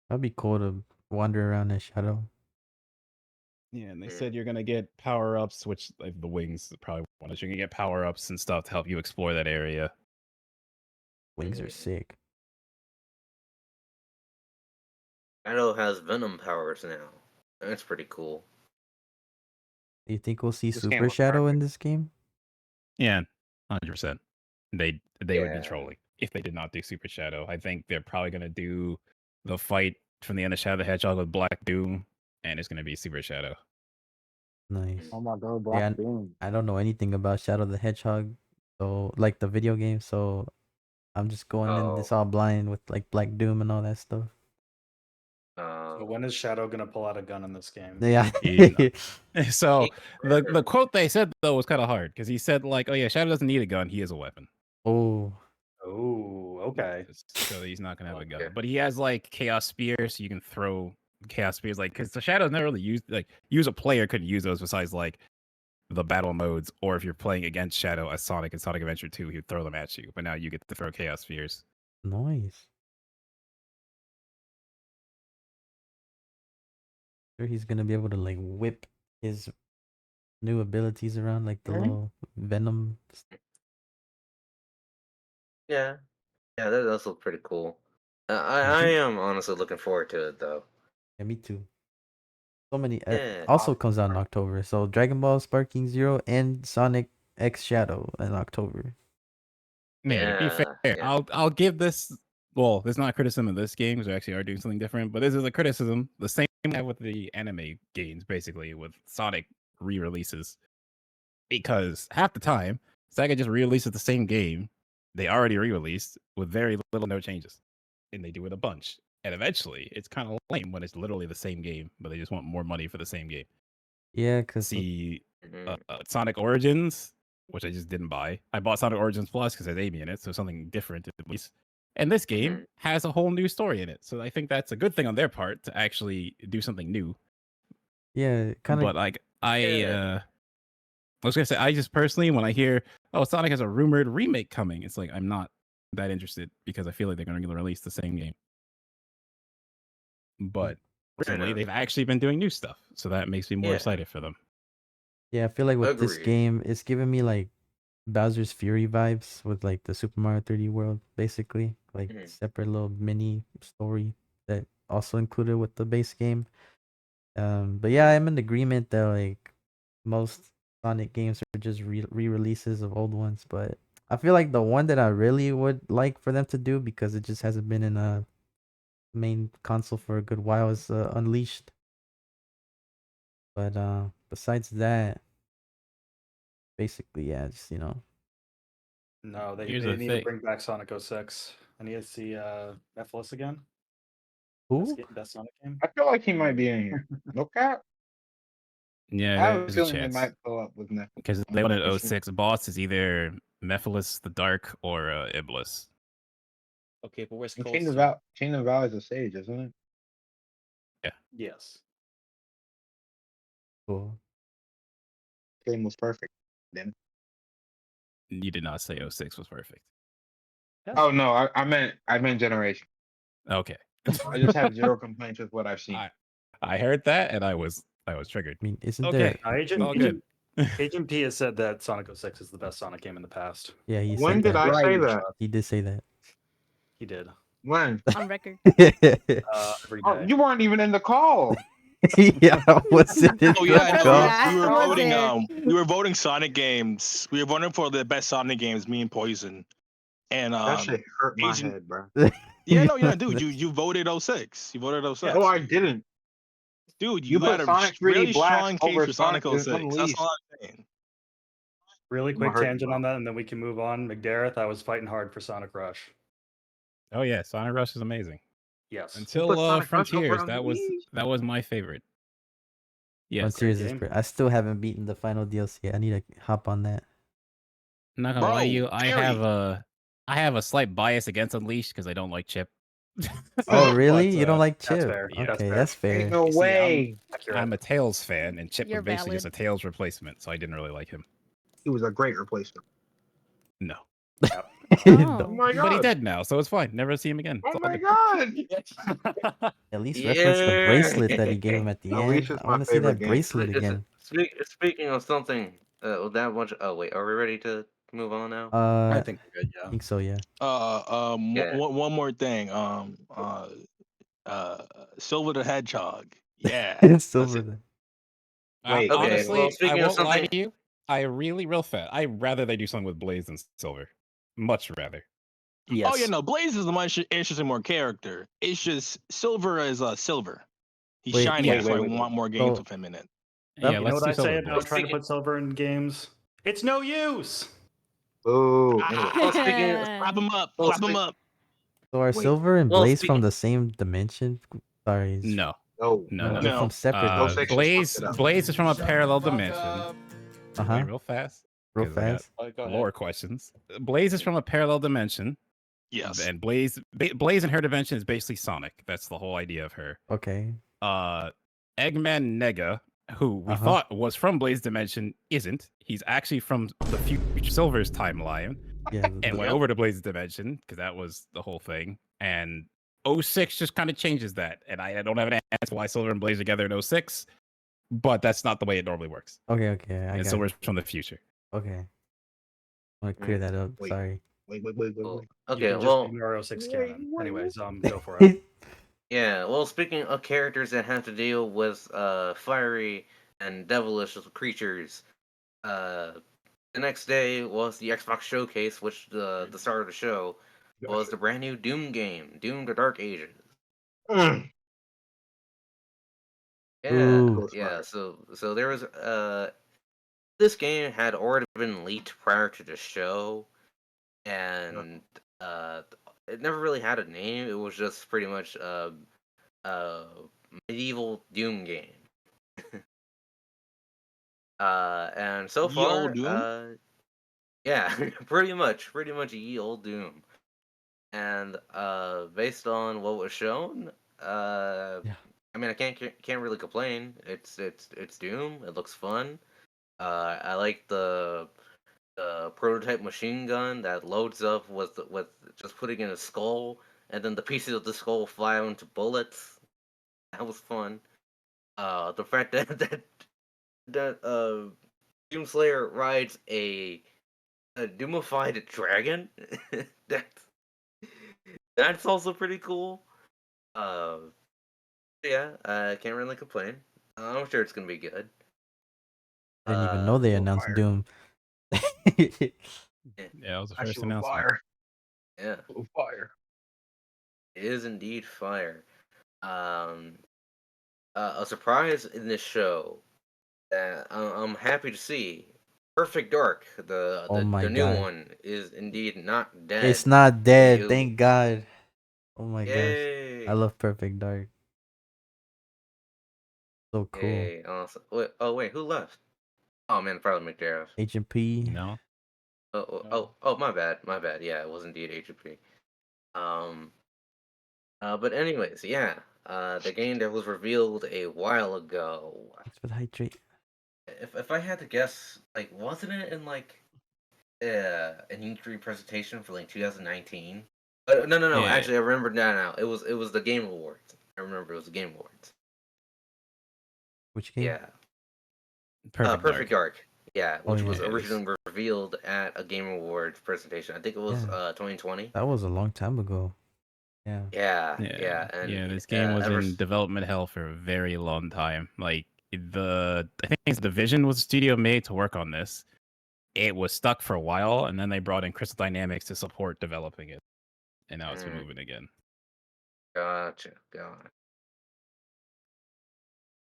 That'd be cool to wander around in Shadow. Yeah, and they said you're going to get power ups, which like the wings probably one is you're going to get power ups and stuff to help you explore that area. Wings are sick. Shadow has Venom powers now. That's pretty cool. Do you think we'll see This game Super looks Shadow in perfect. this game? Yeah, 100%. They would be Yeah. trolling if they did not do Super Shadow. I think they're probably going to do the fight from the end of Shadow the Hedgehog with Black Doom, and it's going to be Super Shadow. Nice. Oh my god, Yeah, Black Doom. I don't know anything about Shadow the Hedgehog, so like the video game. So I'm just going in this Oh. all blind with like Black Doom and all that stuff. So when is Shadow gonna pull out a gun in this game? Yeah. So the quote they said though was kind of hard because he said like, "Oh yeah, Shadow doesn't need a gun; he is a weapon." Oh. Oh, okay. So he's not gonna have a gun, but he has like Chaos Spear, so you can throw Chaos Spears. Like, because the Shadow's never really used use a player couldn't use those besides like the battle modes, or if you're playing against Shadow as Sonic in Sonic Adventure 2, he'd throw them at you. But now you get to throw Chaos Spears. Nice. Sure, he's gonna be able to like whip his new abilities around, like the little Venom. Yeah. Yeah, that does look pretty cool. I am honestly looking forward to it though. Yeah, me too. So many. Yeah. Also comes out in October. So Dragon Ball Sparking Zero and Sonic X Shadow in October. Man, to be fair, I'll give this. Well, there's not a criticism of this game because we actually are doing something different, but this is a criticism. The same with the anime games, basically, with Sonic re-releases, because half the time Sega just re-releases the same game they already re-released with very little no changes, and they do it a bunch. And eventually, it's kind of lame when it's literally the same game, but they just want more money for the same game. Yeah, because See, Sonic Origins, which I just didn't buy. I bought Sonic Origins Plus because there's Amy in it, so something different at least. And this game has a whole new story in it, so I think that's a good thing on their part to actually do something new. Yeah, kind of. But like I was gonna say, I just personally, when I hear, oh, Sonic has a rumored remake coming, it's like I'm not that interested because I feel like they're going to release the same game. But recently, they've actually been doing new stuff, so that makes me more excited for them. Yeah, I feel like with this Agreed. game, it's giving me like Bowser's Fury vibes with like the Super Mario 3D World, basically. Like separate little mini story that also included with the base game. But yeah, I'm in agreement that like most Sonic games are just re-releases of old ones. But I feel like the one that I really would like for them to do, because it just hasn't been in a main console for a good while, is Unleashed. But besides that, basically, yeah, just No, they Here's the need thing. to bring back Sonic 06. I need to see Nephilis again. Who? That Sonic game. I feel like he might be in here. No cap. Yeah, I have a there's a feeling they chance. might pull up with Nephilis. Because they wanted 06 boss is either Mephiles the Dark or Iblis. Okay, but where's Chain of Valley is a sage, isn't it? Yeah. Yes. Cool. Game was perfect. Then. You did not say 06 was perfect. Oh no, I meant Generation. Okay. I just have zero complaints with what I've seen. I heard that and I was triggered. I mean, isn't Okay, there? Agent, all good. Agent P has said that Sonic 06 is the best Sonic game in the past. Yeah, he When said did that. I say Right. that? He did say that. He did. When? On record. Every Oh, day. you weren't even in the call. Yeah, what's it? Oh yeah, Trust no, me, we I were was voting. there. We were voting Sonic games. We were voting for the best Sonic games. Me and Poison, and That shit hurt my Agent. head, bro. Yeah, no, yeah, dude, you voted 06. You voted 06. No, I didn't. Dude, You you had put a Sonic 3D really Blast strong case over for Sonic Sonic 06. That's Unleashed. all I'm saying. Really I'ma quick hurt you, tangent bro. on that, and then we can move on. McDareth, I was fighting hard for Sonic Rush. Oh yeah, Sonic Rush is amazing. Yes. Until Sonic Rush over Frontiers, that was Unleashed? my favorite. Yes. Frontiers is game. I still haven't beaten the final DLC yet. I need to hop on that. I'm not gonna lie to you, I Gary. have a slight bias against Unleashed because I don't like Chip. Oh, really? But, You don't like that's Chip? fair. Yeah. That's Okay, fair. that's fair. Ain't no You see, way. Accurate. I'm a Tails fan, and Chip You're was basically just a valid. Tails replacement, so I didn't really like him. He was a great replacement. No. Yep. Oh No. my But he's god. dead now, so it's fine. Never see him again. Oh It's all my good. god. At least reference the bracelet that he gave Yeah. him at the Unleashed end. is I my want to see favorite that game. bracelet again. Speaking of something, that much. Oh wait, are we ready to move on now? I I think we're good, yeah. think so. Yeah. Yeah. One more thing. Silver the Hedgehog. Yeah, that's Silver. it. Then. Wait, Okay, Honestly, well, I speaking of won't lie something, to you. Real fast. I'd rather they do something with Blaze than Silver. Much rather. Yes. Oh yeah, no. Blaze is a much interesting more character. It's just Silver is Silver. He's Wait, shiny, yeah. so I want more games with him in it. Yeah, You know let's what do I say Silver about Blaze. trying to put silver in games? It's no use. Boo. well, Clap speaking, him up. well, Clap him speak, up. So are Wait. Silver and well, Blaze from speaking, the same dimension? Sorry. No. No. No. They're from No. separate No dimensions. section fucked it up. Blaze is from a parallel dimension. Uh huh. Wait, real fast. Real 'cause I got fast. Go ahead. lore questions. Blaze is from a parallel dimension. Yes. And Blaze in her dimension is basically Sonic. That's the whole idea of her. Okay. Eggman Nega, who we Uh-huh. thought was from Blaze dimension, isn't. He's actually from the future Silver's timeline. Yeah. And went over to Blaze's dimension because that was the whole thing. And 06 just kind of changes that. And I don't have an answer why Silver and Blaze are together in 06, but that's not the way it normally works. Okay. I And got Silver's it. from the future. Okay. I want to clear that up. Wait. Sorry. Wait. You okay, can just well, ignore 06 canon. Anyways, go for it. yeah. Well, speaking of characters that have to deal with fiery and devilish creatures, the next day was the Xbox showcase, which the start of the show was the brand new Doom game, Doom: The Dark Ages. Mm. Yeah, Ooh. yeah. So there was this game had already been leaked prior to the show, and it never really had a name. It was just pretty much a medieval Doom game. And so Ye far, Olde Doom? yeah, pretty much ye old Doom. And based on what was shown, Yeah. I mean, I can't really complain. It's Doom. It looks fun. I like the prototype machine gun that loads up with just putting in a skull, and then the pieces of the skull fly into bullets. That was fun. The fact that Doomslayer rides a Doomified dragon. That's also pretty cool. Yeah, I can't really complain. I'm sure it's gonna be good. I didn't even know they Oh, announced fire. Doom. Yeah, that was the That first shit was announcement. fire. Yeah, Oh, fire. it is indeed fire. A surprise in this show that I'm happy to see. Perfect Dark, Oh my the new God. one, is indeed not dead. It's not dead. You- Thank God. Oh my gosh. Yay! I love Perfect Dark. So cool. Yay! Awesome. Wait, who left? Oh man, probably McDareth. Agent P. No. Oh, my bad. Yeah, it was indeed HP. But anyways, yeah. The game that was revealed a while ago. Thanks for the hydrate. If I had to guess, like, wasn't it in like an E3 presentation for like 2019? No. Yeah. Actually, I remember now. It was the Game Awards. I remember it was the Game Awards. Which game? Yeah. Perfect Dark. Dark. Yeah, Oh which yeah, was Yeah, it is. originally revealed at a Game Awards presentation. I think it was yeah. 2020. That was a long time ago. Yeah. Yeah, Yeah, and this game was ever in development hell for a very long time. Like I think it's Division was the studio made to work on this. It was stuck for a while, and then they brought in Crystal Dynamics to support developing it, and now it's been moving again. Gotcha.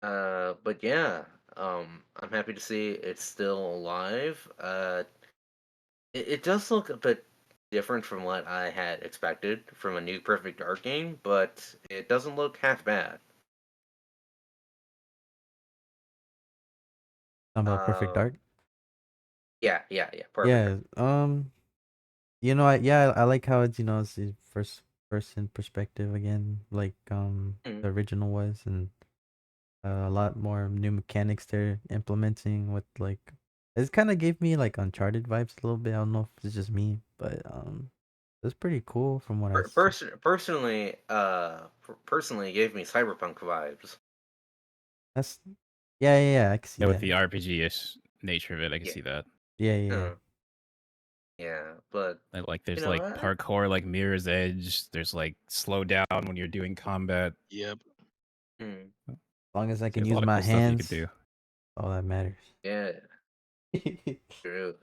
But yeah, I'm happy to see it's still alive. It does look a bit different from what I had expected from a new Perfect Dark game, but it doesn't look half bad. Talking about Perfect Dark. Yeah, Perfect Yeah. Dark. I like how it's it's the first person perspective again, like the original was, and a lot more new mechanics they're implementing with like it kind of gave me like Uncharted vibes a little bit. I don't know if it's just me, but it's pretty cool from what I see. Personally, personally, it gave me Cyberpunk vibes. That's yeah, I can see Yeah, with that. the RPG-ish nature of it, I can Yeah. see that. Yeah. Yeah, but Like there's you know, like parkour, like Mirror's Edge. There's like slow down when you're doing combat. Yep. As long as I can There's a use lot of my cool stuff you could hands, do. all that matters. Yeah. True.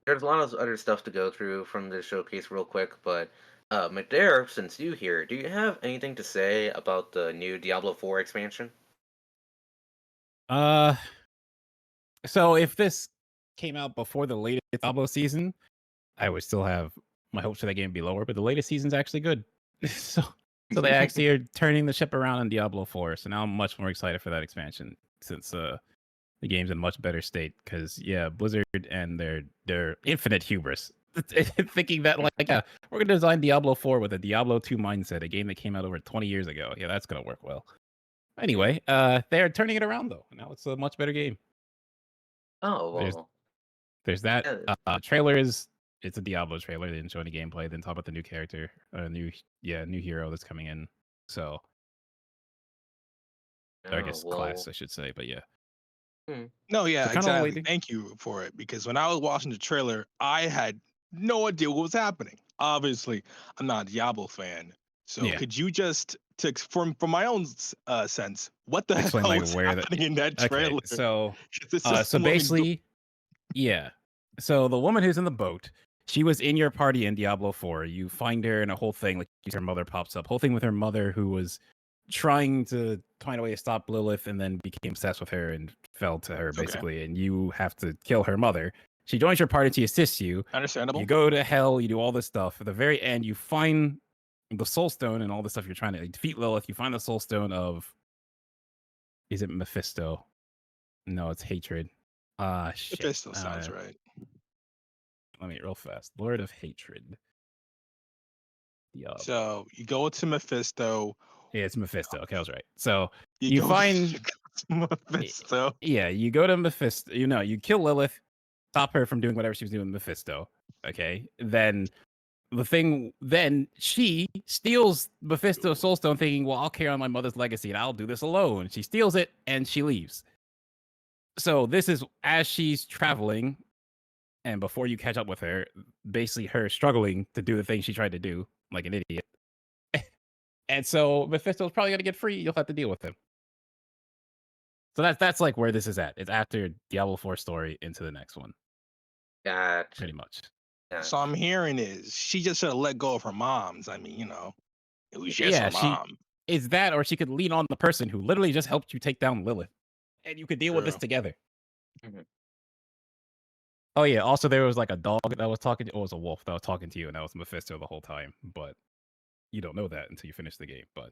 There's a lot of other stuff to go through from this showcase real quick, but McDareth, since you here, do you have anything to say about the new Diablo 4 expansion? So if this came out before the latest Diablo season, I would still have my hopes for that game be lower, but the latest season's actually good. so they actually are turning the ship around in Diablo 4. So now I'm much more excited for that expansion since the game's in much better state. Because Blizzard and their infinite hubris, thinking that we're gonna design Diablo 4 with a Diablo 2 mindset, a game that came out over 20 years ago. Yeah, that's gonna work well. Anyway, they are turning it around though. Now it's a much better game. Oh well. There's that. Yeah. Trailer it's a Diablo trailer. They didn't show any gameplay. Didn't talk about the new character, new hero that's coming in. So, I guess class, I should say. But yeah. No, yeah, So kind of exactly. waiting. Thank you for it because when I was watching the trailer, I had no idea what was happening. Obviously, I'm not a Diablo fan, so Yeah. could you just from my own sense, what the Explain hell like was where happening in that Okay, trailer? so It's just so basically, yeah. So the woman who's in the boat, she was in your party in Diablo 4. You find her and a whole thing, like her mother pops up. Whole thing with her mother who was trying to find a way to stop Lilith and then became obsessed with her and fell to her basically, and you have to kill her mother. She joins your party to assist you. Understandable. You go to hell, you do all this stuff. At the very end, you find the soul stone and all this stuff you're trying to defeat Lilith. You find the soul stone of is it Mephisto? No, it's hatred. Shit. Mephisto sounds right. Let me real fast. Lord of Hatred. So you go to Mephisto. Yeah, it's Mephisto. Okay, I was right. So You you go find to Mephisto. Yeah, you go to Mephisto. You kill Lilith, stop her from doing whatever she was doing with Mephisto. Okay, then she steals Mephisto's soulstone, thinking, "Well, I'll carry on my mother's legacy and I'll do this alone." She steals it and she leaves. So this is as she's traveling, and before you catch up with her, basically her struggling to do the thing she tried to do, like an idiot. And so Mephisto's probably gonna get free. You'll have to deal with him. So that's like where this is at. It's after Diablo 4 story into the next one. Gotcha. Pretty much. So I'm hearing is she just should have let go of her mom's. I mean, it was just her mom. Is that, or she could lean on the person who literally just helped you take down Lilith, and you could deal with this together. Oh yeah. Also, there was like a dog that was talking. It was a wolf that was talking to you, and that was Mephisto the whole time. But you don't know that until you finish the game. But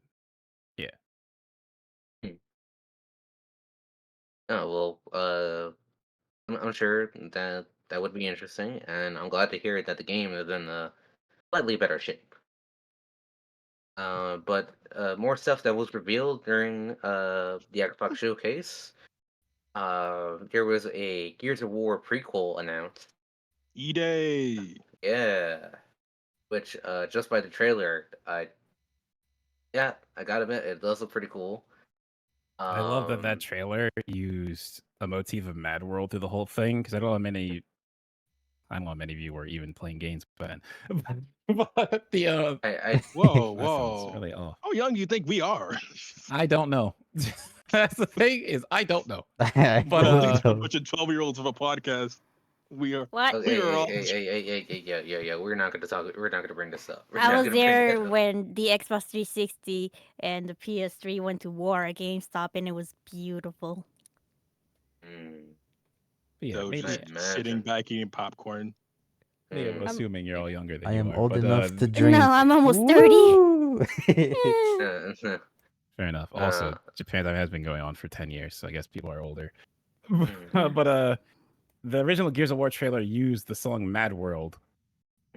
yeah. Oh well. I'm sure that would be interesting, and I'm glad to hear that the game is in a slightly better shape. But more stuff that was revealed during the Xbox showcase. There was a Gears of War prequel announced. E-Day. Yeah, which just by the trailer, I gotta admit it does look pretty cool. I love that trailer used a motif of Mad World through the whole thing because I don't know how many of you were even playing games, but but the whoa. really off. How young do you think we are? I don't know. That's the thing is I don't know. I But Bro, these are a bunch of 12-year-olds of a podcast. We are. What? We are all. Yeah. We're not going to talk. We're not going to bring this up. We're I not was gonna bring there that up. when the Xbox 360 and the PS3 went to war at GameStop, and it was beautiful. Yeah, So maybe just sitting back eating popcorn. maybe I'm assuming you're all younger than I you am are. old but, enough to drink. No, I'm almost 30. Fair enough. Also, Japan Time has been going on for 10 years, so I guess people are older. Mm-hmm. But the original Gears of War trailer used the song Mad World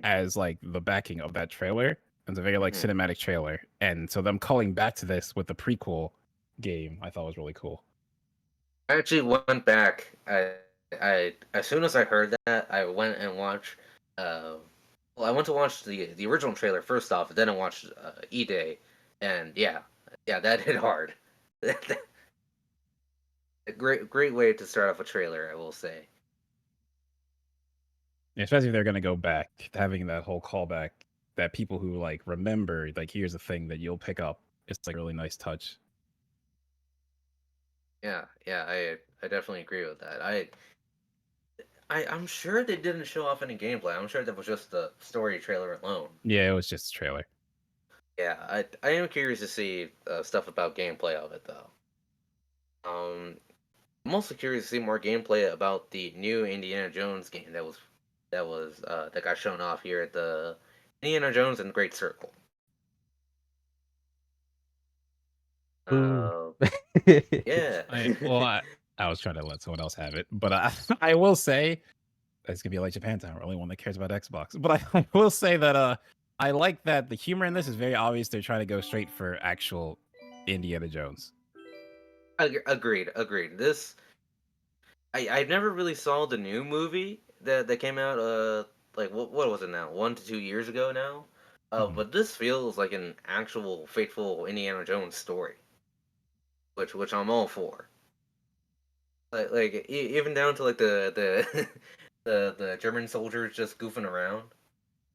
as like the backing of that trailer. It's a very like cinematic trailer. And so them calling back to this with the prequel game, I thought was really cool. I actually went back. I as soon as I heard that, I went and watched. Well, I went to watch the original trailer first off, and then I watched E-Day, and yeah, that hit hard. A great way to start off a trailer, I will say. Especially if they're gonna go back, having that whole callback that people who like remember, like here's a thing that you'll pick up. It's like a really nice touch. Yeah, I definitely agree with that. I'm sure they didn't show off any gameplay. I'm sure that was just the story trailer alone. Yeah, it was just a trailer. Yeah, I am curious to see stuff about gameplay of it though. I'm also curious to see more gameplay about the new Indiana Jones game that got shown off here at the Indiana Jones and the Great Circle. Yeah. I was trying to let someone else have it, but I will say it's gonna be like Japan Time. We're the only one that cares about Xbox. But I will say that I like that the humor in this is very obvious. They're trying to go straight for actual Indiana Jones. Agreed. This I've never really saw the new movie that came out like what was it now? 1 to 2 years ago now. But this feels like an actual faithful Indiana Jones story, which I'm all for. Like even down to like the the German soldiers just goofing around.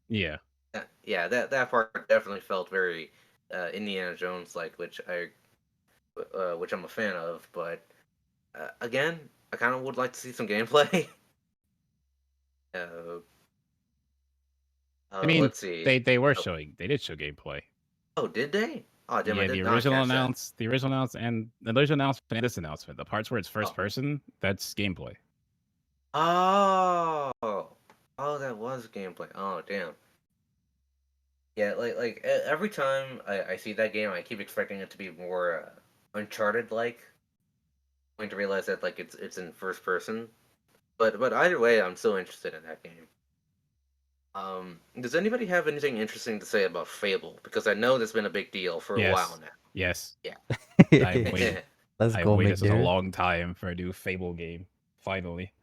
Yeah. Yeah, that part definitely felt very Indiana Jones like, which I'm a fan of. But again, I kind of would like to see some gameplay. I mean, let's see. they did show gameplay. Oh, did they? Oh, damn! I did the not original catch that. announcement, and this announcement. The parts where it's first person, that's gameplay. Oh, that was gameplay. Oh, damn. Yeah, like every time I see that game, I keep expecting it to be more Uncharted like. Going to realize that like it's in first person, but either way, I'm still interested in that game. Does anybody have anything interesting to say about Fable? Because I know that's been a big deal for a while now. Yes. Yeah. I've waited. Let's I've go, waited such a McDareth. long time for a new Fable game. Finally.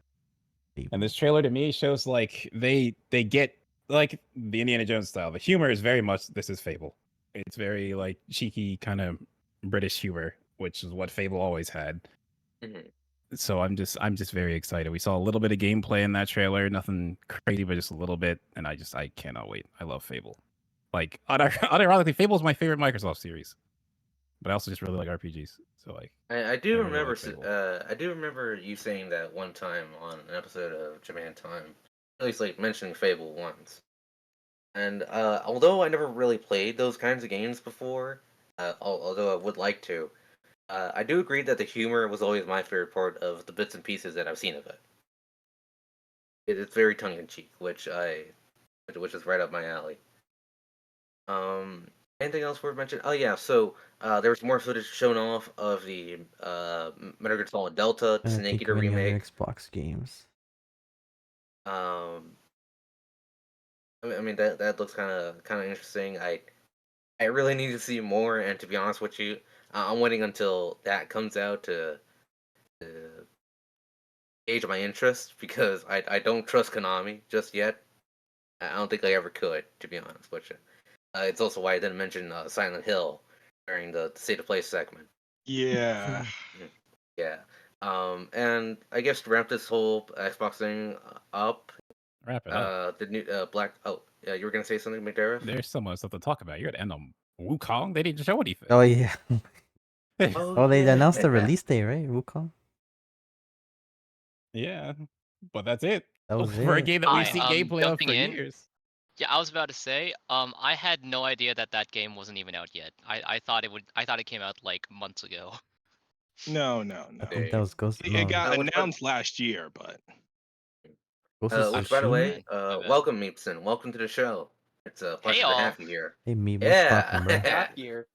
And this trailer to me shows like they get like the Indiana Jones style. The humor is very much this is Fable. It's very like cheeky kind of British humor, which is what Fable always had. So I'm just very excited. We saw a little bit of gameplay in that trailer, nothing crazy, but just a little bit, and I cannot wait. I love Fable. Like unironically, Fable is my favorite Microsoft series, but I also just really like RPGs. So like, I do really remember like Fable. I do remember you saying that one time on an episode of Japan Time, at least like mentioning Fable once. And although I never really played those kinds of games before, although I would like to, I do agree that the humor was always my favorite part of the bits and pieces that I've seen of it. It's very tongue in cheek, which is right up my alley. Anything else worth mentioning? Oh yeah, so there was more footage shown off of the Metal Gear Solid Delta, I Snake think Eater of any other remake. Xbox games. I mean that looks kind of interesting. I really need to see more, and to be honest with you, I'm waiting until that comes out to gauge my interest because I don't trust Konami just yet. I don't think I ever could, to be honest with you. It's also why I didn't mention Silent Hill during the State of Play segment. Yeah. Yeah. And I guess to wrap this whole Xbox thing up, Wrap it up. the new Black. Oh, yeah, you were gonna say something, McDareth? There's so much stuff to talk about. You're at end on Wukong. They didn't show anything. Oh yeah. Oh, They announced the yeah. release date, right? Wukong. Yeah, but that's it. That was For a it. game that we've seen gameplay of jumping for in. years. Yeah, I was about to say, I had no idea that game wasn't even out yet. I thought it came out like months ago. No. I think that was Ghost. It No, got which announced last year, but Ghost of which, by the Tsushima. way, My bad. welcome, Meepston. Welcome to the show. It's a pleasure to y'all. have you here. Hey, me, what's poppin', bro? Yeah. Here.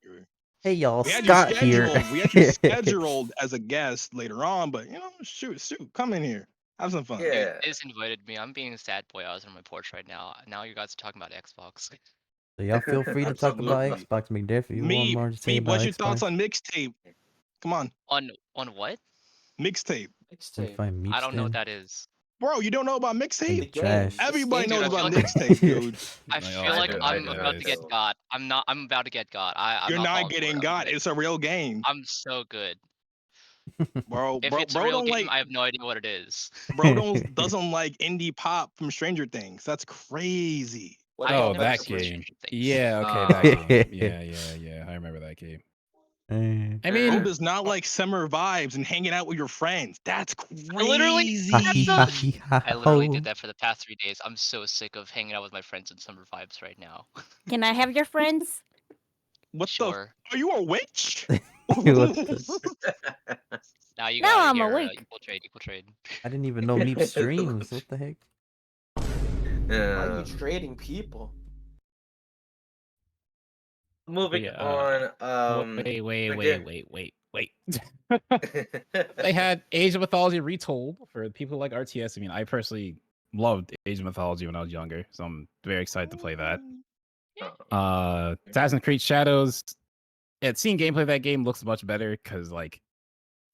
Hey, y'all, we had Scott you here. scheduled. We had you scheduled as a guest later on, but shoot, come in here, have some fun. Dude, they just invited me. I'm being a sad boy. I was on my porch right now. Now you guys are talking about Xbox. So y'all feel free to talk about Absolutely. Xbox, McDareth. If you want more to say Me, about what's your Xbox. thoughts on mixtape? Come on, On what? mixtape. Can find I don't know what Meepston. that is. Bro, you don't know about mixtape? The trash. Everybody Dude, knows I feel about like mixtape, dude. I feel like I'm about to get don't. got. I'm about to get got. I'm You're not not falling for getting it. got. It's a real game, I'm so good. bro. If Bro, it's a bro real don't game, like. I have no idea what it is. Bro doesn't like indie pop from Stranger Things. That's crazy. Oh, never that played game. Stranger Things. Yeah, okay, that game. Yeah. I remember that game. I mean, Bro does not like summer vibes and hanging out with your friends. That's crazy. I literally did that for the past 3 days. I'm so sick of hanging out with my friends in summer vibes right now. Can I have your friends? What Sure. the? Are you a witch? Now you Now got it I'm here. awake. Equal trade. I didn't even know Meep streams. What the heck? Why are you trading people? Moving Yeah, on. Wait. They had Age of Mythology retold for people who like RTS. I mean, I personally loved Age of Mythology when I was younger, so I'm very excited to play that. Assassin's Creed Shadows. Seeing gameplay of that game looks much better because like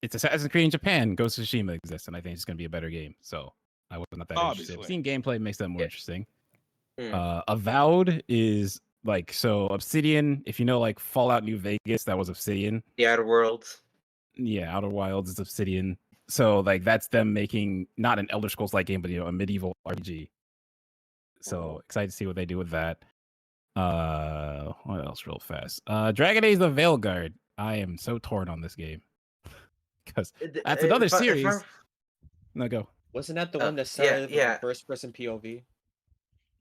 it's Assassin's Creed in Japan. Ghost of Tsushima exists, and I think it's going to be a better game. So I was not that interested. Seeing gameplay makes that more interesting. Avowed is like so Obsidian. If you know like Fallout New Vegas, that was Obsidian. The Outer Worlds. Yeah, Outer Wilds is Obsidian. So like that's them making not an Elder Scrolls like game, but a medieval RPG. So excited to see what they do with that. What else real fast? Dragon Age the Veilguard. I am so torn on this game. Because that's another series. No, go. Wasn't that the one that started with first person POV?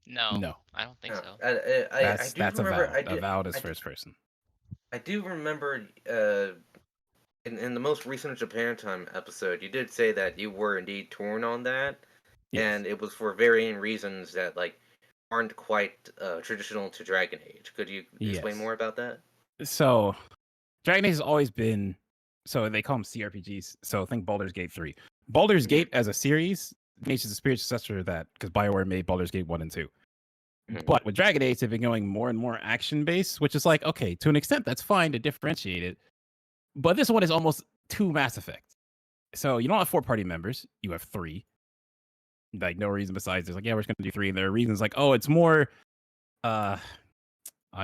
No, I don't think so. That's Avowed. Avowed is first person. I do remember in the most recent Japan Time episode, you did say that you were indeed torn on that, and it was for varying reasons that like aren't quite traditional to Dragon Age. Could you explain more about that? So, Dragon Age has always been so they call them CRPGs. So think Baldur's Gate 3. Baldur's Gate as a series, Age is a spiritual successor to that because BioWare made Baldur's Gate 1 and 2. But with Dragon Age, they've been going more and more action based, which is like, okay, to an extent, that's fine to differentiate it. But this one is almost too Mass Effect. So you don't have 4 party members, you have 3. Like, no reason besides there's like, yeah, we're just going to do 3. And there are reasons like, oh, it's more, I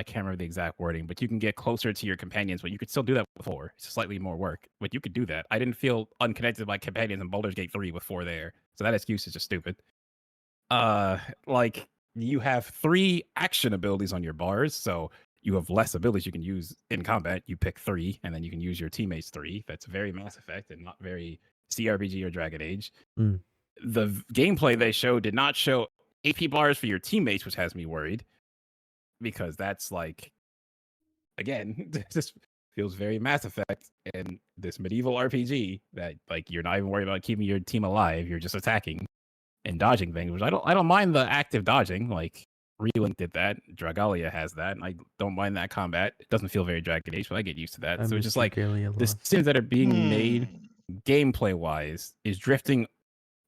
can't remember the exact wording, but you can get closer to your companions, but you could still do that with 4. It's slightly more work, but you could do that. I didn't feel unconnected to my companions in Baldur's Gate 3 with 4 there. So that excuse is just stupid. Like, you have 3 action abilities on your bars, so you have less abilities you can use in combat. You pick 3, and then you can use your teammates 3. That's very Mass Effect and not very CRPG or Dragon Age. The gameplay they showed did not show AP bars for your teammates, which has me worried. Because that's like, again, this feels very Mass Effect and this medieval RPG that like you're not even worried about keeping your team alive. You're just attacking and dodging things, which I don't mind the active dodging. Like Relink did that, Dragalia has that, and I don't mind that combat. It doesn't feel very Dragon Age, but I get used to that. So it's just like the decisions that are being made gameplay wise is drifting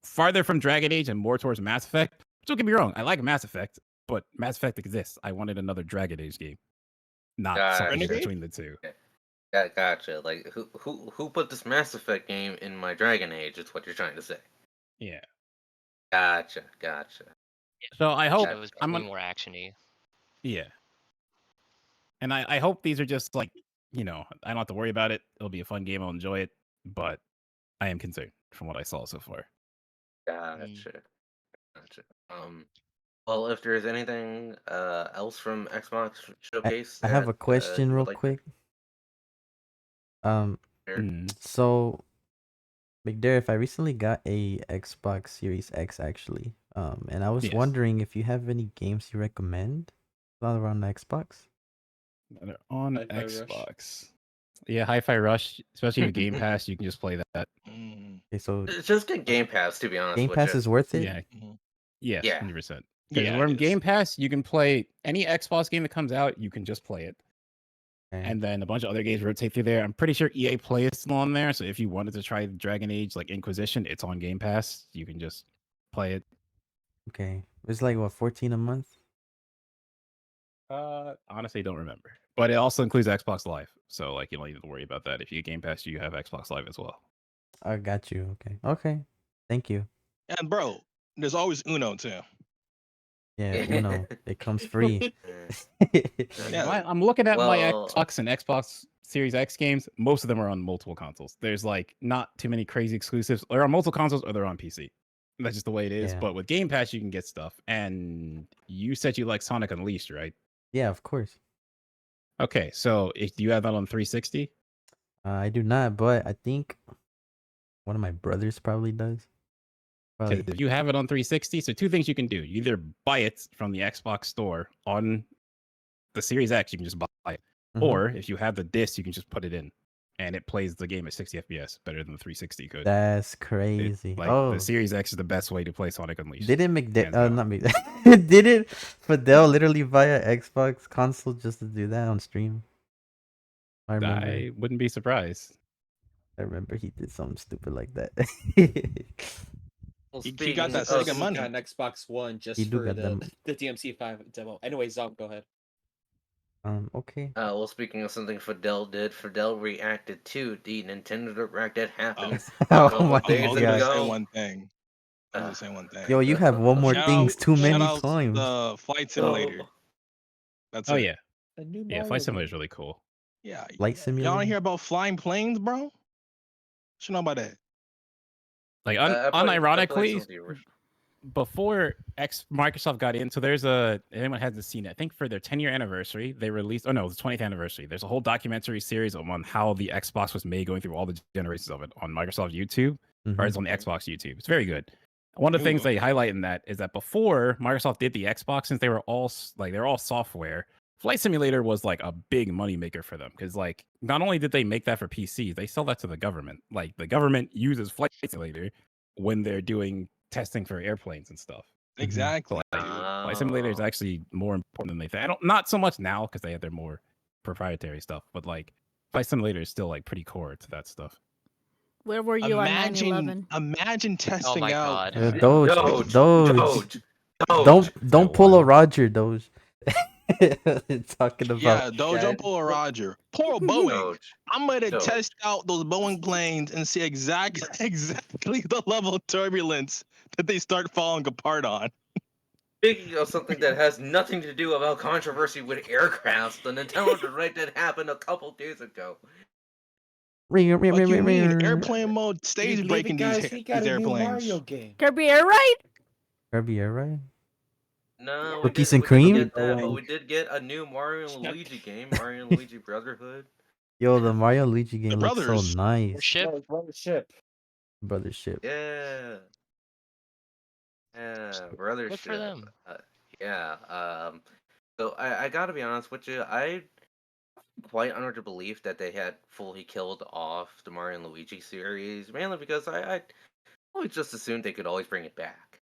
farther from Dragon Age and more towards Mass Effect. Don't get me wrong, I like Mass Effect. But Mass Effect exists. I wanted another Dragon Age game, not something between the two. Gotcha. Like who put this Mass Effect game in my Dragon Age? Is what you're trying to say? Yeah. Gotcha. So I hope it was more actiony. Yeah. And I hope these are just like I don't have to worry about it. It'll be a fun game. I'll enjoy it, but I am concerned from what I saw so far. Gotcha. Well, if there's anything else from Xbox Showcase, I have a question you real would like quick. Sure. So McDareth, I recently got a Xbox Series X actually. And I was Yes. wondering if you have any games you recommend while around the Xbox. That are on Hi-Fi Rush. Xbox. Yeah, Hi-Fi Rush, especially with Game Pass, you can just play that. Okay, so It's just get Game Pass, to be honest. Game with Pass you. is worth it? Yeah. Yes, Yeah. 100%. Because Yeah, when it is. Game Pass, you can play any Xbox game that comes out, you can just play it. Okay. And then a bunch of other games rotate through there. I'm pretty sure EA Play is still on there, so if you wanted to try Dragon Age, like Inquisition, it's on Game Pass. You can just play it. Okay. It's like what, 14 a month? Honestly, don't remember. But it also includes Xbox Live, so like you don't need to worry about that. If you get Game Pass, you have Xbox Live as well. I got you. Okay. Okay. Thank you. And bro, there's always Uno too. Yeah, Uno. It comes free. Yeah. I'm looking at my Well- Xbox and Xbox Series X games. Most of them are on multiple consoles. There's like not too many crazy exclusives. They're on multiple consoles or they're on PC. That's just the way it is. Yeah. But with Game Pass, you can get stuff. And you said you like Sonic Unleashed, right? Yeah, of course. Okay, so do you have that on 360? I do not, but I think one of my brothers probably does. Because Probably. if you have it on 360, so two things you can do. You either buy it from the Xbox store on the Series X, you can just buy it. Mhm. Or if you have the disc, you can just put it in. And it plays the game at 60 FPS, better than the 360 could. That's crazy. The Series X is the best way to play Sonic Unleashed. Didn't hands down. not didn't Fidel literally buy an Xbox console just to do that on stream? I remember. I wouldn't be surprised. I remember he did something stupid like that. Well, He got that speaking Sega of, money. got an Xbox One just He do for got them. the DMC5 demo. Anyway, Zom, go ahead. Okay. Well, speaking of something Fidel did, Fidel reacted to the Nintendo Direct that happened Oh a couple my days I was gonna God. say ago. one thing. I was gonna say one thing. Yo, you have one more Shout things out- too shout many out times. The Flight Simulator. That's Oh it. yeah, The new yeah. Mario Flight Simulator game. is really cool. Yeah. Flight Y'all Simulator. wanna hear about flying planes, bro? What you know about that? Like I played some unironically, of the original. before Microsoft got in, so there's anyone hasn't seen it. I think for their 10-year anniversary, they released. Oh no, the 20th anniversary. There's a whole documentary series on how the Xbox was made, going through all the generations of it on Microsoft YouTube, or it's on the Xbox YouTube. It's very good. One of the things they highlight in that is that before Microsoft did the Xbox, since they're all software, Flight Simulator was like a big moneymaker for them because like not only did they make that for PCs, they sell that to the government. Like the government uses Flight Simulator when they're doing testing for airplanes and stuff. Exactly. So, like, Flight Simulator is actually more important than they think. Not so much now because they have their more proprietary stuff, but like Flight Simulator is still like pretty core to that stuff. Where were you on 9/11? Imagine testing my out. God. Doge. Doge. Don't pull a Roger, Doge. Talking about Yeah, Doge, don't pull a Roger. Pull a Boeing. Doge. I'm gonna Doge. test out those Boeing planes and see exactly the level of turbulence that they start falling apart on. Speaking of something that has nothing to do about controversy with aircrafts, the Nintendo Direct that happened a couple days ago. What you mean? Airplane mode stage breaking these airplanes. game. Kirby Air Ride? Kirby Air Ride? No, Cookies we and didn't cream? get that, but we did get a new Mario and Luigi game, Mario and Luigi Brotherhood. Yo, the Mario Luigi game looks so brothers. nice. Ship. Brothership. Brothership. Yeah. Yeah, Brothership. Good for them. Yeah. So I gotta be honest with you, I quite under the belief that they had fully killed off the Mario and Luigi series, mainly because I always just assumed they could always bring it back.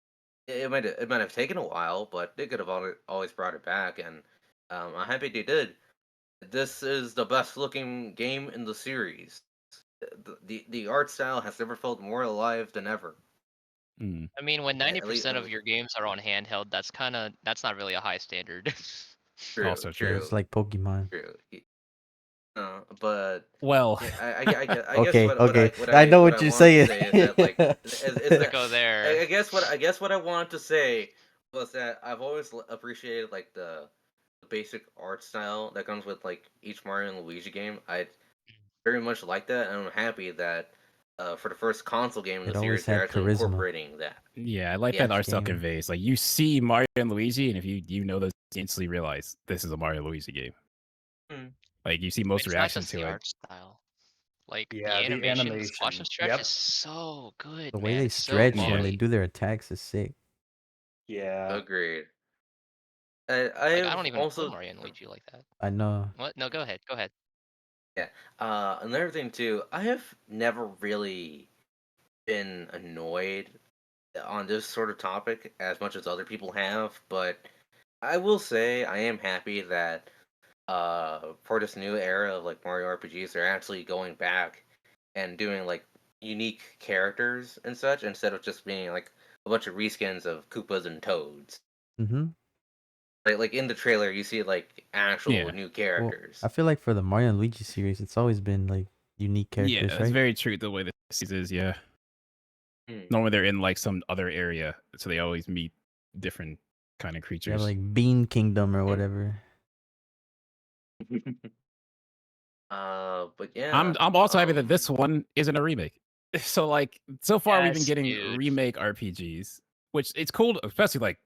It might have taken a while, but they could have always brought it back, and I'm happy they did. This is the best looking game in the series. The art style has never felt more alive than ever. I mean, when 90% of your games are on handheld, that's not really a high standard. True, Also true. It's like Pokemon. True. But Well, I guess Okay, what okay. I I know what I you're want to saying. say is that, like, is that, Go there. I guess what I wanted to say was that I've always appreciated like the basic art style that comes with like each Mario and Luigi game. I very much like that, and I'm happy that for the first console game in It the always series, they're had actually charisma. incorporating that. Yeah, I like Yeah. that art style Game. conveys. Like you see Mario and Luigi, and if you know those, you instantly realize this is a Mario Luigi game. Like you see most It's not reaction just to the it. art style. Like Yeah, the the animation, the squash animation. and stretch Yep. is so good, The way man. they It's so stretch when they quality. do their attacks is sick. Yeah. Agreed. Like I I've don't even play also Mario and Luigi like that. I know. What? No, go ahead. Go ahead. yeah. Another thing too, I have never really been annoyed on this sort of topic as much as other people have, but I will say I am happy that for this new era of like Mario RPGs, they're actually going back and doing like unique characters and such instead of just being like a bunch of reskins of Koopas and Toads. Mm-hmm. Like in the trailer, you see like actual new Well, characters. I feel like for the Mario and Luigi series, it's always been like unique Yeah, characters, that's right? very true. The way this is, yeah. Hmm. Normally they're in like some other area, so they always meet different kind of You creatures. have like Bean Kingdom or whatever. But yeah, I'm also happy that this one isn't a remake. So like so far we've been Yes, getting dude. remake RPGs, which it's cool, especially like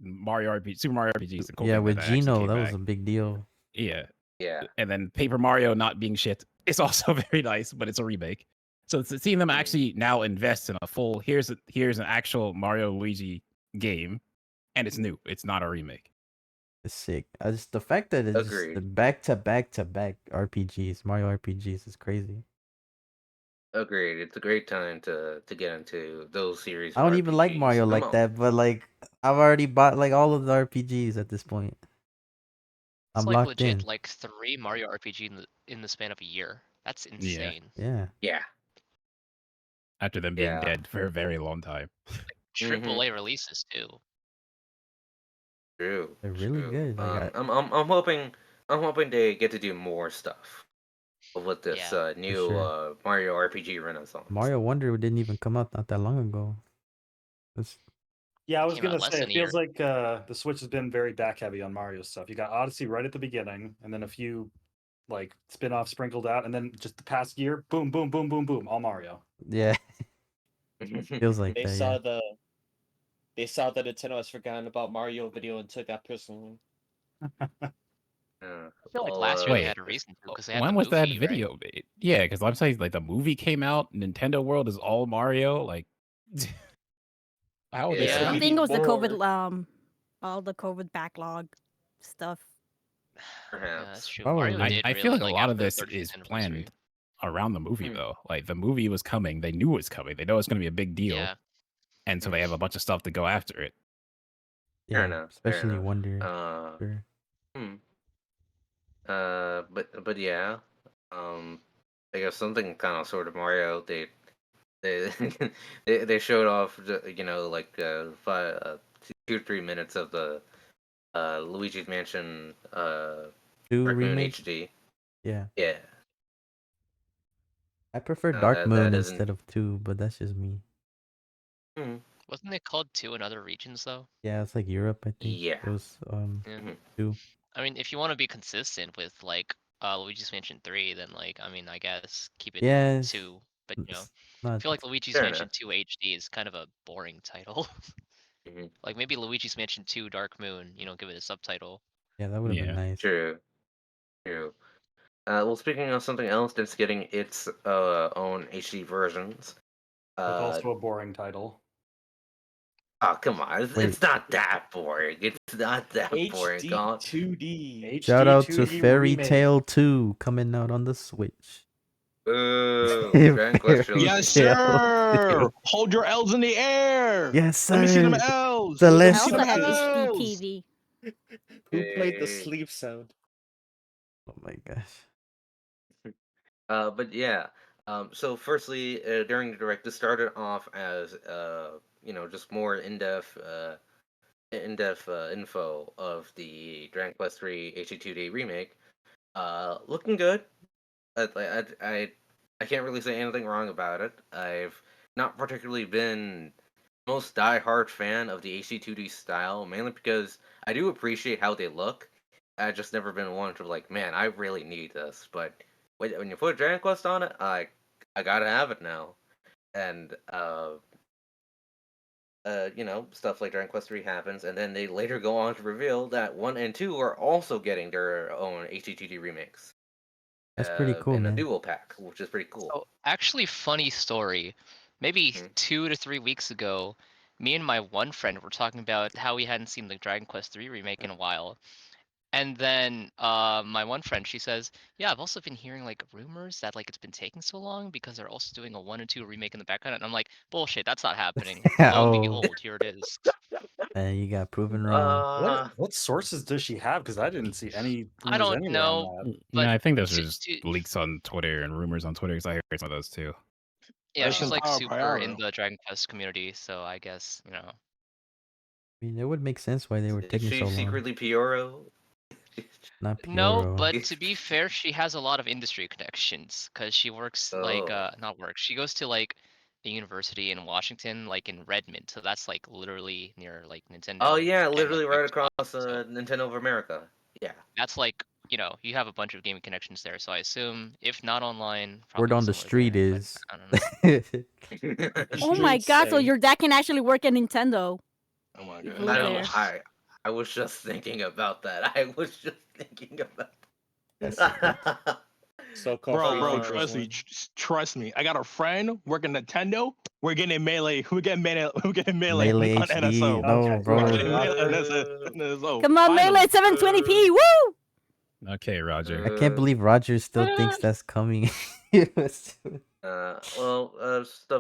Mario RPG, Super Mario RPG is the cool Yeah, thing with that actually Gino, came that was back. a big deal. Yeah. Yeah. And then Paper Mario not being shit is also very nice, but it's a remake. So it's seeing them actually now invest in a full here's an actual Mario Luigi game, and it's new. It's not a remake. It's sick. I just the fact that it's just the Agreed. back to back to back RPGs, Mario RPGs, is crazy. Agreed. It's a great time to get into those series. I Of don't even like RPGs. Mario like that, but like I've already bought like all of the RPGs at this point. It's I'm like locked legit in. like 3 Mario RPG in the span of a year. That's Yeah. insane. Yeah. Yeah. After them being dead for a very long time. Triple A releases too. True. They're really good. Like I'm hoping they get to do more stuff with this Yeah. new sure. Mario RPG Renaissance. Mario Wonder didn't even come out not that long ago. It's, Yeah, I was Came out gonna less say than it a year. feels like the Switch has been very back heavy on Mario stuff. You got Odyssey right at the beginning, and then a few like spin-offs sprinkled out, and then just the past year, boom, boom, boom, boom, boom, all Mario. yeah. Feels like They that, saw yeah. the Nintendo has forgotten about Mario video and took that personally. I feel like last year they had a reason to because they had the when was that movie, video right? made? Yeah, because I'm saying like the movie came out, Nintendo World is all Mario. Like, how would they? Yeah. I think it was the COVID all the COVID backlog stuff. Yeah, that's true. Probably. Mario did I really feel like a like lot of after the this 35th is anniversary. planned around the movie though. Like the movie was coming, they knew it was coming. They know it's going to be a big deal, Yeah. and so they have a bunch of stuff to go after it. Yeah, Fair enough. especially Wonder. Sure. Sure. But yeah. I guess something kind of sort of Mario. They they showed off, like 2 or 3 minutes of the Luigi's Mansion 2 Dark Moon remake? HD. Yeah. Yeah. I prefer Dark that Moon isn't. instead of 2, but that's just me. Wasn't it called 2 in other regions though? Yeah, it's like Europe, I think. Yeah. It was Yeah. 2. I mean, if you want to be consistent with like Luigi's Mansion 3, then like I mean, I guess keep it Yeah, it's 2. But you know, it's I not feel like Luigi's Fair Mansion enough. 2 HD is kind of a boring title. Like maybe Luigi's Mansion 2 Dark Moon, give it a subtitle. Yeah, that would have been nice. True. Well, speaking of something else that's getting its own HD versions. With also a boring title. Oh, come on. Wait. It's not that boring. It's not that boring. HD God. 2D. Shout out to 2D Fairy remake. Tail 2 coming out on the Switch. Ooh, Dragon Quest Trilogy. Yes, sir. Hold your L's in the air. Yes, Let me see them sir. L's. I Let me see also them have HD L's. TV. Who played the Hey. sleep sound? Oh my gosh. But yeah. So firstly, during the direct, this started off as just more in-depth info of the Dragon Quest III HD2D remake. Looking good. I can't really say anything wrong about it. I've not particularly been most die-hard fan of the HD2D style, mainly because I do appreciate how they look. I just never been one to like, man, I really need this. But when you put Dragon Quest on it, I gotta have it now. And stuff like Dragon Quest 3 happens, and then they later go on to reveal that 1 and 2 are also getting their own HTTD remakes. That's pretty cool, in a man. dual pack, which is pretty cool. So actually, funny story. Maybe 2 to 3 weeks ago, me and my one friend were talking about how we hadn't seen the Dragon Quest 3 remake in a while. And then my one friend, she says, "Yeah, I've also been hearing like rumors that like it's been taking so long because they're also doing a 1 and 2 remake in the background." And I'm like, "Bullshit, that's not happening." Lo and Oh, behold, here it is. man, you got proven wrong. What sources does she have? Because I didn't see any I rumors don't anywhere on know, that. but I think those are to, just to, leaks on Twitter and rumors on Twitter because I heard some of those too. yeah, It's she's an like hour super in prior. the Dragon Quest community, so I guess, you know. I mean, it would make sense why they were Is taking she so long. secretly Pioro? Not No, Pioro. but to be fair, she has a lot of industry connections because she works like not work. She goes to like a university in Washington, like in Redmond. So that's like literally near like Nintendo. Oh yeah, and, literally like, right GameStop. across Nintendo of America. Yeah. That's like, you know, you have a bunch of gaming connections there. So I assume if not online, Word probably on the somewhere street there. is. I don't know. Oh my god! So your dad can actually work at Nintendo. Oh my He god. flew I there. don't. I was just thinking about that. I was just thinking about. That's So-called Bro, free thinkers trust me. I got a friend working Nintendo. We're getting melee. We're getting melee Melee on HD. NSO. No, Okay, bro. We're getting Roger. melee on NSO. Come on, Melee 720p. Woo! Okay, Roger. I can't believe Roger still thinks that's coming. Stuff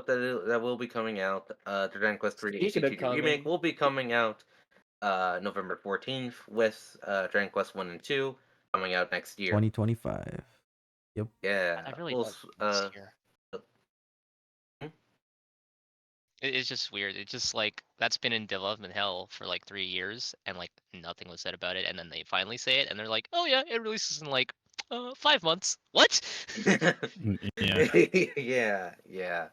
that will be coming out. The Dragon Quest 3 Speaking of HTTP remake coming. will be coming out November 14th with Dragon Quest 1 and 2 coming out next year. 2025. Yep. Yeah. I really We'll, don't next year. It's just weird. It's just like that's been in development hell for like 3 years, and like nothing was said about it, and then they finally say it, and they're like, "Oh yeah, it releases in like 5 months." What? Yeah. yeah.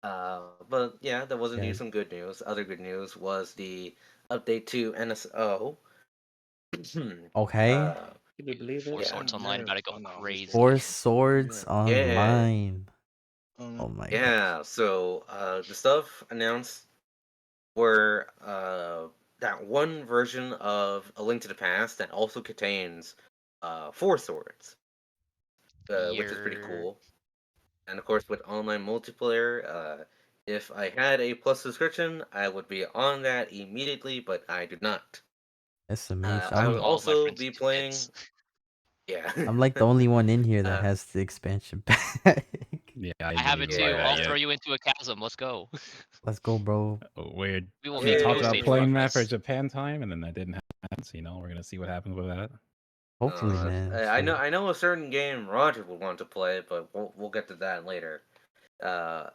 But yeah, that was indeed some good news. Other good news was the update to NSO. Okay. Can you believe it? Force Swords Online about to go crazy. Force Swords Online. Oh my god. Yeah, so the stuff announced were that one version of A Link to the Past that also contains 4 swords, which is pretty cool. And of course, with online multiplayer, if I had a Plus subscription, I would be on that immediately, but I do not. SMH. I will also be playing. Yeah. I'm like the only one in here that has the expansion pack. Yeah, I have it too. Yeah, I'll yeah. throw you into a chasm. Let's go. Let's go, bro. Weird. We will We make talked no about stage playing that for progress. Japan time, and then that didn't happen. So we're gonna see what happens with that. Hopefully, man. I know a certain game Roger would want to play, but we'll get to that later. The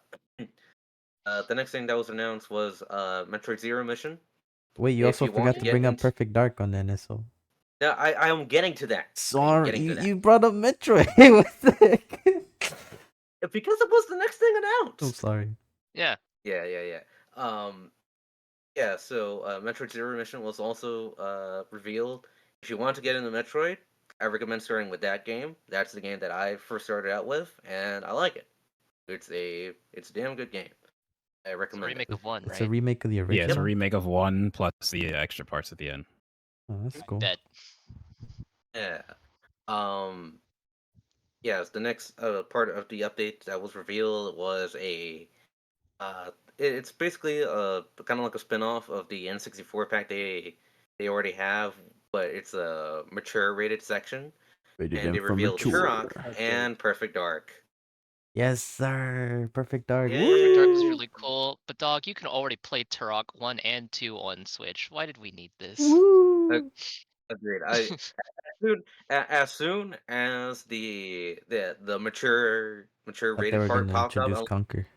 next thing that was announced was Metroid Zero Mission. Wait, you also forgot to bring up Perfect Dark on the NSO. Yeah, I am getting to that. Sorry, you brought up Metroid. What the heck? Because it was the next thing announced. I'm sorry. Yeah. Yeah. So Metroid Zero Mission was also revealed. If you want to get into Metroid, I recommend starting with that game. That's the game that I first started out with, and I like it. It's a damn good game. I recommend remake it. of 1, It's right? a remake of the original. Yeah, it's a remake of 1 plus the extra parts at the end. Oh, that's cool. Dead. Yeah. Yes, the next part of the update that was revealed was it's basically kind of like a spin-off of the N64 pack they already have, but it's a mature rated section. Rated and M they for revealed mature. Turok and Perfect Dark. Yes, sir. Perfect Dark. Perfect Dark is really cool, but dog, you can already play Turok 1 and 2 on Switch. Why did we need this? Agreed. As soon as the mature Thought they rated were part gonna popped up, introduce Conquer.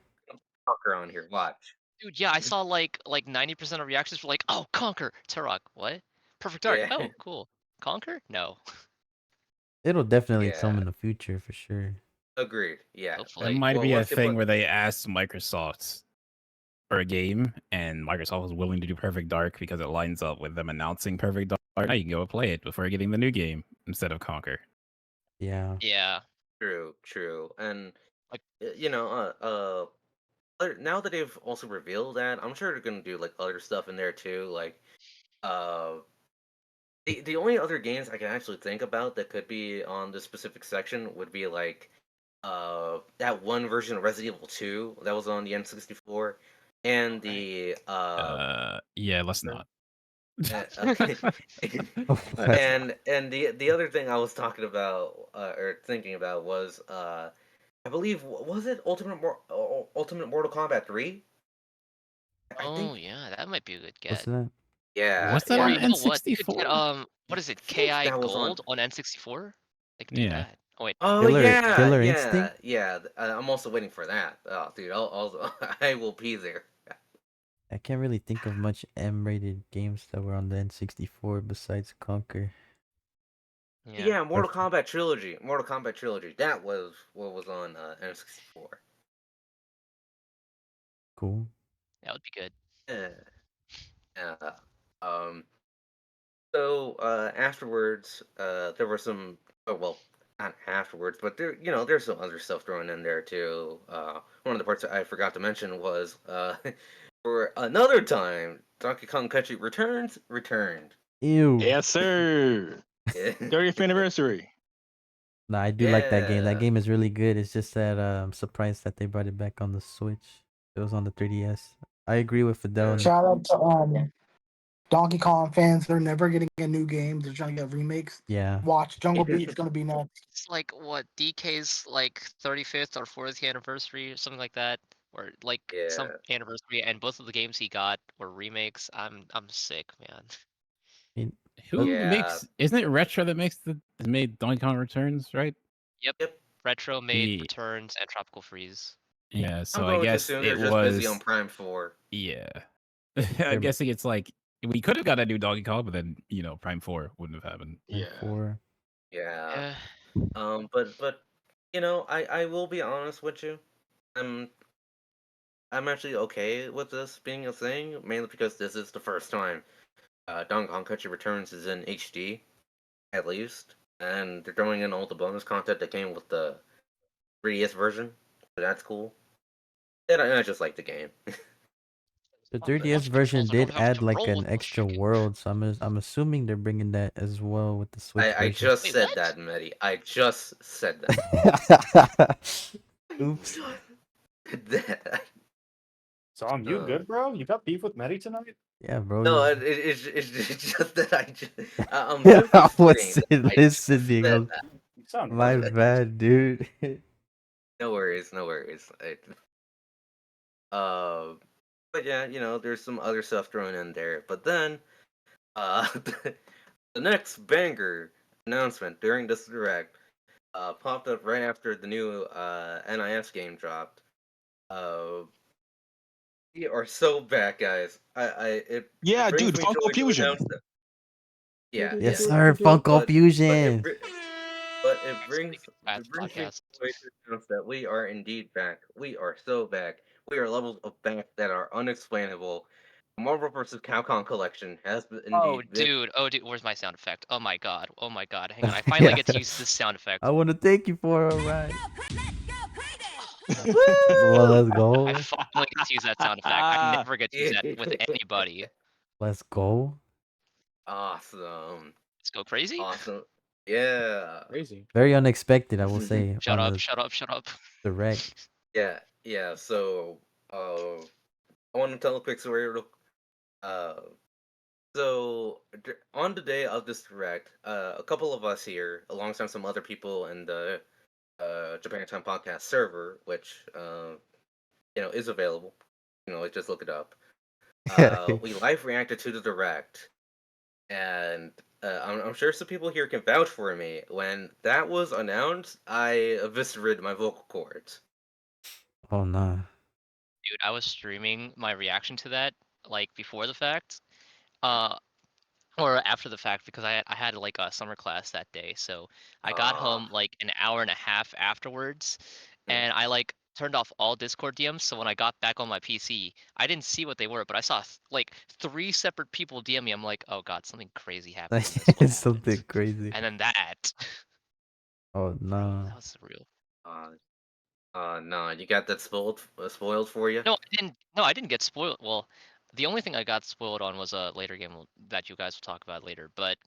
Conquer on here. Watch. Dude, yeah, I saw like 90% of reactions were like, "Oh, Conquer, Turok, what? Perfect Dark, Yeah. oh, cool. Conquer? No." It'll definitely Yeah. come in the future for sure. Agreed. Yeah. That might be a thing where they asked Microsoft for a game, and Microsoft was willing to do Perfect Dark because it lines up with them announcing Perfect Dark. Now you can go play it before getting the new game instead of Conquer. Yeah. Yeah. True. And Like, now that they've also revealed that, I'm sure they're gonna do like other stuff in there too. Like, the only other games I can actually think about that could be on this specific section would be like, that one version of Resident Evil 2 that was on the N64, and the Yeah, let's not. okay. What? and the other thing I was talking about or thinking about was I believe was it Ultimate Mortal Kombat 3? I oh think yeah, that might be a good get. Wasn't yeah, Was that Or on you know what? You could get N64? what is it? I think KI that was on. Gold on N64? They could do Yeah. that. Oh wait. Oh Killer Instinct? yeah. I'm also waiting for that. Oh, dude, I will be there. I can't really think of much M-rated games that were on the N64 besides Conquer. Yeah. Yeah, Mortal Kombat Trilogy. That was what was on N64. Cool. That would be good. Yeah. Um. So afterwards, there were some. Oh, well, not afterwards, but there's some other stuff thrown in there too. One of the parts that I forgot to mention was for another time, Donkey Kong Country returned. Ew. Yes, sir. Yeah. 30th anniversary. Nah, I do like that game. That Yeah. game is really good. It's just that I'm surprised that they brought it back on the Switch. It was on the 3DS. I agree with Fidel. Shout out to Donkey Kong fans. They're never getting a new game. They're trying to get remakes. Yeah. Watch Jungle Beat's gonna be next. It's like what DK's like 35th or 40th anniversary or something like that, or like some Yeah. anniversary, and both of the games he got were remakes. I'm sick, man. I mean, Who Yeah. makes? Isn't it Retro that made Donkey Kong Returns, right? Yep. Retro made Ye- Returns and Tropical Freeze. Yeah, I'm so I going to guess assume it they're just busy on was. Prime 4. Yeah. They're- I'm guessing it's like we could have got a new Donkey Kong, but then Prime 4 wouldn't have happened. Yeah. 4. Yeah. Yeah. But I will be honest with you. I'm actually okay with this being a thing, mainly because this is the first time Donkey Kong Country Returns is in HD, at least, and they're throwing in all the bonus content that came with the 3DS version, so that's cool. And I just like the game. The Oh, the 3DS launch version controls, I don't did have add to like roll an with those extra chickens. world, so I'm assuming they're bringing that as well with the Switch I version. just Wait, said what? that, Mehdi. I just said that. Oops. That- So you good, bro? You got beef with Medi tonight? Yeah, bro. No, you- it's just that I'm I simply wasn't stating that I just listening. said that. You sound My rude. bad, dude. No worries. But yeah, there's some other stuff thrown in there. But then, the next banger announcement during this direct, popped up right after the new NIS game dropped. We are so back, guys. It Yeah, brings dude, me Funko joy to Fusion. announce that. Yeah, Yes, yeah. sir. Funko But Fusion. it Somebody brings could back it the brings me podcast. joy to announce that we are indeed back. We are so back. We are levels of back that are unexplainable. Marvel vs. Capcom collection has Oh, indeed been. dude. Oh, dude. Where's my sound effect? Oh my god. Oh my god. Hang on. I finally get to use this sound effect. I want to thank you for it. All right. Well, let's go. I finally get to use that sound effect. I never get to use that with anybody. Let's go. Awesome. Let's go crazy. Awesome. Yeah. Crazy. Very unexpected, I will say. Shut on up. the Shut up. Shut up. direct. Yeah. So, I want to tell a quick story. Uh, So on the day of this direct, a couple of us here, alongside some other people in the Japan Time podcast server, which is available. Just look it up. We live reacted to the direct, and I'm sure some people here can vouch for me. When that was announced, I eviscerated my vocal cords. Oh nah. Dude, I was streaming my reaction to that like before the fact. Or after the fact, because I had like a summer class that day, so I got home like an hour and a half afterwards, and I like turned off all Discord DMs, so when I got back on my PC, I didn't see what they were, but I saw like 3 separate people DM me. I'm like, oh god, something crazy happened. Like, That's what it's something happened. crazy. And then that. Oh no. That was surreal. No, you got that spoiled for you? No, I didn't get spoiled. Well, the only thing I got spoiled on was a later game that you guys will talk about later. But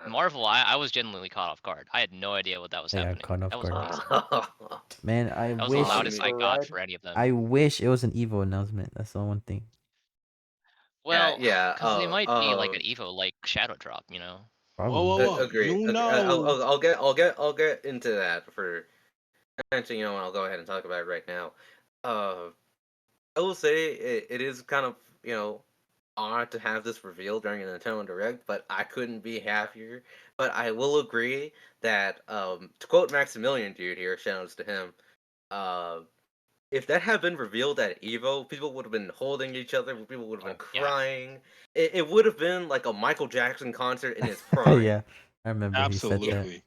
Marvel, I was genuinely caught off guard. I had no idea what that was Yeah, happening. caught off That was guard. amazing. Man, I That was the wish loudest I got for any of them. I wish it was an Evo announcement. That's the one thing. Well, yeah. because they might be like an Evo, like Shadow Drop, you know. Probably. Agree. You agree. know. I'll get into that for. Actually, I'll go ahead and talk about it right now. I will say it is kind of odd to have this revealed during a Nintendo Direct, but I couldn't be happier. But I will agree that to quote Maximilian dude here, shoutouts to him, if that had been revealed at Evo, people would have been holding each other, people would have been crying. It would have been like a Michael Jackson concert in his prime. Yeah, I remember he said that. Absolutely.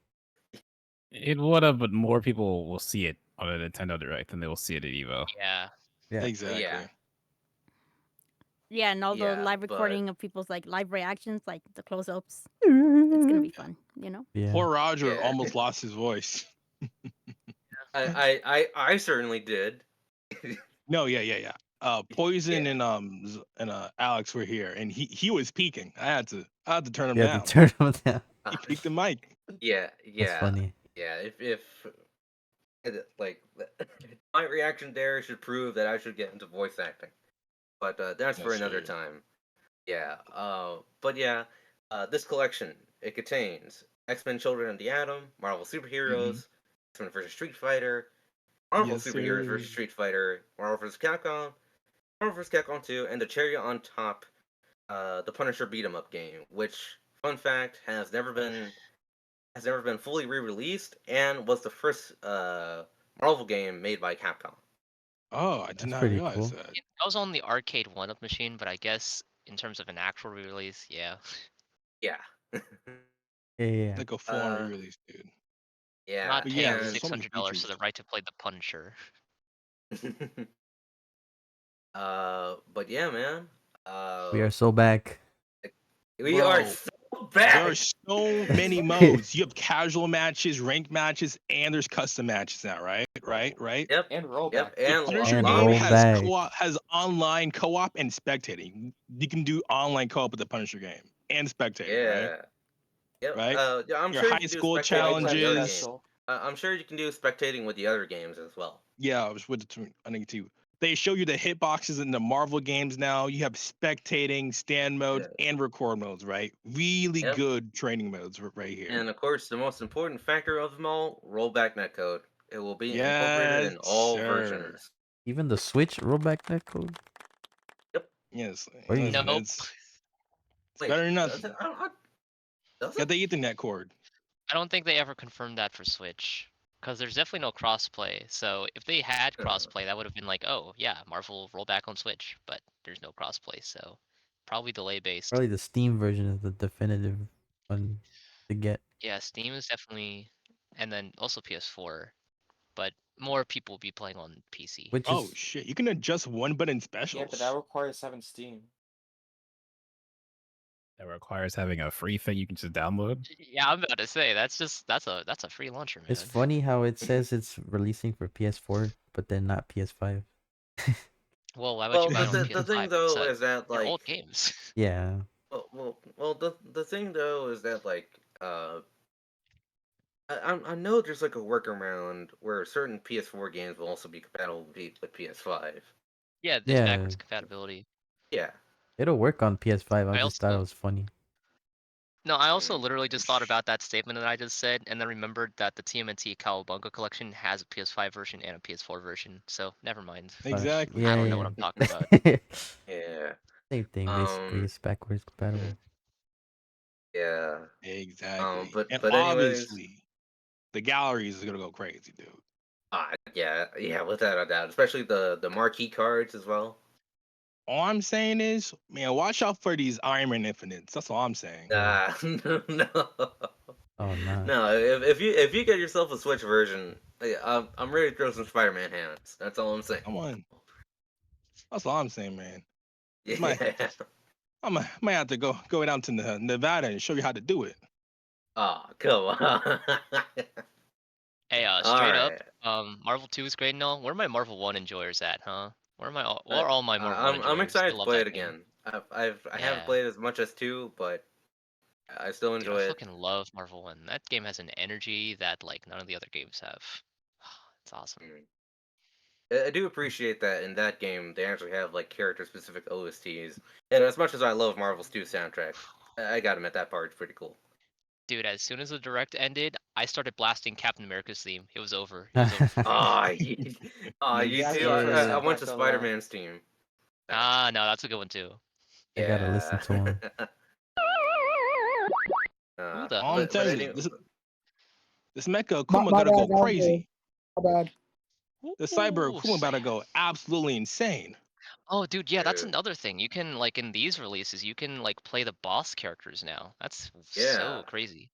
It would have, but more people will see it on a Nintendo Direct than they will see it at Evo. Yeah. Yeah. Exactly. Yeah, and all the Yeah, live but- recording of people's like live reactions, like the close-ups. It's gonna be fun, you know. Yeah. Poor Roger Yeah. almost lost his voice. I certainly did. No, yeah. Poison and Alex were here, and he was peaking. I had to turn him You down. had to turn him down. He peaked the mic. Yeah. That's funny. Yeah, if like my reaction there should prove that I should get into voice acting, but that's for Yes, another sir. time. Yeah. But yeah, this collection it contains X-Men: Children of the Atom, Marvel Superheroes, X-Men vs. Street Fighter, Marvel Yes, Superheroes sir. vs. Street Fighter, Marvel vs. Capcom, Marvel vs. Capcom 2, and the cherry on top, the Punisher beat 'em up game, which, fun fact, has never been fully re-released and was the first Marvel game made by Capcom. Oh, I did That's not pretty realize cool. that. It was on the arcade 1-up machine, but I guess in terms of an actual release, yeah. Yeah. Yeah. Like a full-on re-release, dude. Yeah. Not But paying yeah, there's so many $600 for features. the right to play the Punisher. But yeah, man. We are so back. We are Bro, so back. There are so many modes. You have casual matches, ranked matches, and there's custom matches now, right? Yep. And rollback. Yep. The And Punisher And game rollback. has online co-op and spectating. You can do online co-op with the Punisher game and spectating, right? Yeah. Yep. Right? Yeah, I'm Your sure high you can do school spectating with the other challenges. games. I'm sure you can do spectating with the other games as well. Yeah, I was with the I think too. They show you the hitboxes in the Marvel games now. You have spectating, stand modes, and record modes, right? Really Yep. good training modes right here. And of course, the most important factor of them all: rollback netcode. It will be incorporated in Yes, all sir. versions. Even the Switch rollback netcode. Yes. Crazy. Listen, Nope. it's Wait, better than does nothing. it? Does Got it? the Ethernet cord. I don't think they ever confirmed that for Switch. Because there's definitely no crossplay. So if they had crossplay, that would have been like, oh yeah, Marvel rollback on Switch. But there's no crossplay, so probably delay based. Probably the Steam version is the definitive one to get. Yeah, Steam is definitely, and then also PS4. But more people will be playing on PC. Which Oh is shit! You can adjust one button specials. Yeah, but that requires having Steam. That requires having a free thing you can just download. Yeah, I'm about to say that's a free launcher, man. it's funny how it says it's releasing for PS4, but then not PS5. Well, why would you buy it on the PS5? thing though is that they're like old games. Yeah. Well, the thing though is that like I know there's like a workaround where certain PS4 games will also be compatible with PS5. Yeah, there's Yeah. backwards compatibility. Yeah. It'll work on PS5. I I just thought it also- was funny. No, I also literally just thought about that statement that I just said, and then remembered that the TMNT Cowabunga collection has a PS5 version and a PS4 version. So never mind. Exactly. I don't know what I'm talking about. Yeah. Same thing, basically. It's backwards compatible. Yeah. Exactly. But and anyways, obviously, the galleries is gonna go crazy, dude. yeah, without a doubt, especially the marquee cards as well. All I'm saying is, man, watch out for these Iron Man Infinites. That's all I'm saying. No. Oh no. No, if you get yourself a Switch version, I'm ready to throw some Spider-Man hands. That's all I'm saying. Come on. That's all I'm saying, man. This Yeah. might have to go down to Nevada and show you how to do it. Oh, come on. Hey, All straight right. up, Marvel 2 is great and all. Where are my Marvel 1 enjoyers at, huh? Where are all my Marvel 1 I'm enjoyers? I excited to love play that it game. again. I haven't Yeah. played as much as 2, but I still Dude, I enjoy it. fucking love Marvel 1. That game has an energy that like none of the other games have. It's awesome. I do appreciate that in that game they actually have like character-specific OSTs, and as much as I love Marvel's 2 soundtrack, I gotta admit that part's pretty cool. Dude, as soon as the direct ended, I started blasting Captain America's theme. It was over. It was over for me. You That's too. the first I one, went not to gonna lie. Spider-Man's team. Ah, no, that's a good one too. I gotta listen to him. Who the I'm fuck telling is you, it? this Mecha My Akuma gotta bad, go Andre. crazy. My bad. The Cyber Ooh, Akuma about to go absolutely insane. Oh, dude, yeah, that's another thing. You can like in these releases, you can like play the boss characters now. That's Yeah. so crazy.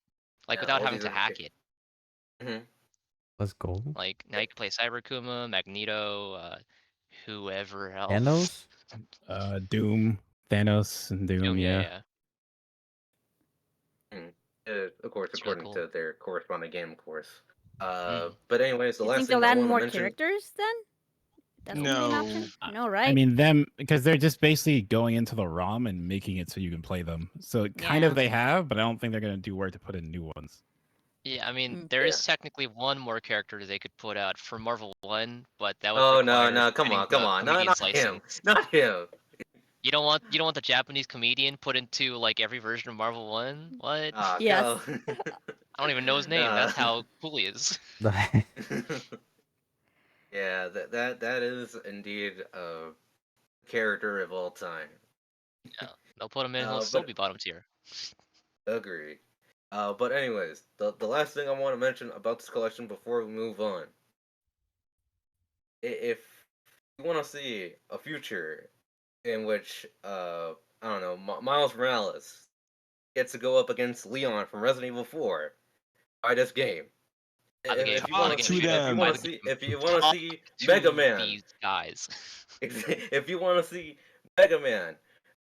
Like Yeah, without all having these to other hack it. Let's go. Like now you can play Cyber Akuma, Magneto, whoever else. Thanos? Doom, Thanos, and Doom. Yeah. Of course, It's really according cool. to their corresponding game, of course. But anyways, the You last think thing they'll I add want to more mention. characters then? That's gonna be an option? No, right? I mean them because they're just basically going into the ROM and making it so you can play them. So kind of Yeah. they have, but I don't think they're gonna do work to put in new ones. Yeah, I mean, there is technically one more character they could put out for Marvel 1, but that would Oh require no, come getting on, the no, comedian's not him, license. not him. You don't want the Japanese comedian put into like every version of Marvel 1? What? Yes. I don't even know his name. That's how cool he is. Yeah, that is indeed a character of all time. Yeah, they'll put him in. He'll Uh, still but- be bottom tier. Agreed. But anyways, the last thing I want to mention about this collection before we move on, if you want to see a future in which I don't know, Miles Morales gets to go up against Leon from Resident Evil 4, buy this game. If you want to see, if you want to see Mega Man, these guys. if you want to see Mega Man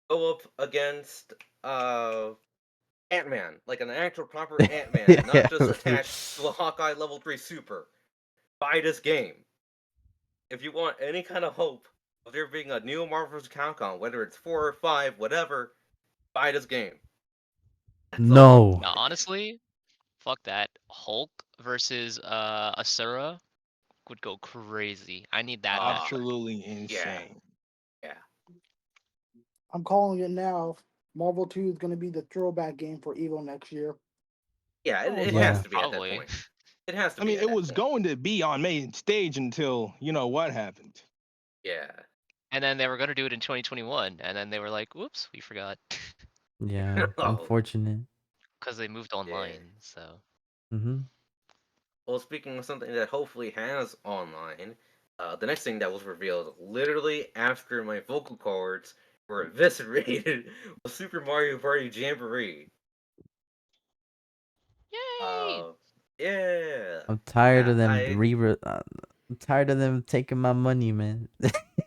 go up against Ant-Man, like an actual proper Ant-Man, not just attached to a Hawkeye level 3 super, buy this game. If you want any kind of hope of there being a new Marvel's Capcom, whether it's 4 or 5, whatever, buy this game. No. Now, honestly, fuck that. Hulk versus Asura would go crazy. I need that matchup. Absolutely insane. Yeah. I'm calling it now. Marvel 2 is going to be the throwback game for Evo next year. Yeah, it Yeah. has to be at that point. It has to I be. mean, it was going to be on main stage until you know what happened. Yeah. And then they were gonna do it in 2021, and then they were like, "Whoops, we forgot." Yeah, unfortunate. Because they moved online, so. Mm-hmm. Well, speaking of something that hopefully has online, the next thing that was revealed literally after my vocal cords were eviscerated was Super Mario Party Jamboree. Yay! Yeah. I'm tired of them I'm tired of them taking my money, man.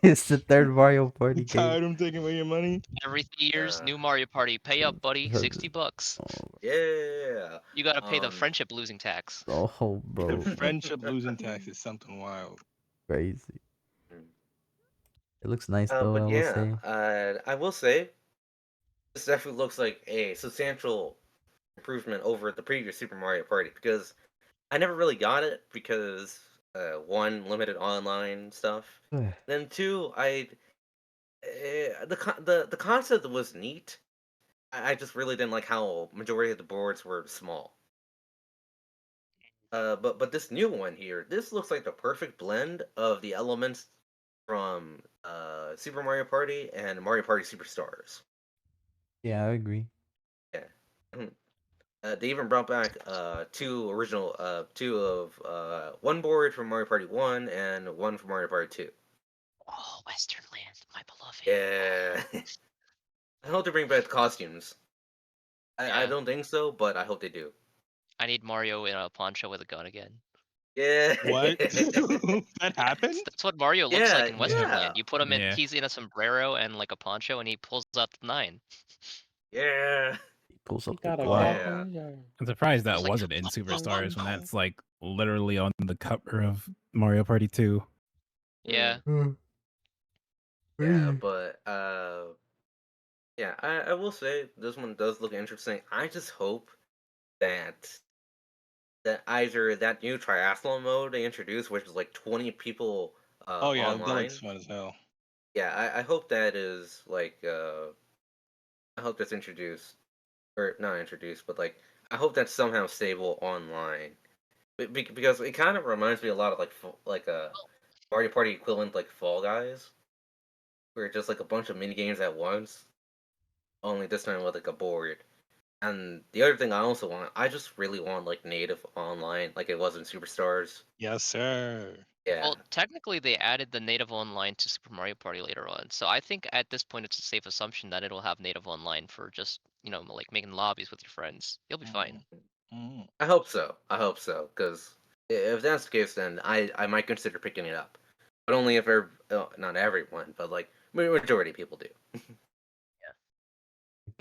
It's the third Mario Party game. Tired of them taking away your money. Every 3 years, new Mario Party. Pay up, buddy. $60. Yeah. You gotta pay the friendship losing tax. Oh, bro. The friendship losing tax is something wild. Crazy. It looks nice though, But I will yeah, say. I will say this definitely looks like a substantial improvement over the previous Super Mario Party because I never really got it because one, limited online stuff, then two, the concept was neat. I just really didn't like how majority of the boards were small. But this new one here, this looks like the perfect blend of the elements from Super Mario Party and Mario Party Superstars. Yeah, I agree. Yeah. They even brought back two of one board from Mario Party 1 and one from Mario Party 2. Oh, Western Land, my beloved. Yeah. I hope they bring back the costumes. I Yeah. don't think so, but I hope they do. I need Mario in a poncho with a gun again. Yeah. What? That happened? That's what Mario looks like Yeah, in Western yeah. Land. You put him in, Yeah. he's in a sombrero and like a poncho, and he pulls out the 9. Yeah. He pulls He up the got a Glock. Yeah. I'm surprised that It's like, wasn't in "What the Superstars when fuck?" that's like literally on the cover of Mario Party 2. Yeah. Yeah, but yeah, I will say this one does look interesting. I just hope that either that new triathlon mode they introduced, which is like 20 people Oh yeah, that looks online. fun as hell. Yeah, I hope that is like I hope that's introduced or not introduced, but like I hope that's somehow stable online. Because it kind of reminds me a lot of like a Mario Party equivalent like Fall Guys, where it's just like a bunch of mini games at once, only this time with like a board. And the other thing I also want, I just really want like native online, like it was in Superstars. Yes, sir. Yeah. Well, technically, they added the native online to Super Mario Party later on, so I think at this point it's a safe assumption that it'll have native online for just, like making lobbies with your friends. You'll be fine. Mm. I hope so. I hope so, because if that's the case, then I might consider picking it up, but only if not everyone, but like majority of people do.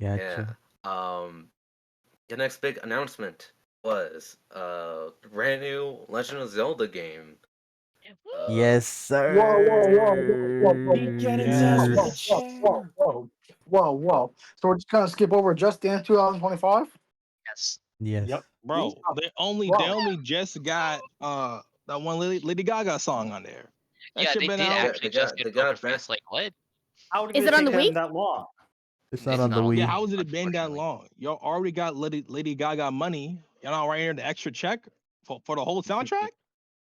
Gotcha. Yeah. The next big announcement was brand new Legend of Zelda game. Yes, sir. Whoa. So we're just gonna skip over Just Dance 2025? Yes. Yes. Yep, bro. They only just got that one Lady Gaga song on there. That Yeah, shit they been did out. actually just get Poker Face. Like, what? How did Is it it on take the them Wii? that long? It's not It's on the not on Wii. Yeah, how has it been that unfortunately. long? Y'all already got Lady Gaga money. Y'all not writing the extra check for the whole soundtrack?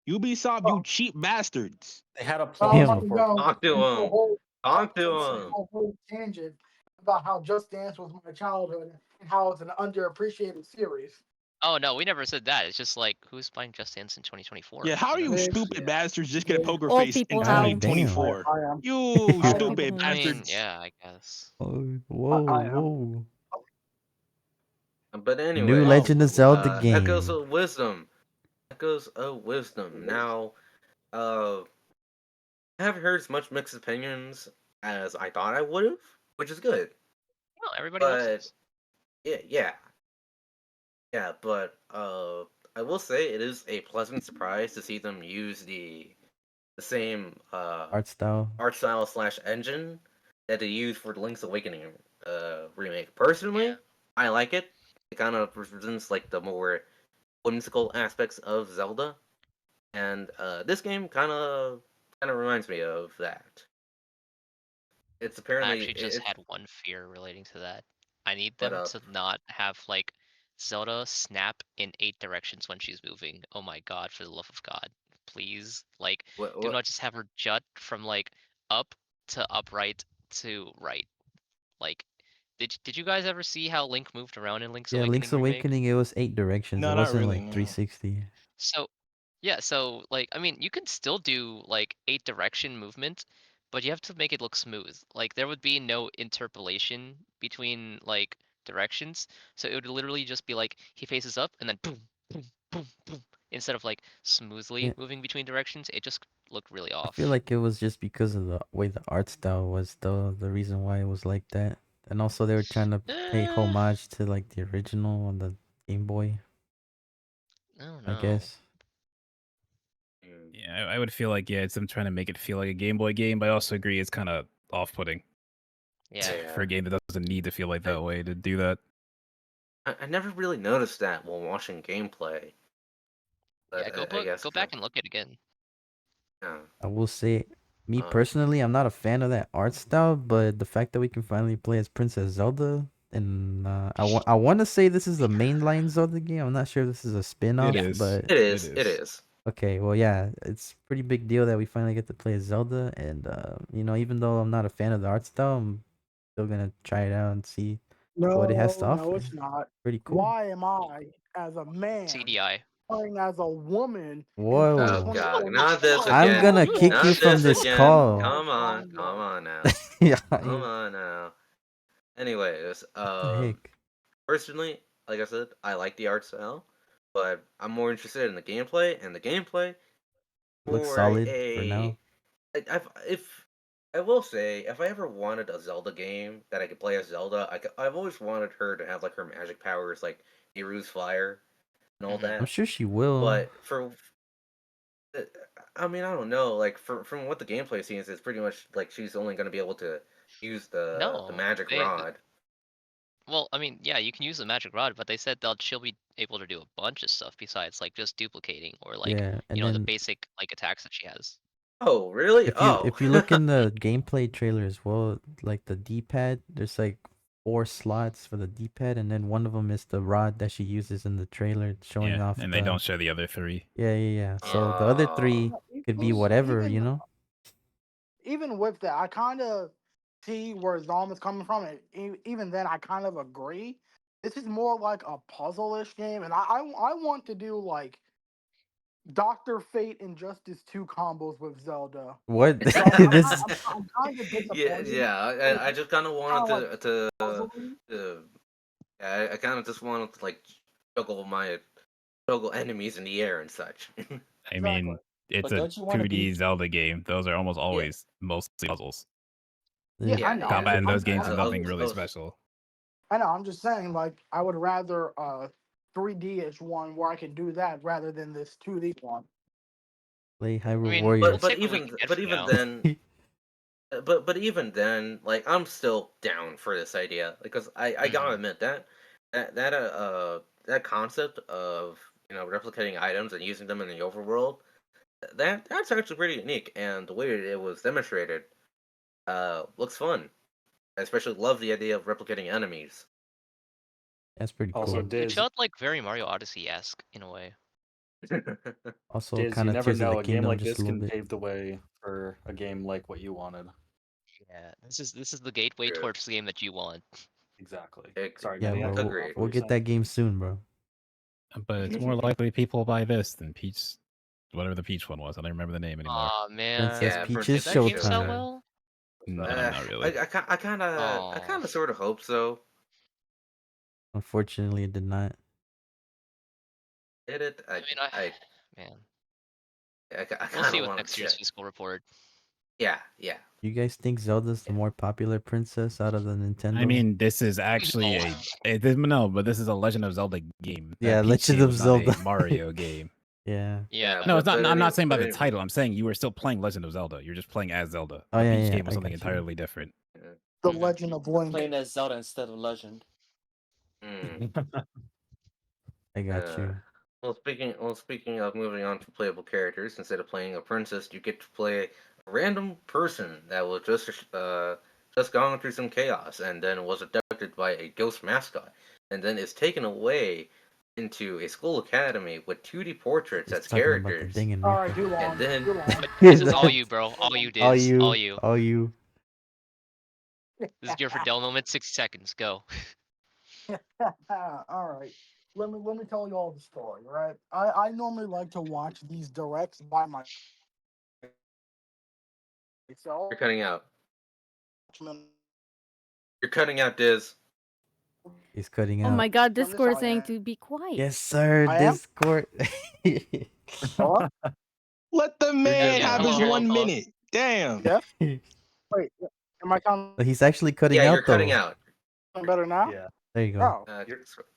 Ubisoft, you cheap bastards. They had a I'm pause about to before. go Talk to into a him. whole Talk to into him. a whole tangent about how Just Dance was my childhood and how it's an underappreciated series. Oh no, we never said that. It's just like, who's buying Just Dance in 2024? Yeah, how are you Yeah. stupid bastards just get a Poker Old Face in people how. God damn. 2024? I am. You I am. stupid people I mean, bastards. yeah, I guess. Oh, I am. whoa. But New anyways, Legend of Zelda Echoes game. of Wisdom. Echoes of Wisdom. Now, I haven't heard as much mixed opinions as I thought I would have, which is good. No, everybody loves But this. yeah. But I will say it is a pleasant surprise to see them use the same Art style. / engine that they used for the Link's Awakening remake. Personally, I like it. It kind of represents like the more whimsical aspects of Zelda, and this game kind of reminds me of that. It's I apparently actually just had one fear relating to that. I need What them up? to not have like Zelda snap in 8 directions when she's moving. Oh my god, for the love of God. Please. Like, do not just have her jut from like up to upright to right. Like, did you guys ever see how Link moved around in Link's Yeah, Awakening Link's remake? Awakening, it was 8 directions. No, it not wasn't really, like no. 360. So, yeah, so like, I mean, you can still do like 8 direction movement, but you have to make it look smooth. Like, there would be no interpolation between like directions, so it would literally just be like he faces up and then boom, boom, boom, boom. Instead of like smoothly Yeah. moving between directions, it just looked really I off. feel like it was just because of the way the art style was, though, the reason why it was like that. And also they were trying to pay homage to like the original on the Game Boy, Oh I no. guess. Yeah, I would feel like it's them trying to make it feel like a Game Boy game, but I also agree it's kind of off-putting. Yeah. For a game that doesn't need to feel like that way to do that. I never really noticed that while watching gameplay. But Yeah, I guess go back and look at it again. Yeah. I will say, me personally, I'm not a fan of that art style, but the fact that we can finally play as Princess Zelda, and I want to say this is a mainline Zelda game. I'm not sure if this is a spin-off, but It is. Okay, well, yeah, it's a pretty big deal that we finally get to play as Zelda, and even though I'm not a fan of the art style, I'm still gonna try it out and see what it has to offer. No, it's not. Pretty cool. Why am I, as a man, CDI. playing as a woman? Whoa. Oh god, not this again. I'm gonna kick Not you from this again. call. Come on now. Yeah, Come on now. Anyways, heck? personally, like I said, I like the art style, but I'm more interested in the gameplay, and the gameplay Looks for solid for now. if I will say, if I ever wanted a Zelda game that I could play as Zelda, I've always wanted her to have like her magic powers, like Iru's fire and all I'm that. sure she will. But I mean, I don't know. Like from what the gameplay seems, it's pretty much like she's only going to be able to use the No, magic rod. Well, I mean, yeah, you can use the magic rod, but they said she'll be able to do a bunch of stuff besides like just duplicating or like Yeah, and the then basic like attacks that she has. Oh, really? if you look in the gameplay trailer as well, like the D-pad, there's like 4 slots for the D-pad, and then one of them is the rod that she uses in the trailer, showing off. And they don't show the other 3. Yeah. So the other 3 could be whatever, you know. Even with that, I kind of see where Zom is coming from, and even then, I kind of agree. This is more like a puzzle-ish game, and I want to do like Doctor Fate and Justice 2 combos with Zelda. What? So This I'm kind of disappointed. Yeah. I just kind of wanted kinda I kind of just wanted to like juggle enemies in the air and such. I mean, it's But a don't you wanna 2D be- Zelda game. Those are almost always mostly puzzles. Yeah, I know. Combat in those games is I nothing was- I really was- special. I know. I'm just saying, like, I would rather 3D-ish one where I can do that rather than this 2D one. Play Hyrule mean, Warriors. but even then, but even then, like I'm still down for this idea because I gotta admit that concept of replicating items and using them in the overworld, that's actually pretty unique, and the way it was demonstrated looks fun. I especially love the idea of replicating enemies. That's pretty cool. Also, It felt like very Mario Odyssey-esque in a way. Also, Diz, kind you of never Tears of know. the A game Kingdom like just this a little can bit. pave the way for a game like what you wanted. Yeah, this is the gateway towards the game that you want. Exactly. Sorry, Yeah, Maniac, bro. what We'll were you get saying? that game soon, bro. But it's more likely people buy this than Peach, whatever the Peach one was. I don't remember the name anymore. Aw, man. Princess Yeah, Peach's Did that game sell Showtime. well? No, not really. I kind of sort of hope so. Unfortunately, it did not. Did it? Man. I We'll see kind of with want next to year's check. fiscal report. Yeah. You guys think Zelda's the more popular princess out of the Nintendo? I mean, this is actually no, but this is a Legend of Zelda game. That Yeah, Peach Legend game of was not Zelda. a Mario game. Yeah. Yeah. No, it's not. I'm not saying by but the title. I'm saying you were still playing Legend of Zelda. You're just playing as Zelda. Oh, The yeah, Peach yeah, game was I something got you. entirely different. The Legend of Link. Playing as Zelda instead of Legend. I got you. Well, speaking of moving on to playable characters, instead of playing a princess, you get to play a random person that was just going through some chaos, and then was abducted by a ghost mascot, and then is taken away into a school academy with 2D portraits as Talking about the characters. dinging All right, too long. And then This is all you, bro. All you, Diz. All you. All you. All you. This is your Fidel moment. 60 seconds. Go. All right. Let me tell you all the story, right? I normally like to watch these directs by myself. You're cutting out. You're cutting out, Diz. He's cutting Oh out. my god, Discord is saying to be quiet. Yes, sir. I am? Discord. Let the man Yeah, have his hello, 1 hello. minute. Damn. Yeah. Wait, am I sounding He's actually cutting out You're cutting though. out. better now? Yeah. There you go. Oh.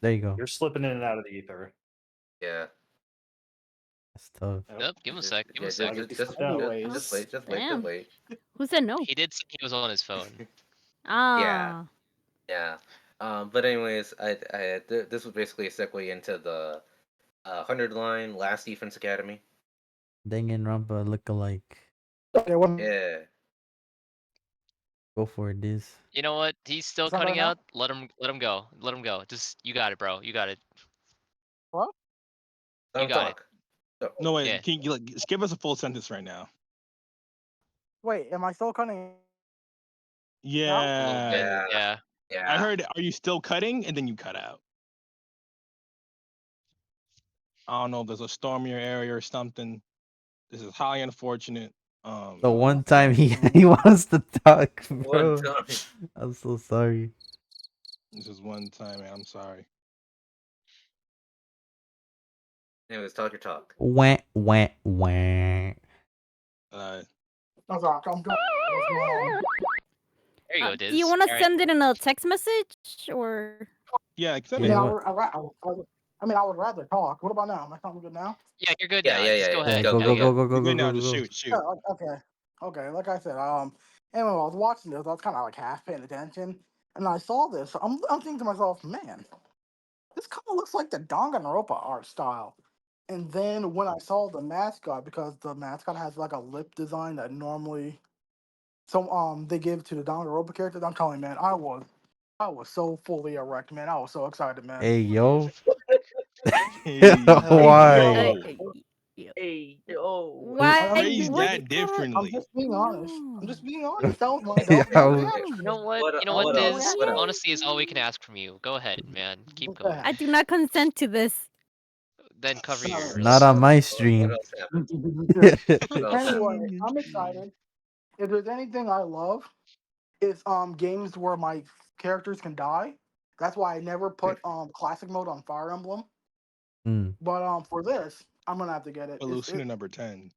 There you go. You're slipping in and out of the ether. Yeah. That's tough. Nope, give him a sec. Give him a Just sec. wait. Who said no? He did say he was on his phone. Ah. Yeah. But anyways, this was basically a segue into the 100 line Last Defense Academy. Danganronpa lookalike. Yeah. Go for it, Diz. You know what? He's still Is that cutting better now? out. Let him go. Let him go. Just you got it, bro. You got it. What? You got it. No, wait. Yeah. Can you just give us a full sentence right now? Wait, am I still cutting? Yeah. Yeah. I heard, are you still cutting? And then you cut out. I don't know if there's a storm in your area or something. This is highly unfortunate. The one time he wants to talk, bro. One time. I'm so sorry. This is one time, man. I'm sorry. Anyways, talk your talk. Wah, wah, wah. I'm sorry, I'm good. What's going on? There you go, Do you Diz. want to Alright. send it in a text message or? Yeah, I accept mean, it. I mean, I would rather talk. What about now? Am I sounding good now? Yeah, you're good Yeah, now. yeah, Just yeah, go yeah. ahead. Yeah, go, Go, go, go. go, go, You're go, good go, now. go, Just go. shoot. Yeah, okay. Like I said, anyway, I was watching this. I was kind of like half paying attention, and I saw this. I'm thinking to myself, man, this kind of looks like the Danganronpa art style. And then when I saw the mascot, because the mascot has like a lip design that normally they give to the Danganronpa characters, I'm telling you, man, I was so fully erect, man. I was so excited, man. Hey, yo. Hey, Why? Hey, yo. Why? you phrase What? that I'm differently. just being honest. I'm Oh. just being honest. That was my Yo. reaction. You know what? You know That what, was my Diz? What else? Honesty is all we can ask from you. Go ahead, man. Keep reaction. going. I do not consent to this. Then cover your ears. Not on my What stream. else happened? What else happened? Anyway, I'm excited. If there's anything I love, it's games where my characters can die. That's why I never put classic mode on Fire Emblem. Mm. But for this, I'm gonna have to get it. But Lucina number 10.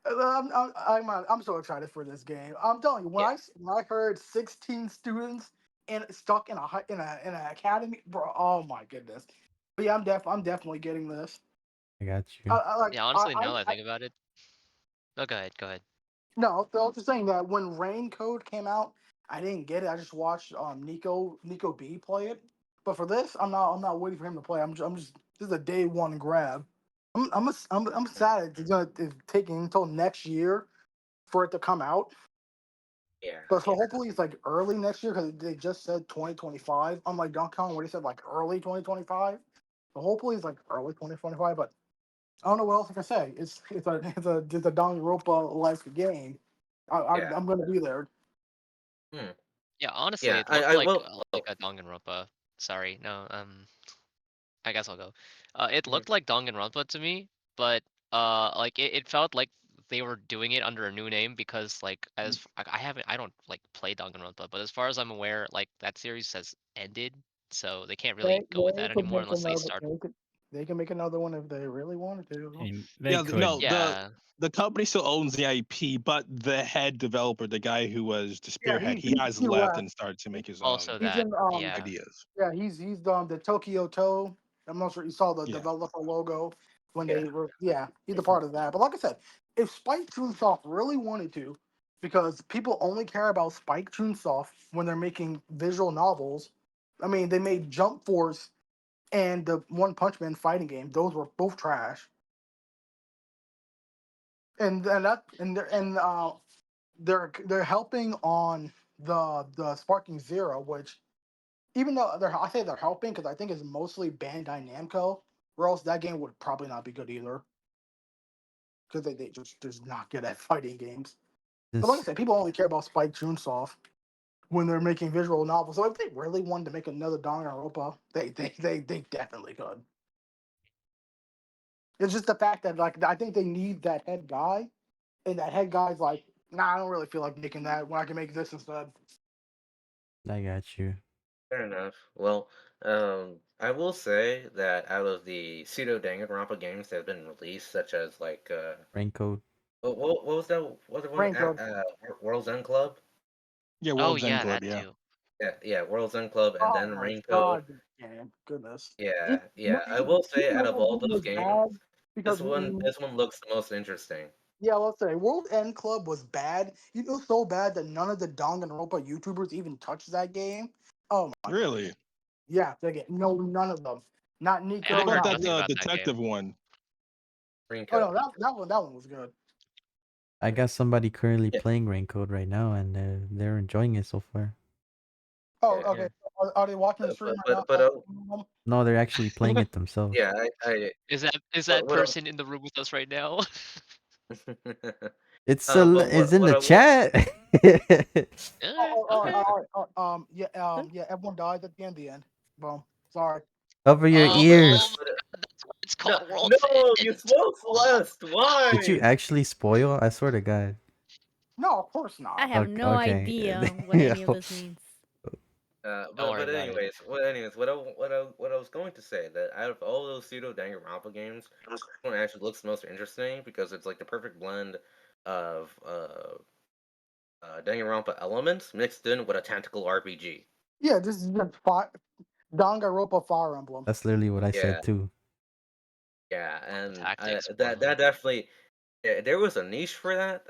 I'm so excited for this game. I'm telling you, when I heard 16 students stuck in an academy, bro. Oh my goodness. But yeah, I'm definitely getting this. I got you. Yeah, honestly, now that I think about it. No, go ahead. Go ahead. No, I was just saying that when Rain Code came out, I didn't get it. I just watched Nico B play it. But for this, I'm not waiting for him to play. I'm just this is a day one grab. I'm sad it's taking until next year for it to come out. Yeah. But so hopefully it's like early next year because they just said 2025. Unlike Donkey Kong where they said like early 2025. So hopefully it's like early 2025. But I don't know what else I can say. It's a Danganronpa like game. Yeah. I'm gonna be there. Yeah, honestly, Yeah, it looked I will. like a Danganronpa. Sorry, no. I guess I'll go. It Mhm. looked like Danganronpa to me, but like it felt like they were doing it under a new name because like I don't like play Danganronpa, but as far as I'm aware, like that series has ended, so they can't really go with that anymore unless they start. They can make another one if they really wanted to. And they Yeah, could. no, Yeah. the company still owns the IP, but the head developer, the guy who was the Yeah, spearhead, he has he left left. and started to make his Also He's that, in yeah. ideas. yeah, he's the Tokyo Toe. I'm not sure you saw the Yeah. developer logo when Yeah. they were he's a part of that. But like I said, if Spike Chunsoft really wanted to, because people only care about Spike Chunsoft when they're making visual novels. I mean, they made Jump Force and the One Punch Man fighting game. Those were both trash. And they're helping on the Sparking Zero, which even though I say they're helping because I think it's mostly Bandai Namco, or else that game would probably not be good either. Because they just not good at fighting games. But like I said, people only care about Spike Chunsoft when they're making visual novels. So if they really wanted to make another Danganronpa, they definitely could. It's just the fact that like I think they need that head guy, and that head guy's like, nah, I don't really feel like making that when I can make this instead. I got you. Fair enough. Well, I will say that out of the pseudo Danganronpa games that have been released, such as like Raincoat. what was that? What the one? Raincoat. World's End Club. Yeah, Oh World's End yeah, Club, that yeah. too. Yeah, World's End Club, and Oh then my Raincoat. god, man, goodness. Yeah. I will say out of all those Was games, bad because this one looks the most interesting. yeah, let's say World End Club was bad. You know, so bad that none of the Danganronpa YouTubers even touched that game. Oh my Really? goodness. Yeah, they get none of them. Not Yeah, Nico. What I about heard Not that nothing about that detective game. one? Oh Raincoat. no, that one was good. I got somebody currently Yeah. playing Raincoat right now, and they're enjoying it so far. Oh, Yeah. okay. Are they watching the stream right But now? No, they're actually playing it themselves. yeah, I Is what that what person in the room with us right now? It's but it's in what the I will chat. Okay. Yeah, everyone dies at the end. Boom. Sorry. Cover your Oh my ears. god, that's why it's no, called World's no, you End. spoke Celeste. Did you Why? actually spoil? I swear to God. No, of course not. I have no Okay. idea what any of this means. Don't worry But about it. anyways, what I was going to say that out of all those pseudo Danganronpa games, this one actually looks the most interesting because it's like the perfect blend of Danganronpa elements mixed in with a tactical RPG. Yeah, this is just Danganronpa Fire Emblem. That's literally what I Yeah, said too. yeah, and Tactics, that bro. definitely there was a niche for that.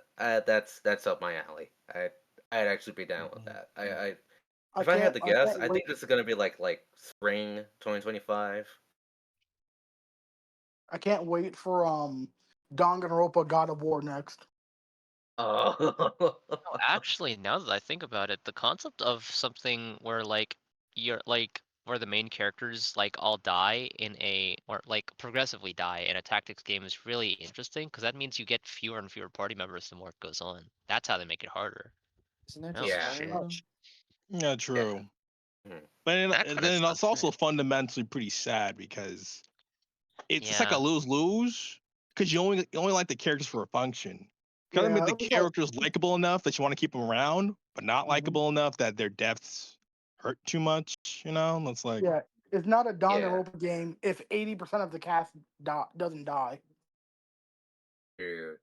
That's up my alley. I'd actually be down with that. If I had to guess, I think this is gonna be like spring 2025. I can't wait for Danganronpa God of War next. Oh, No, actually, now that I think about it, the concept of something where like you're like where the main characters like all die in a or like progressively die in a tactics game is really interesting because that means you get fewer and fewer party members the more it goes on. That's how they make it harder. Isn't that Oh just Yeah. shit. Emblem? Yeah, true. Mhm. But That kinda then sounds it's also good. fundamentally pretty sad because it's like a Yeah. lose-lose because you only like the characters for a function. You gotta Yeah, make the it was like- characters likable enough that you want to keep them around, but not Mhm. likable enough that their deaths hurt too much. You know, it's like Yeah, it's not a Danganronpa game if 80% of the cast doesn't die. True.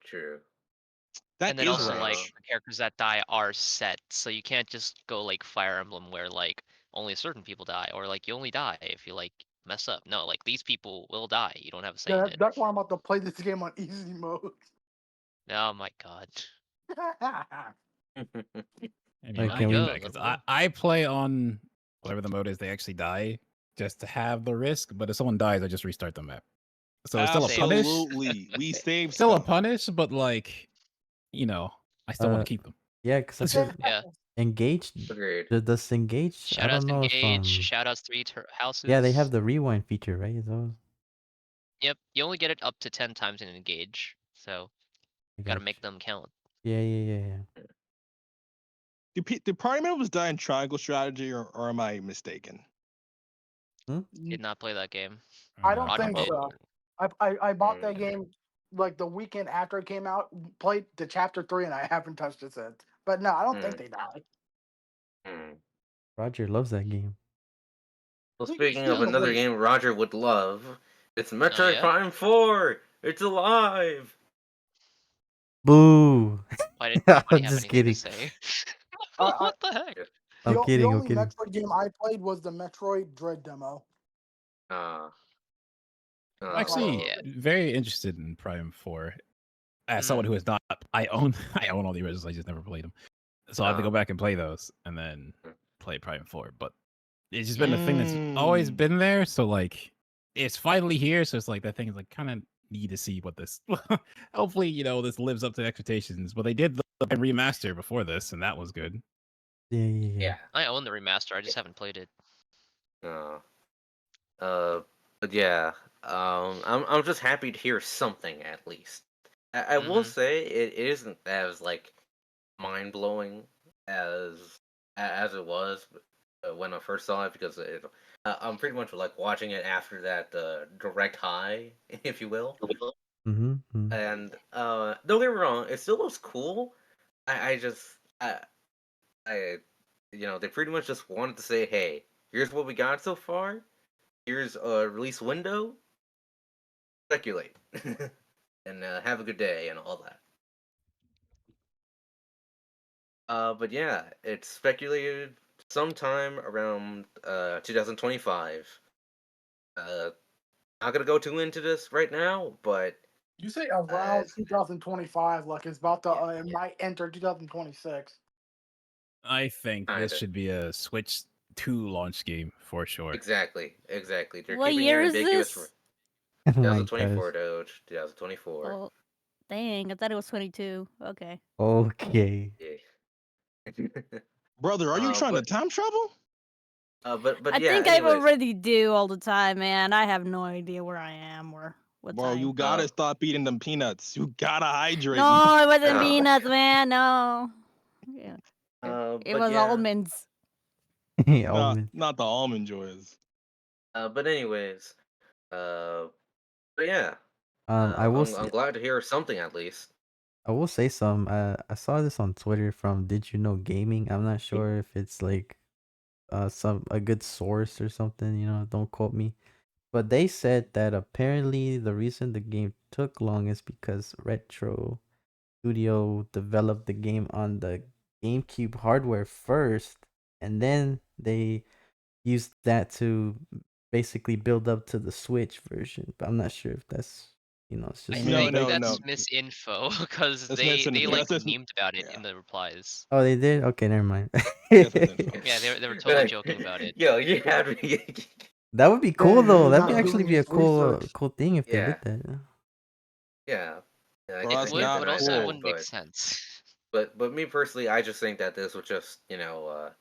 that And then is also like rich. the characters that die are set, so you can't just go like Fire Emblem where like only certain people die, or like you only die if you like mess up. No, like these people will die. You don't have a say Yeah, in it. that's why I'm about to play this game on easy mode. Oh my god. I mean, Like, I can get we? that because I play on whatever the mode is they actually die just to have the risk. But if someone dies, I just restart the map. So it's still a punish. Absolutely, we save Still a stuff. punish, but like, you know, I still want to keep them. Yeah, because Yeah. engage. Agreed. Does engage? I don't Shoutouts know engage. if Shoutouts 3 houses. Yeah, they have the rewind feature, right? Those. Yep, you only get it up to 10 times in engage, so I gotta got make you. them count. Yeah. Do party members die in triangle strategy, or am I mistaken? Did not play that game. I don't Roger think did. so. I bought that game like the weekend after it came out, played the chapter 3, and I haven't touched it since. But no, I don't think they die. Roger loves that game. Well, think he's speaking still of in the another lead. game Roger would love, it's Metroid yeah? Prime 4. It's alive. Why Boo! did I'm anybody have just anything kidding. to say? I- What the heck? I'm The kidding. I'm only kidding. Metroid game I played was the Metroid Dread demo. I'm actually Yeah. very interested in Prime 4. As someone who has not, I own all the originals. I just never played them, so I have to go back and play those and then play Prime 4. But it's just been a thing that's always been there. So like, it's finally here. So it's like that thing is like kind of need to see what this. Hopefully, this lives up to expectations. But they did the remaster before this, and that was good. Yeah. I own the remaster. I just haven't played it. But yeah, I'm just happy to hear something at least. I will say it isn't as like mind blowing as it was when I first saw it because I'm pretty much like watching it after that direct high, if you will. Mm-hmm. And don't get me wrong, it still looks cool. I they pretty much just wanted to say, hey, here's what we got so far. Here's a release window. Speculate and have a good day and all that. But yeah, it's speculated sometime around 2025. Not gonna go too into this right now, but You say around 2025, like it's about to, it might enter 2026. I think this should be a Switch 2 launch game for sure. Exactly. They're What keeping year it is ambiguous. this? Oh my 2024, gosh. Doge. 2024. Oh, dang! I thought it was 22. Okay. Okay. Brother, are you trying to time travel? But I yeah. think I Anyways, already do all the time, man. I have no idea where I am or what Bro, time. you gotta stop eating them peanuts. You gotta hydrate. No, it wasn't peanuts, man. No. Yeah. It but was yeah. almonds. Not the almond joys. But anyways, but yeah. I will. I'm glad to hear something at least. I will say some. I saw this on Twitter from Did You Know Gaming. I'm not sure if it's like a good source or something. Don't quote me. But they said that apparently the reason the game took long is because Retro Studio developed the game on the GameCube hardware first, and then they used that to basically build up to the Switch version. But I'm not sure if that's it's I just No, think no, that's no. misinfo because That's they misinfo. like That's memed about it in the replies. Oh, they did? Okay, never mind. That's misinfo. Yeah, they were totally joking about it. Yo, you had me. That would be cool Dang, though. he's That'd be not actually doing be a his research. cool thing if they Yeah. did that. Yeah. Yeah, Bro, It that's would, not but also it cool. wouldn't make sense. But me personally, I just think that this was just the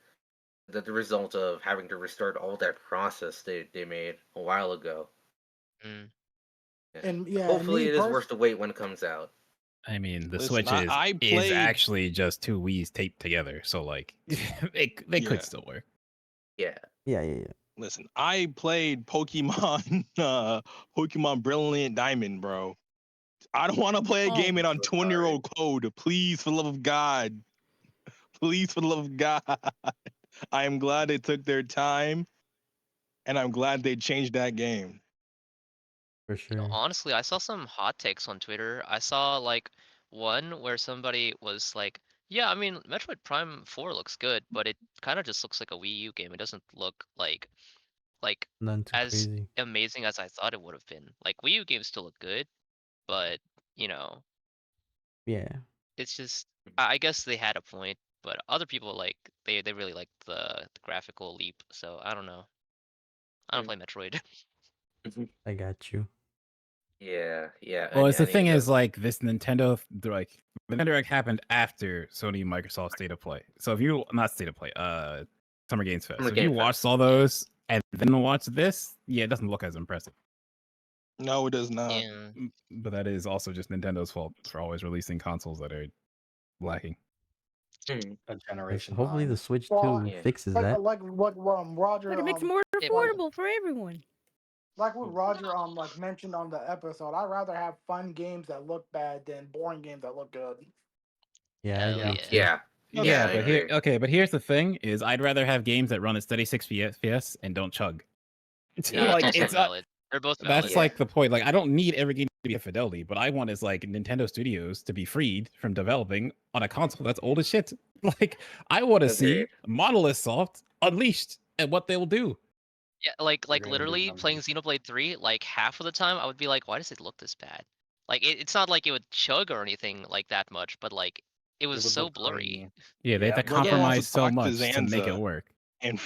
result of having to restart all that process they made a while ago. Mm. Yeah. And yeah, and Hopefully, me it is worth the wait when it comes out. I mean, the Listen, Switch I is played. actually just two Wii's taped together, so like they Yeah. could still work. Yeah. Yeah. Listen, I played Pokemon, Pokemon Brilliant Diamond, bro. I don't want to play a Oh, game made on so 20-year-old code. Please, for the love of God. Please, for the love of God. I am glad they took their time, and I'm glad they changed that game. For sure. Honestly, I saw some hot takes on Twitter. I saw like one where somebody was like, "Yeah, I mean, Metroid Prime 4 looks good, but it kind of just looks like a Wii U game. It doesn't look like None too as crazy. amazing as I thought it would have been. Like Wii U games still look good, but you know, Yeah. it's just I guess they had a point, but other people like they really like the graphical leap. So I don't know. I don't play Metroid. I got you. Yeah. Well, it's the I thing need is to. like this Nintendo like the Nintendo Direct happened after Sony and Microsoft State of Play. So if you not State of Play, Summer Games Fest. Summer So if you Game watched Fest. all those and then watch this, yeah, it doesn't look as impressive. No, it does not. Yeah. But that is also just Nintendo's fault for always releasing consoles that are lacking. A Yes, generation hopefully the behind. Switch Well, 2 Yeah. fixes like that. like what Roger but it makes it more It will. affordable for everyone. like what Roger like mentioned on the episode. I'd rather have fun games that look bad than boring games that look good. Yeah, I Hell agree yeah. too. Yeah. That's Yeah, I but agree. but here's the thing: is I'd rather have games that run at steady 60 FPS and don't chug. Yeah, Like that's also it's valid. They're both valid. that's Yeah. like the point. Like I don't need every game to be a fidelity, but I want is like Nintendo Studios to be freed from developing on a console that's old as shit. Like I want to see Agreed. Monolith Soft unleashed and what they'll do. Yeah, like They're gonna do literally playing numbers. Xenoblade 3, like half of the time I would be like, why does it look this bad? Like it's not like it would chug or anything like that much, but like it was would so look blurry. grainy. Yeah, they have to Yeah. Brother wants compromise to so talk to much to make it Zanza work. and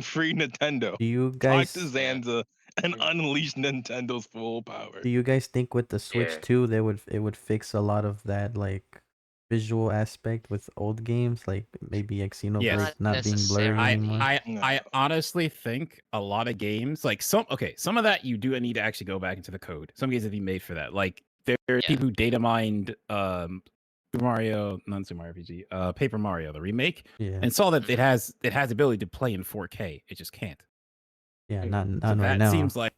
free Nintendo. Do you Talk to guys Zanza and unleash Nintendo's full power. think with the Switch Yeah. 2 it would fix a lot of that like visual aspect with old games, like maybe like Xenoblade Not not being blurry necessarily. anymore? I No. honestly think a lot of games like some of that you do need to actually go back into the code. Some games have been made for that. Like there are Yeah. people who data mined Super Mario, not Super Mario RPG, Paper Mario, the remake, Yeah. and saw that it has the ability to play in 4K. It just can't. Yeah, Mhm. not So right that now. seems like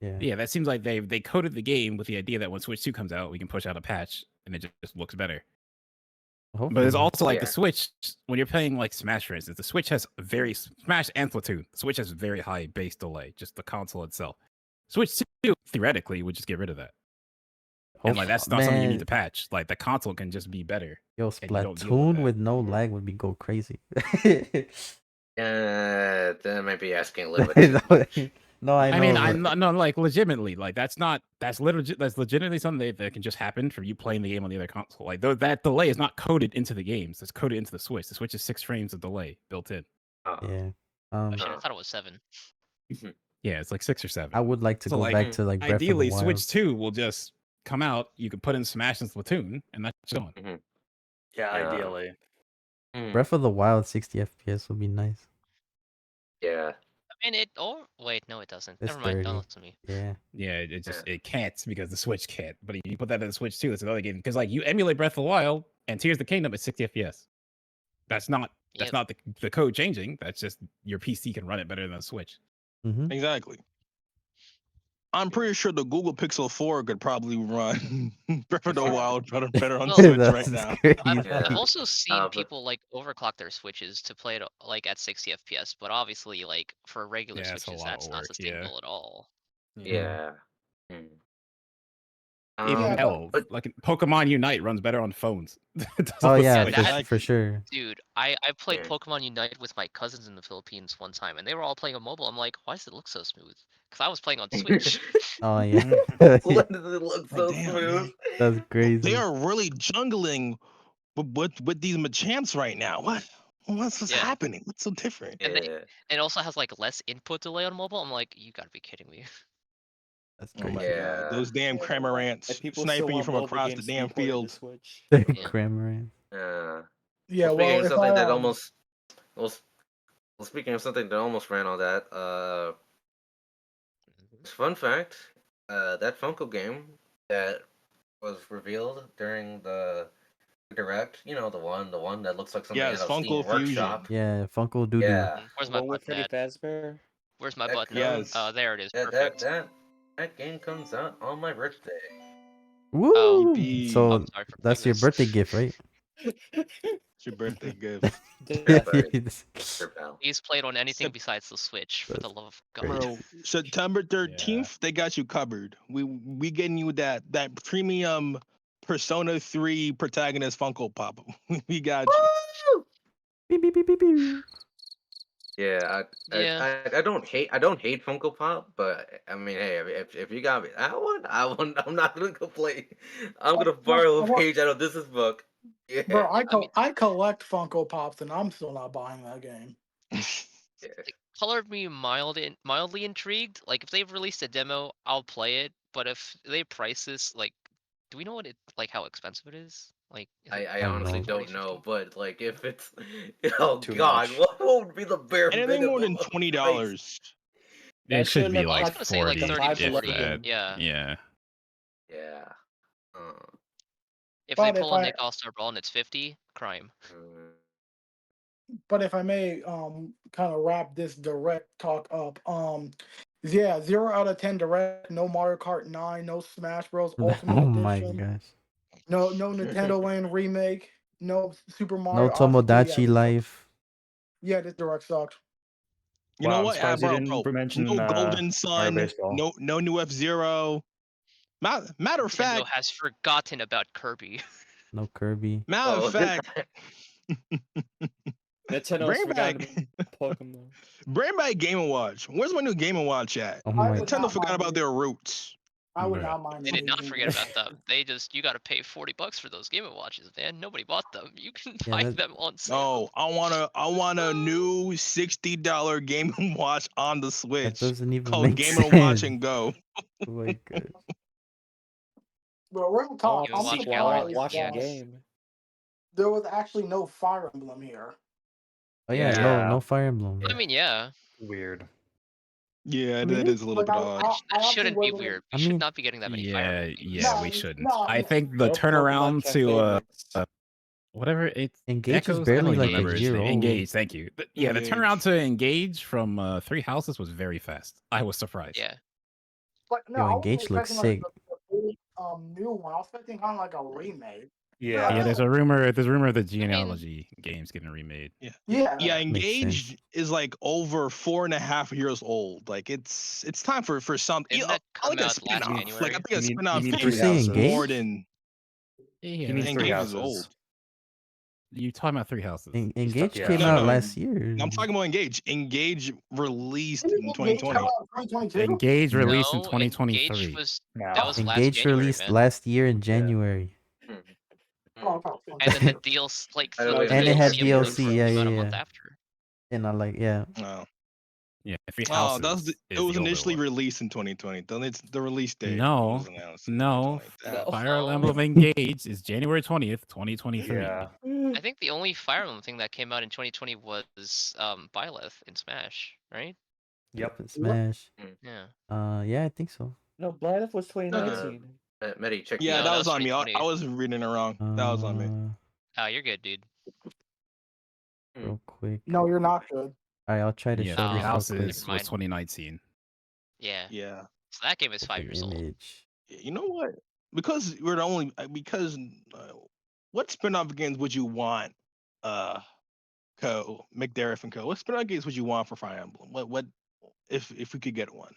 Yeah. that seems like they coded the game with the idea that when Switch 2 comes out, we can push out a patch and it just looks better. But there's Hopefully. also like Yeah. the Switch, when you're playing like Smash, for instance, the Switch has very Smash and Splatoon. The Switch has very high base delay, just the console itself. Switch 2 theoretically would just get rid of that. And like that's not something you need to patch. Like the console can just be better. Yo, and you don't deal with Splatoon that. with no lag would be go crazy. That might be asking a little bit too much. No, I know. I mean, but- I'm not, no, like legitimately, like that's legitimately something that can just happen from you playing the game on the other console. Like that delay is not coded into the games; it's coded into the Switch. The Switch is 6 frames of delay built in. Yeah. Oh, shit, I thought it was 7. Yeah, it's like 6 or 7. I would like to So, go like, back to like Breath ideally, of the Wild. Switch 2 will just come out. You can put in Smash and Splatoon, and that's gone. Yeah, ideally. Breath of the Wild 60 FPS would be nice. Yeah. I mean, wait, no, it doesn't. It's Never mind. 30. Don't listen to me. Yeah. Yeah, it can't because the Switch can't. But if you put that in the Switch 2, it's another game. Because like you emulate Breath of the Wild and Tears of the Kingdom at 60 FPS. That's not the code changing. That's just your PC can run it better than the Switch. Mm-hmm. Exactly. I'm pretty sure the Google Pixel 4 could probably run Breath of the Wild better on Well, Switch That's right now. I've Yeah. also seen but people like overclock their Switches to play it like at 60 FPS, but obviously like for regular Yeah, it's a Switches lot of that's not work, yeah. sustainable at all. yeah. Even Yeah, hell, but like Pokemon Unite runs better on phones. It does Oh on the yeah, Switch. that- for sure. Dude, I played Yeah. Pokemon Unite with my cousins in the Philippines one time, and they were all playing on mobile. I'm like, why does it look so smooth? Because I was playing on Switch. Oh yeah. Why does it look so Damn, smooth? man. That's They crazy. are really jungling with these Machamps right now. What's Yeah. happening? What's so different? And Yeah. it also has like less input delay on mobile. I'm like, you gotta be kidding me. That's Oh my crazy. Yeah. god, those damn And Cramorants people still sniping you want from mobile across the games to be damn ported to field. Switch. Cramorant. Yeah, Well, speaking well, of if something I that almost well, speaking of something that almost ran all that, fun fact, that Funko game that was revealed during the direct, you know, the one that looks like something Yes, out of Steam Funko Fusion. Workshop. Yeah, Funko Doodoo. Yeah. Where's my One with button Freddy at? Fazbear. Where's my That button? Yes. There it is. That Perfect. that game comes out on my birthday. Woo! Oh, So I'm sorry for that's playing your this. birthday gift, right? It's your birthday gift. Yeah, buddy. Sure, pal. He's played on anything Sep- besides the Switch, for the love of God. Bro, September 13th, they got you covered. We getting you that premium Persona 3 protagonist Funko Pop. We got you. Beep, beep, beep, beep, beep. Yeah, Yeah. I don't hate Funko Pop, but I mean, hey, if you got me that one, I'm not gonna complain. I'm gonna borrow a page out of this book. Yeah. Bro, I collect Funko Pops and I'm still not buying that game. It colored me mildly intrigued. Like if they've released a demo, I'll play it. But if they price this, like, do we know what how expensive it is? Like, is it I honestly 30, don't 50? know, but like if it's oh Too god, much. what would be the bare Anything more than minimum of $20. price? It That should should be look I was like gonna say like 40 30 to if 40. that. Yeah. Yeah. Yeah. If they But if pull a I Nick All-Star Brawl and it's 50, crime. but if I may kind of wrap this direct talk up, yeah, 0 out of 10 direct, no Mario Kart 9, no Smash Bros. Ultimate Oh my Edition, gosh. no Nintendo Land remake, no Super No Mario Odyssey. Tomodachi Life. Yeah, this direct sucked. You Wow, know I'm what? surprised you didn't mention no Golden Mario Sun, Baseball. no new F-Zero. Matter of Nintendo fact, has forgotten about Kirby. No Kirby. matter of fact, Nintendo's bring back forgotten about Pokemon. bring back Game & Watch. Where's my new Game & Watch at? Oh my Nintendo forgot about their roots. I would Bruh. not mind. They did not engaging forget with- about them. They just, you gotta pay $40 for those Game & Watches, man. Nobody bought them. You can Yeah, buy that- them on sale. No, I want a new $60 Game & Watch on the That Switch doesn't even called make Game sense. & Watch and Go. Oh my god. Bro, real I talk, want to I'm Watch see while Gallery, surprised watching yeah. that game. there was actually no Fire Emblem here. Oh yeah, Yeah. no Fire Emblem. I mean, yeah. Weird. Yeah, I mean, that is a little Like, bit odd. That I shouldn't be wasn't- weird. I We should mean- not be getting that many Fire Emblem games. Yeah, No, we shouldn't. no, I no. think the No turnaround Pokemon to Cafe whatever it's Engage is Echoes, I barely don't even like a remember its year name. old. Engage, thank you. Yeah, the Engage. turnaround to Engage from Three Houses was very fast. I was surprised. Yeah. Like, no, Yo, I wasn't Engage looks expecting, sick. like, a new one. I was expecting kind of like a remake. Yeah, there's a rumor of the mean- genealogy game's getting remade. Yeah. Yeah, Makes Engage is like over 4.5 years old. Like it's time for some Didn't that come like a out last spin-off. Like I January? think a You spin-off need Did you Three say Houses. more Engage? than Yeah, needs Three Engage is Houses. old. you talking about Three Houses? Engage yeah. came No, out no, last year. I'm talking about Engage. Engage released Didn't in Engage come 2020. out in 2022? Engage released in No, 2023. Engage was No. that was last Engage January, released man. last year in January. Oh, And then the DLC, like By the the way, And it had DLC update DLC, yeah, came out a yeah, month yeah. after. And I like, yeah. Oh, Yeah, Three oh Houses. that was is it was the older initially one. released in 2020. Then it's the release date No, was announced. in no. 2020. Fire No. Emblem Engage is January 20th, 2023. Yeah. I think the only Fire Emblem thing that came out in 2020 was Byleth in Smash, right? Yep. And Smash. Yeah. Yeah, I think so. No, Blythe was 2019. Medi, check Yeah, me No, that out. was on me. I 2020. was reading it wrong. That was on me. Oh, you're good, dude. Real quick. No, you're not good. Alright, I'll try to Yeah, show Three this real Houses quick. was 2019. Yeah. Yeah. So that game is 5 years old. Image. You know what? Because we're the only what spin-off games would you want? McDareth and Co. What spin-off games would you want for Fire Emblem? What if we could get one?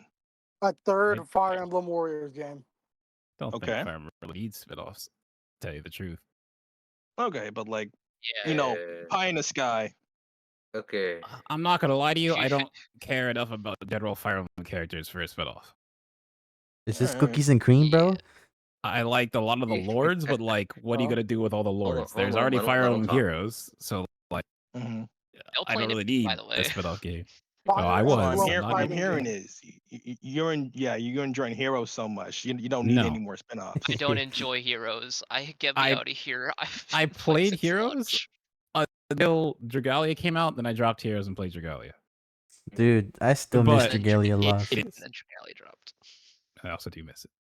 A third Fire Emblem Warriors game. Don't Okay. think Fire Emblem really needs spin-offs. To tell you the truth. Okay, but like Yeah. pie in the sky. Okay. I'm not gonna lie to you. I don't care enough about the general Fire Emblem characters for a spin-off. Is this Alright. cookies and cream, bro? I liked a lot of the lords, but like, what are you gonna do with all the lords? hold There's on, already let Fire him Emblem talk. Heroes, so like, Mhm. They'll I play don't really it, need by the way. a spin-off game. Fire I So was. Emblem I'm not what I'm fighting hearing game. is you're enjoying Heroes so much. You don't need No. any more spin-offs. I don't enjoy Heroes. Get me I- out of here. I I've played since Heroes launch. until Dragalia came out, then I dropped Heroes and played Dragalia. Dude, I still miss But- Dragalia Yeah, lost. and then Dragalia dropped. I also do miss it.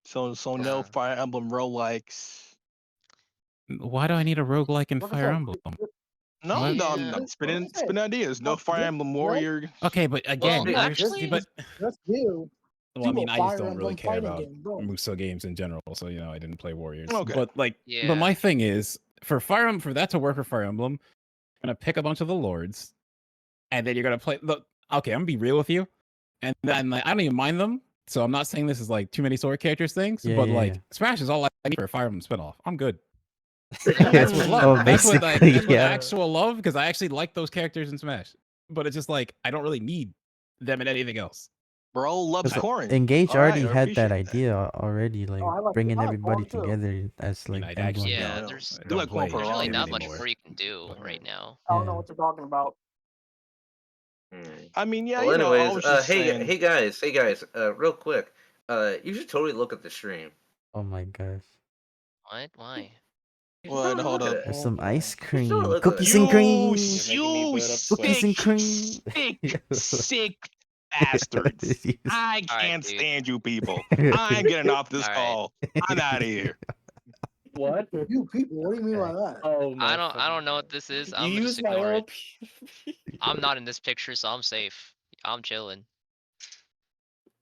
So no Fire Emblem roguelikes. Why do I need a roguelike in Like I Fire said, Emblem? No, What? I'm spinning ideas. No Fire Emblem Warrior. Okay, but again, Well, you're- actually- but Just you. well, I do mean, a I just Fire don't really Emblem care fighting about game, bro. Muso games in general, so I didn't play Warriors. Okay. But like, Yeah. but my thing is for Fire Emblem, for that to work for Fire Emblem, you're gonna pick a bunch of the lords, and then you're gonna play. Look, okay, I'm gonna be real with you, and then like, I don't even mind them. So I'm not saying this is like too many sword characters things, Yeah, but yeah, like yeah. Smash is all I need for a Fire Emblem spinoff. I'm good. That's That's with love. That's with basically, yeah. actual love, because I actually like those characters in Smash. But it's just like I don't really need them in anything else. Bro loves Because corn. Engage All right, already I had that appreciate idea already, like I like- bringing I like everybody corn too. together as I mean, like I'd actually- emblem. Yeah, No, there's I do don't like corn play for a there's long really games not time. much anymore. more you can do But- right now. I don't know Yeah. what you're talking about. I mean, yeah, Well, I anyways, was just saying. hey guys, real quick, you should totally look at the stream. Oh my gosh. What? Why? You should What? totally Hold look at up. it. There's some ice should cream, look at cookies it. and cream, You cookies and cream. sick bastards. I All right, can't dude. stand you people. I'm getting off this All right. call. I'm out of here. What? You people, what do you mean by that? Oh my! I don't know what this is. You I'm gonna use just my ignore it. LP. I'm not in this picture, so I'm safe. I'm chilling.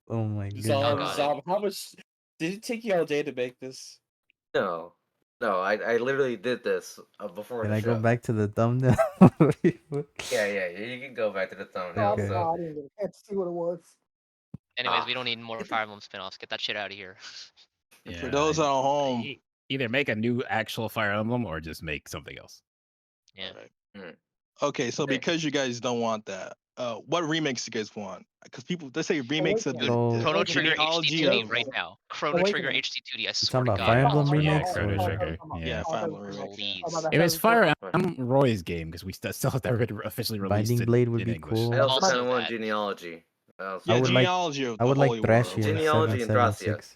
Oh my goodness. Zob, God. Zob, how much did it take you all day to make this? No, I literally did this before Can the I show. go back to the thumbnail? Yeah, you can go back to the thumbnail. Okay. So. I didn't get a chance to see what it was. Anyways, we don't need more Fire Emblem spin-offs. Get that shit out of here. For those at home, either make a new actual Fire Emblem or just make something else. Yeah. okay, so Okay. because you guys don't want that, what remakes do you guys want? Because people they say remakes of the, So- Chrono Trigger genealogy HD2D of- right now. Chrono Trigger HD2D. I swear talking to about God. Fire Emblem Yeah, remakes? Chrono or- Trigger. Yeah, Fire Emblem remakes. Please. It was Fire Emblem Roy's game because we still have never officially released Binding it Blade would in be English. cool. I also Also kind of want that. genealogy. Yeah, I would like- genealogy of I the would Holy like Thrash World. here, Genealogy and Thracia. 776.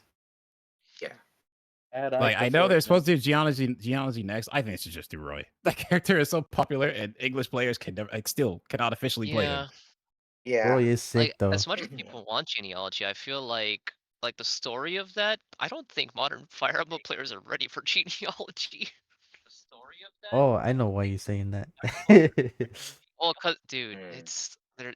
Like I know they're supposed to do genealogy next. I think they should just do Roy. That character is so popular, and English players can never, like, still cannot officially play him. Yeah. Roy is sick Like though. as much as people want genealogy, I feel like the story of that. I don't think modern Fire Emblem players are ready for genealogy. The story of that. Oh, I know why you're saying that. Well, cause dude, it's the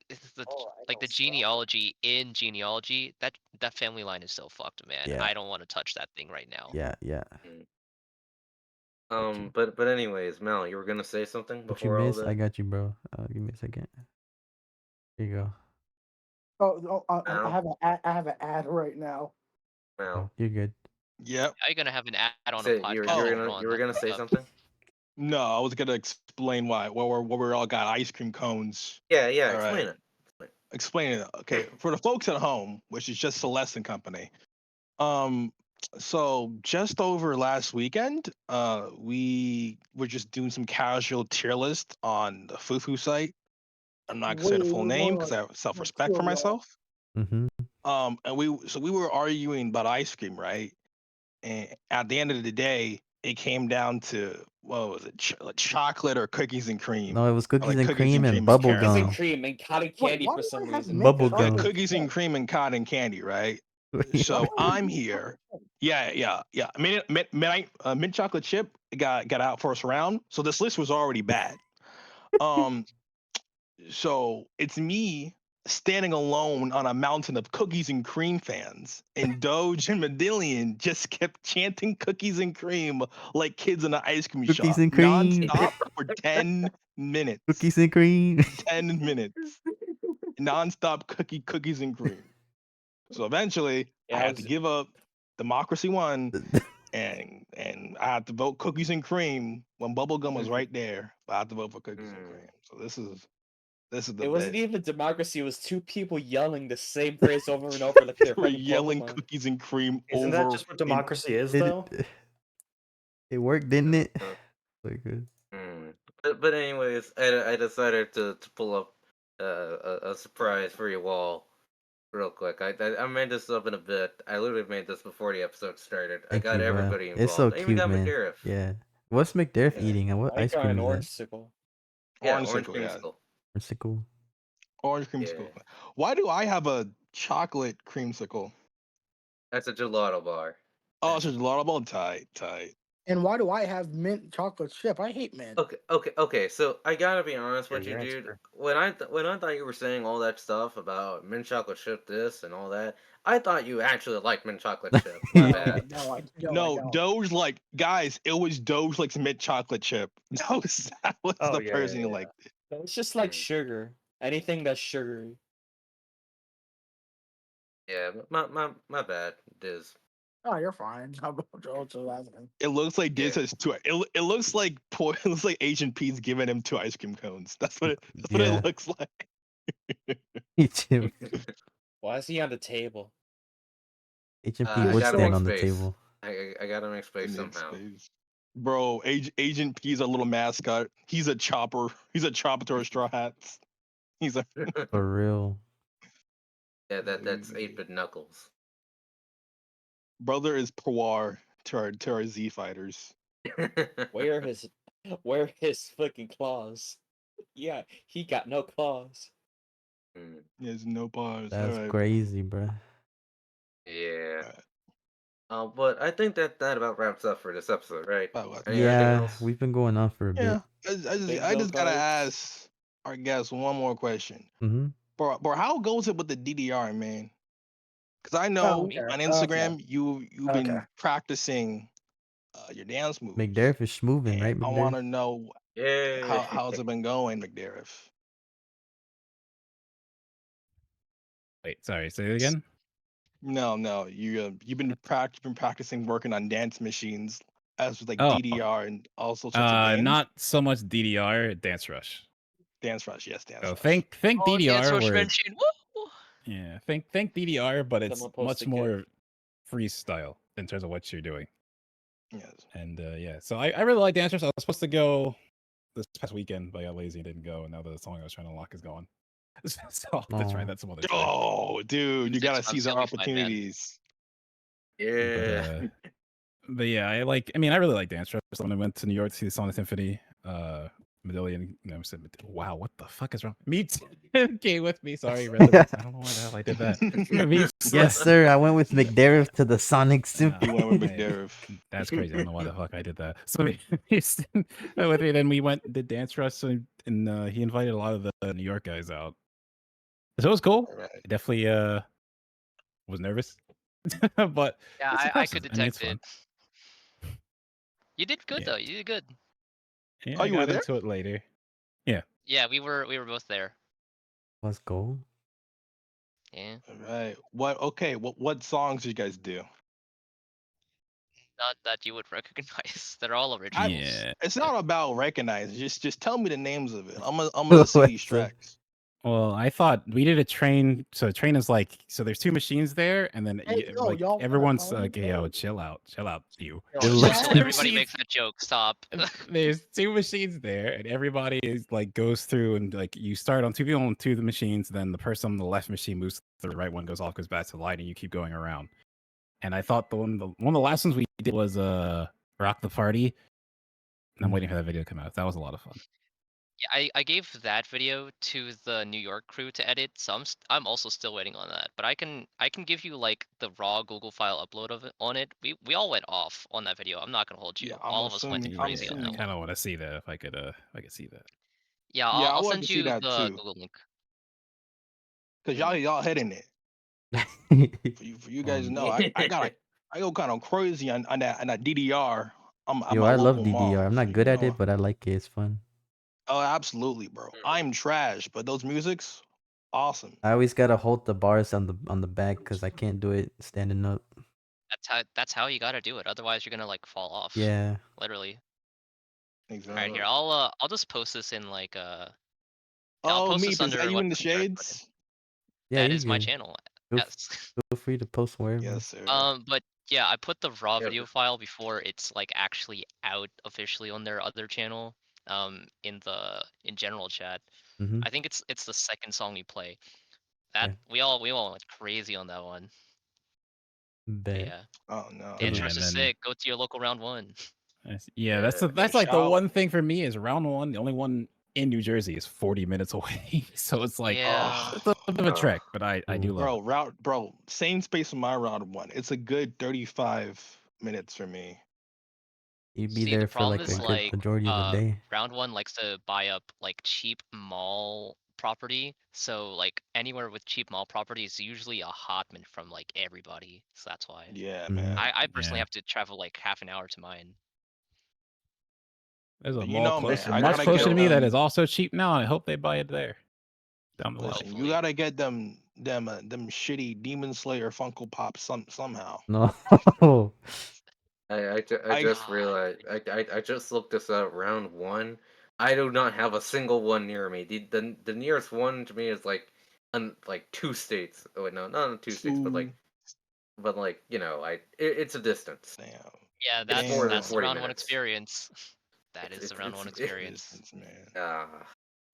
like the genealogy in genealogy. That family line is so fucked, man. Yeah. I don't want to touch that thing right now. Yeah. But anyways, Mel, you were gonna say something What you before all miss? that? I got you, bro. Give me a second. Here you go. I have an ad right now. Mel, You're good. Yep. How are you gonna have an ad on a say, podcast? you were gonna say something? No, I was gonna explain why. Where we all got ice cream cones. Yeah, All explain right. it. Explain it. Okay, for the folks at home, which is just Celeste and company. So just over last weekend, we were just doing some casual tier list on the Fufu site. I'm not gonna say the full name because I have self-respect for myself. Mm-hmm. And we were arguing about ice cream, right? And at the end of the day, it came down to what was it, chocolate or cookies and cream? No, it was I cookies like and cream and and bubble caramel. Cookies and gum. cream and cotton candy for some reason. Bubble Okay, gum. cookies and cream and cotton candy, right? So I'm here. Yeah. Mint chocolate chip got out first round. So this list was already bad. So it's me standing alone on a mountain of cookies and cream fans, and Doge and Medillion just kept chanting cookies and cream like kids in an ice cream Cookies shop, and cream. nonstop for 10 minutes. Cookies and cream. 10 minutes. Nonstop cookies and cream. So eventually, I had to give up. Democracy won, and I had to vote cookies and cream when bubblegum was right there. But I had to vote for cookies and cream. So this is the It wasn't bit. even democracy. It was two people yelling the same phrase over and over like they're We're playing yelling Pokemon. cookies and cream Isn't over. that just what democracy is, It, though? it worked, didn't it? Like good. But anyways, I decided to pull up a surprise for you all real quick. I made this up in a bit. I literally made this before the episode started. I Thank got you, bro. everybody involved. It's so I even cute, got man. McDareth. Yeah. What's McDareth Yeah. eating, and what I ice got an cream is orange that? sickle. Yeah, Orange orange sickle, yeah. creamsicle. Creamsicle. Orange creamsicle. Why do I have a chocolate creamsicle? That's a gelato bar. Oh, it's a gelato bar. Tight. And why do I have mint chocolate chip? I hate mint. Okay. So I gotta be honest with you, your dude. answer. When I thought you were saying all that stuff about mint chocolate chip this and all that, I thought you actually liked mint chocolate chip. My bad. No, I No, don't. Doge like guys. It was Doge likes mint chocolate chip. That was Oh, the person who liked it. No, it's just like sugar. Anything that's sugary. Yeah, my bad, Diz. Oh, you're fine. How about Joe asking? It looks like Diz has two. It looks like it looks like Agent P's giving him 2 ice cream cones. That's what Yeah. it looks like. H.M. Why is he on the table? H.M.P. I would gotta stand make on the space. table. I gotta make space somehow. Bro, Agent P's a little mascot. He's a chopper. He's a chopper to our straw hats. He's a For real. Yeah, that's 8-bit Knuckles. brother is Pawar to our Z fighters. Where are his fucking claws? Yeah, he got no claws. There's no pause. That's Alright. crazy, bro. Yeah. But I think that about wraps up for this episode, right? Anything Yeah, else? we've been going on for a Yeah, bit. I just gotta ask our guests one more question. Mm-hmm. Bro, how goes it with the DDR, man? Because I know on Instagram you've been practicing your dance moves. McDareth is moving, right? I want McDareth? to know how's it been going, McDareth? Wait, sorry, say it again. No, you've been practicing working on dance machines as with like Oh. DDR and all sorts of games. Not so much DDR, Dance Rush. Dance Rush, yes, Dance So Rush. think Oh, DDR Dance Rush where machine. Woo! yeah, think DDR, but it's Someone post much a more freestyle in terms of what you're doing. Yes. And yeah, so I really like Dance Rush. I was supposed to go this past weekend, but I got lazy and didn't go. And now the song I was trying to unlock is gone. So I'll have to try that some other time. Oh, dude, you gotta seize our opportunities. Yeah. But yeah, I really like Dance Rush. So when I went to New York to see the Sonic Symphony, Medallion, said, wow, what the fuck is wrong? Meepston came with me. Sorry, I don't know why the hell I did that. Yes, sir. I went with McDareth to the Sonic Symphony. You went with McDareth. That's crazy. I don't know why the fuck I did that. So Meepston went with me. Then we went did Dance Rush, and he invited a lot of the New York guys out. So it was cool. I definitely was nervous, but Yeah, it's I impressive. could I mean, it's detect it. You did good though. You did good. Yeah, Oh, I you were got there? into it later. Yeah. Yeah, we were both there. Let's go. Yeah. All right. What songs did you guys do? Not that you would recognize. They're all originals. It's not about recognizing. Just tell me the names of it. I'm gonna listen to these tracks. Well, I thought we did a train. So a train is like, so there's 2 machines there, and then y'all everyone's like, "Hey, yo, chill out, you." Everybody makes that joke. Stop. There's 2 machines there, and everybody is like goes through, and like you start on 2 people on 2 of the machines, then the person on the left machine moves to the right one, goes off, goes back to the light, and you keep going around. And I thought one of the last ones we did was Rock the Party. And I'm waiting for that video to come out. That was a lot of fun. Yeah, I gave that video to the New York crew to edit, so I'm also still waiting on that. But I can give you like the raw Google file upload of it on it. We all went off on that video. I'm not gonna hold you. Yeah, all of us went crazy on that I one. kind of want to see that if I could see that. Yeah, Yeah, I I'll want send to see you that the too. Google link. Cause y'all hitting it. For you guys to know, I go kind of crazy on that DDR. I'm Yo, my I love local mall. DDR. I'm So not you good at know. it, but I like it. It's fun. Oh, absolutely, bro. I'm trash, but those musics, awesome. I always gotta hold the bars on the back because I can't do it standing up. That's how you gotta do it. Otherwise, you're gonna like fall off. Yeah. Literally. Exactly. All right, here I'll just post this in like I'll Oh, post this Meep, is that under you what in the Concord put in. shades? Yeah, That you is my can. channel. Feel, Yes. feel free to post wherever. Yes, sir. But yeah, I put the raw video file before it's like actually out officially on their other channel. In general chat. Mhm. I think it's the second song you play. That Okay. we all went crazy on that one. But Bet. yeah. Oh no. The Yeah, interest and is then sick. Go to your local round one. yeah, that's like the one thing for me is round one. The only one in New Jersey is 40 minutes away, so it's like Yeah. it's a bit of a trek, but I do love it. Bro, same space in my round one. It's a good 35 minutes for me. You'd be See, there the for problem like a is good like majority of the day. round one likes to buy up like cheap mall property. So like anywhere with cheap mall property is usually a hotman from like everybody. So that's why. Yeah, man. I personally Yeah. have to travel like half an hour to mine. There's a But you mall know, man, closer, I much gotta closer get to me that them. is also cheap now. I hope they buy it there. Down the line. Listen, you gotta get them shitty Demon Slayer Funko Pops somehow. No. I just realized I just looked this up. Round one, I do not have a single one near me. The nearest one to me is like like 2 states. Oh wait, no, not 2 states, but like you know, it's a distance. Damn. Yeah, It's more than that's the 40 round one minutes. experience. That is the round one experience. Distance, man.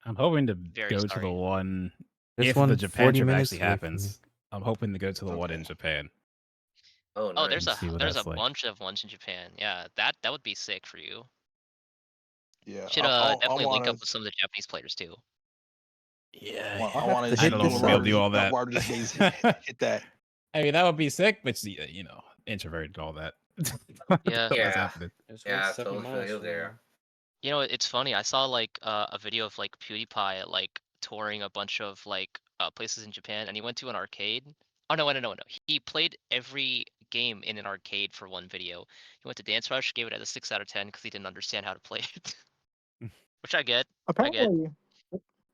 I'm hoping to Very go to the sorry. one This if one the Japan 40 trip minutes actually away from me. happens. I'm hoping to go to the one in Japan. Oh, Oh, nice. See what there's that's a like. bunch of ones in Japan. Yeah, that would be sick for you. Yeah, Should I definitely link wanna. up with some of the Japanese players too. Yeah, I want to to I hit don't know this if we'll be able to do all that. Where just hit that. I mean, that would be sick, but you know, introverted and all that. Yeah. What's happening? It's Yeah, 7 totally miles feel from there. You know, it's funny. I saw like a video of like PewDiePie like touring a bunch of like places in Japan, and he went to an arcade. Oh no! He played every game in an arcade for one video. He went to Dance Rush, gave it a 6 out of 10 because he didn't understand how to play it. Which I get. Apparently,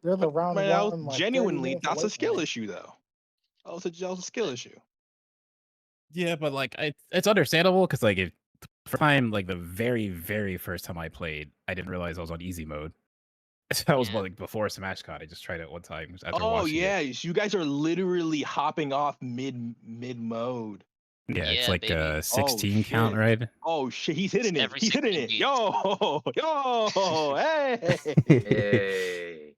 there's a round Man, one like 30 genuinely, minutes that's away a from skill me. issue, though. That was a skill issue. Yeah, but like it's understandable because like if the very first time I played, I didn't realize I was on easy mode. That was like before Smash Cut. I just tried it one time after Oh watching yeah, it. so you guys are literally hopping off mid mode. Yeah, it's Yeah, like baby. a 16 count, right? Oh shit, he's hitting it. Every He's hitting 16 it. beats. Yo, hey. Hey.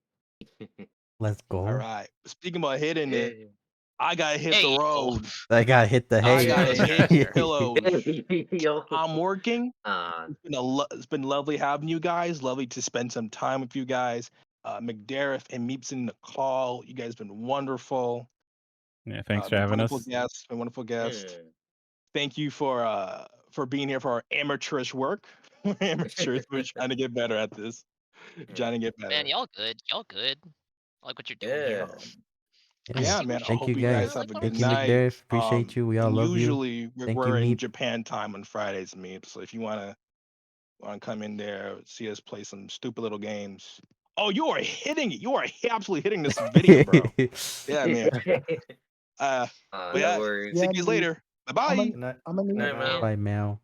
Let's go. All right. Speaking about hitting it, I gotta hit Hey, the yo. road. I gotta hit the I hay. gotta hit Sure. pillows. Yo. I'm working. It's been lovely having you guys. Lovely to spend some time with you guys. McDareth and Meepston, the call. You guys been wonderful. Yeah, thanks for having us. Wonderful guest. Thank you for being here for our amateurish work. We're amateurs. We're trying to get better at this. Trying to get better. Man, y'all good. Y'all good. I like what you're doing here. Yeah, man. I Thank hope you you guys guys. have a good Thank you, night. McDareth. Appreciate you. We all And love you. usually Thank we're you, in Meep. Japan time on Fridays, Meep. So if you wanna come in there, see us play some stupid little games. Oh, you are hitting it. You are absolutely hitting this video, bro. Yeah, man. But No yeah, worries. see you guys later. Bye bye. I'm gonna need Bye, Meow.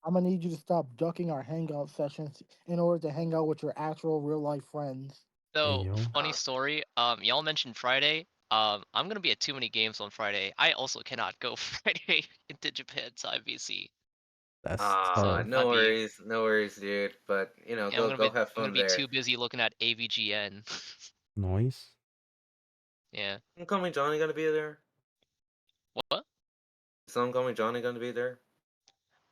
I'm gonna need you to stop ducking our hangout sessions in order to hang out with your actual real life friends. So, funny story. Y'all mentioned Friday. I'm gonna be at too many games on Friday. I also cannot go Friday into Japan time VC. That's no worries, dude. But you know, Yeah, go have I'm fun gonna be there. too busy looking at AVGN. Noise. Yeah. Homecoming Johnny gonna be there? What? Is Homecoming Johnny gonna be there?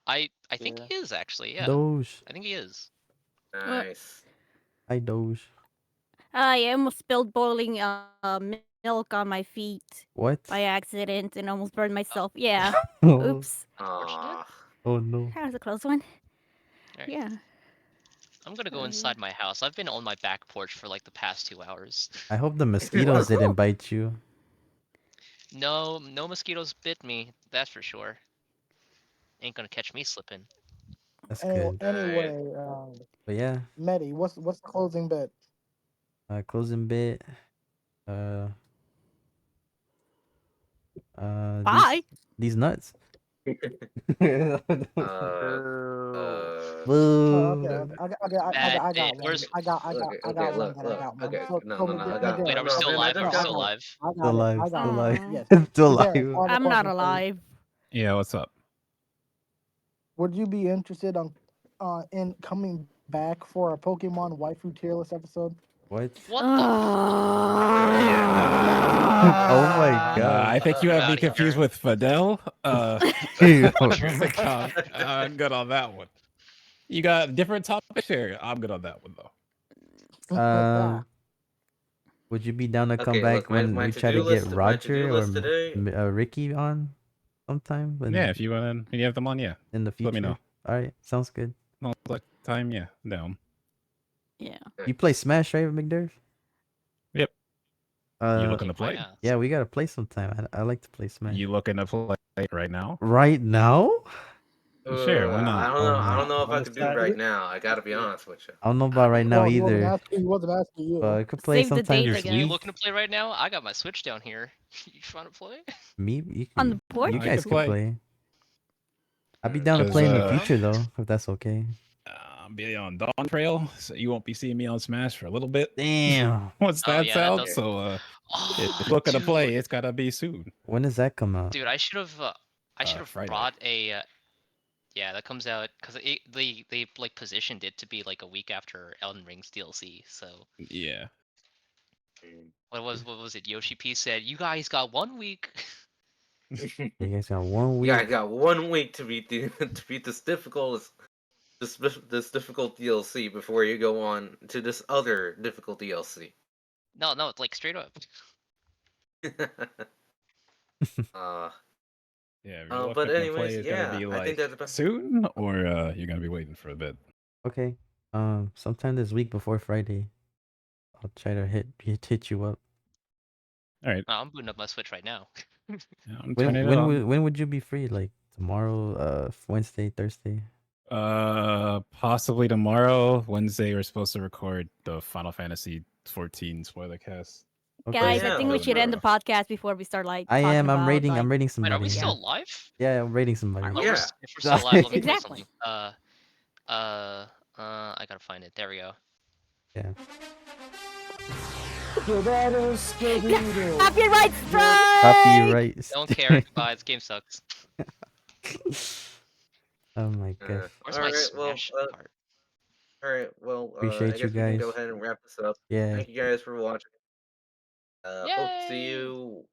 I think he is actually. Yeah. Doge. I think he is. Nice. Hi, Doge. I almost spilled boiling milk on my feet. What? By accident and almost burned myself. Yeah. Oh. Oops. Oh no. That was a close one. Right. Yeah. I'm gonna go inside my house. I've been on my back porch for like the past 2 hours. I hope the mosquitoes didn't bite you. No, no mosquitoes bit me. That's for sure. Ain't gonna catch me slipping. That's good. Anyway, But yeah, Medi, what's the closing bit? closing bit. Bye. These nuts. Okay, Boo. I got one. Where's? I got one. Look, I got one. okay, So, no, so no, no, I Medea, got. Wait, are we No, still man, I alive? just Are we got still one. alive? I got Still it. alive. I Still got alive. it. Yes. Still Medea, alive. I have a I'm not question for you. alive. Yeah, what's up? Would you be interested in coming back for a Pokemon waifu tier list episode? What? What the? Oh my god. I think you have me Outta confused here. with Fidel. Ew. I'm good on that one. You got different topics here. I'm good on that one though. Would you be down to come Okay, back look, my when we try to get to-do Roger or list today. Ricky on sometime? Yeah, if you want to, you have them on. Yeah, in the future. let me know. All right, sounds good. No, like time. Yeah, down. Yeah. You play Smash, right, McDareth? Yep. You looking to Why play? not? Yeah, we gotta play sometime. I like to play Smash. You looking to play right now? Right now? Sure, why I not? don't know. Oh I my. don't know if I When could is do that? right now. I gotta be honest with you. I don't know about right now He wasn't either. asking. He wasn't asking you. But I could play Save the sometime date, I this guess. You week. looking to play right now? I got my Switch down here. You trying to play? Me, On the porch? you I guys could could play. play. I'd be down to 'Cause, play in the Around? future though, if that's okay. I'll be on Dawn Trail, so you won't be seeing me on Smash for a little bit. Damn. Once Oh that's yeah, that out, does. so if Oh, you're looking to play, dude. it's gotta be soon. When does that come out? Dude, I should have Friday. brought a. Yeah, that comes out because they like positioned it to be like a week after Elden Ring's DLC. So Yeah. what was it? Yoshi P said, "You guys got 1 week." You guys got 1 week. Yeah, I got 1 week to beat to beat this difficult DLC before you go on to this other difficult DLC. No, it's like straight up. Yeah, if you're looking but to anyways, play, it's gonna yeah, be I think like that's about. soon, or you're gonna be waiting for a bit. Okay. Sometime this week before Friday, I'll try to hit you up. All right. I'm booting up my Switch right now. Yeah, I'm turning it on. When would you be free? Like tomorrow, Wednesday, Thursday? Possibly tomorrow. Wednesday, we're supposed to record the Final Fantasy 14 spoiler cast. Okay. Guys, Yeah, I think we should end the podcast before we start like. I talking am. I'm about, rating. like... I'm rating Wait, somebody. are we still Yeah. alive? Yeah, I'm rating somebody. Alright, well, Yeah. if we're still alive, let me Exactly. play something. I gotta find it. There we go. Yeah. Copyright strike! Copyright. Don't care. Goodbye. This game sucks. Oh my gosh. Where's all my right, Smash part? All right, well, I Appreciate guess you we can go guys. ahead and wrap this up. Yeah. Thank you guys for watching. Hope to see Yay! you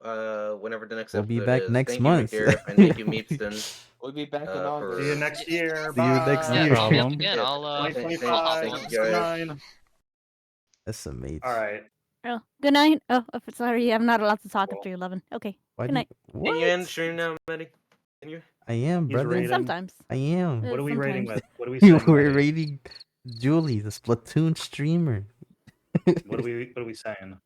whenever the next We'll be episode back is. next Thank month. you, McDareth, and thank you, Meepston. We'll be back in for August. See you next year. See you next Bye. Yeah, year. hit me up problem. again. I'll hop 2025, on. Thank you guys. 9. That's amazing. All right. Oh, good night. Oh, sorry, I'm not allowed to talk after 11. Okay. Why Good do you, night. what? Can you end the stream now, Maddie? Can you? I am, He's brother. rating. Sometimes. I am. What are we rating sometimes. with? What are we You saying? were Maddie? rating Julie, the Splatoon streamer. What are we saying?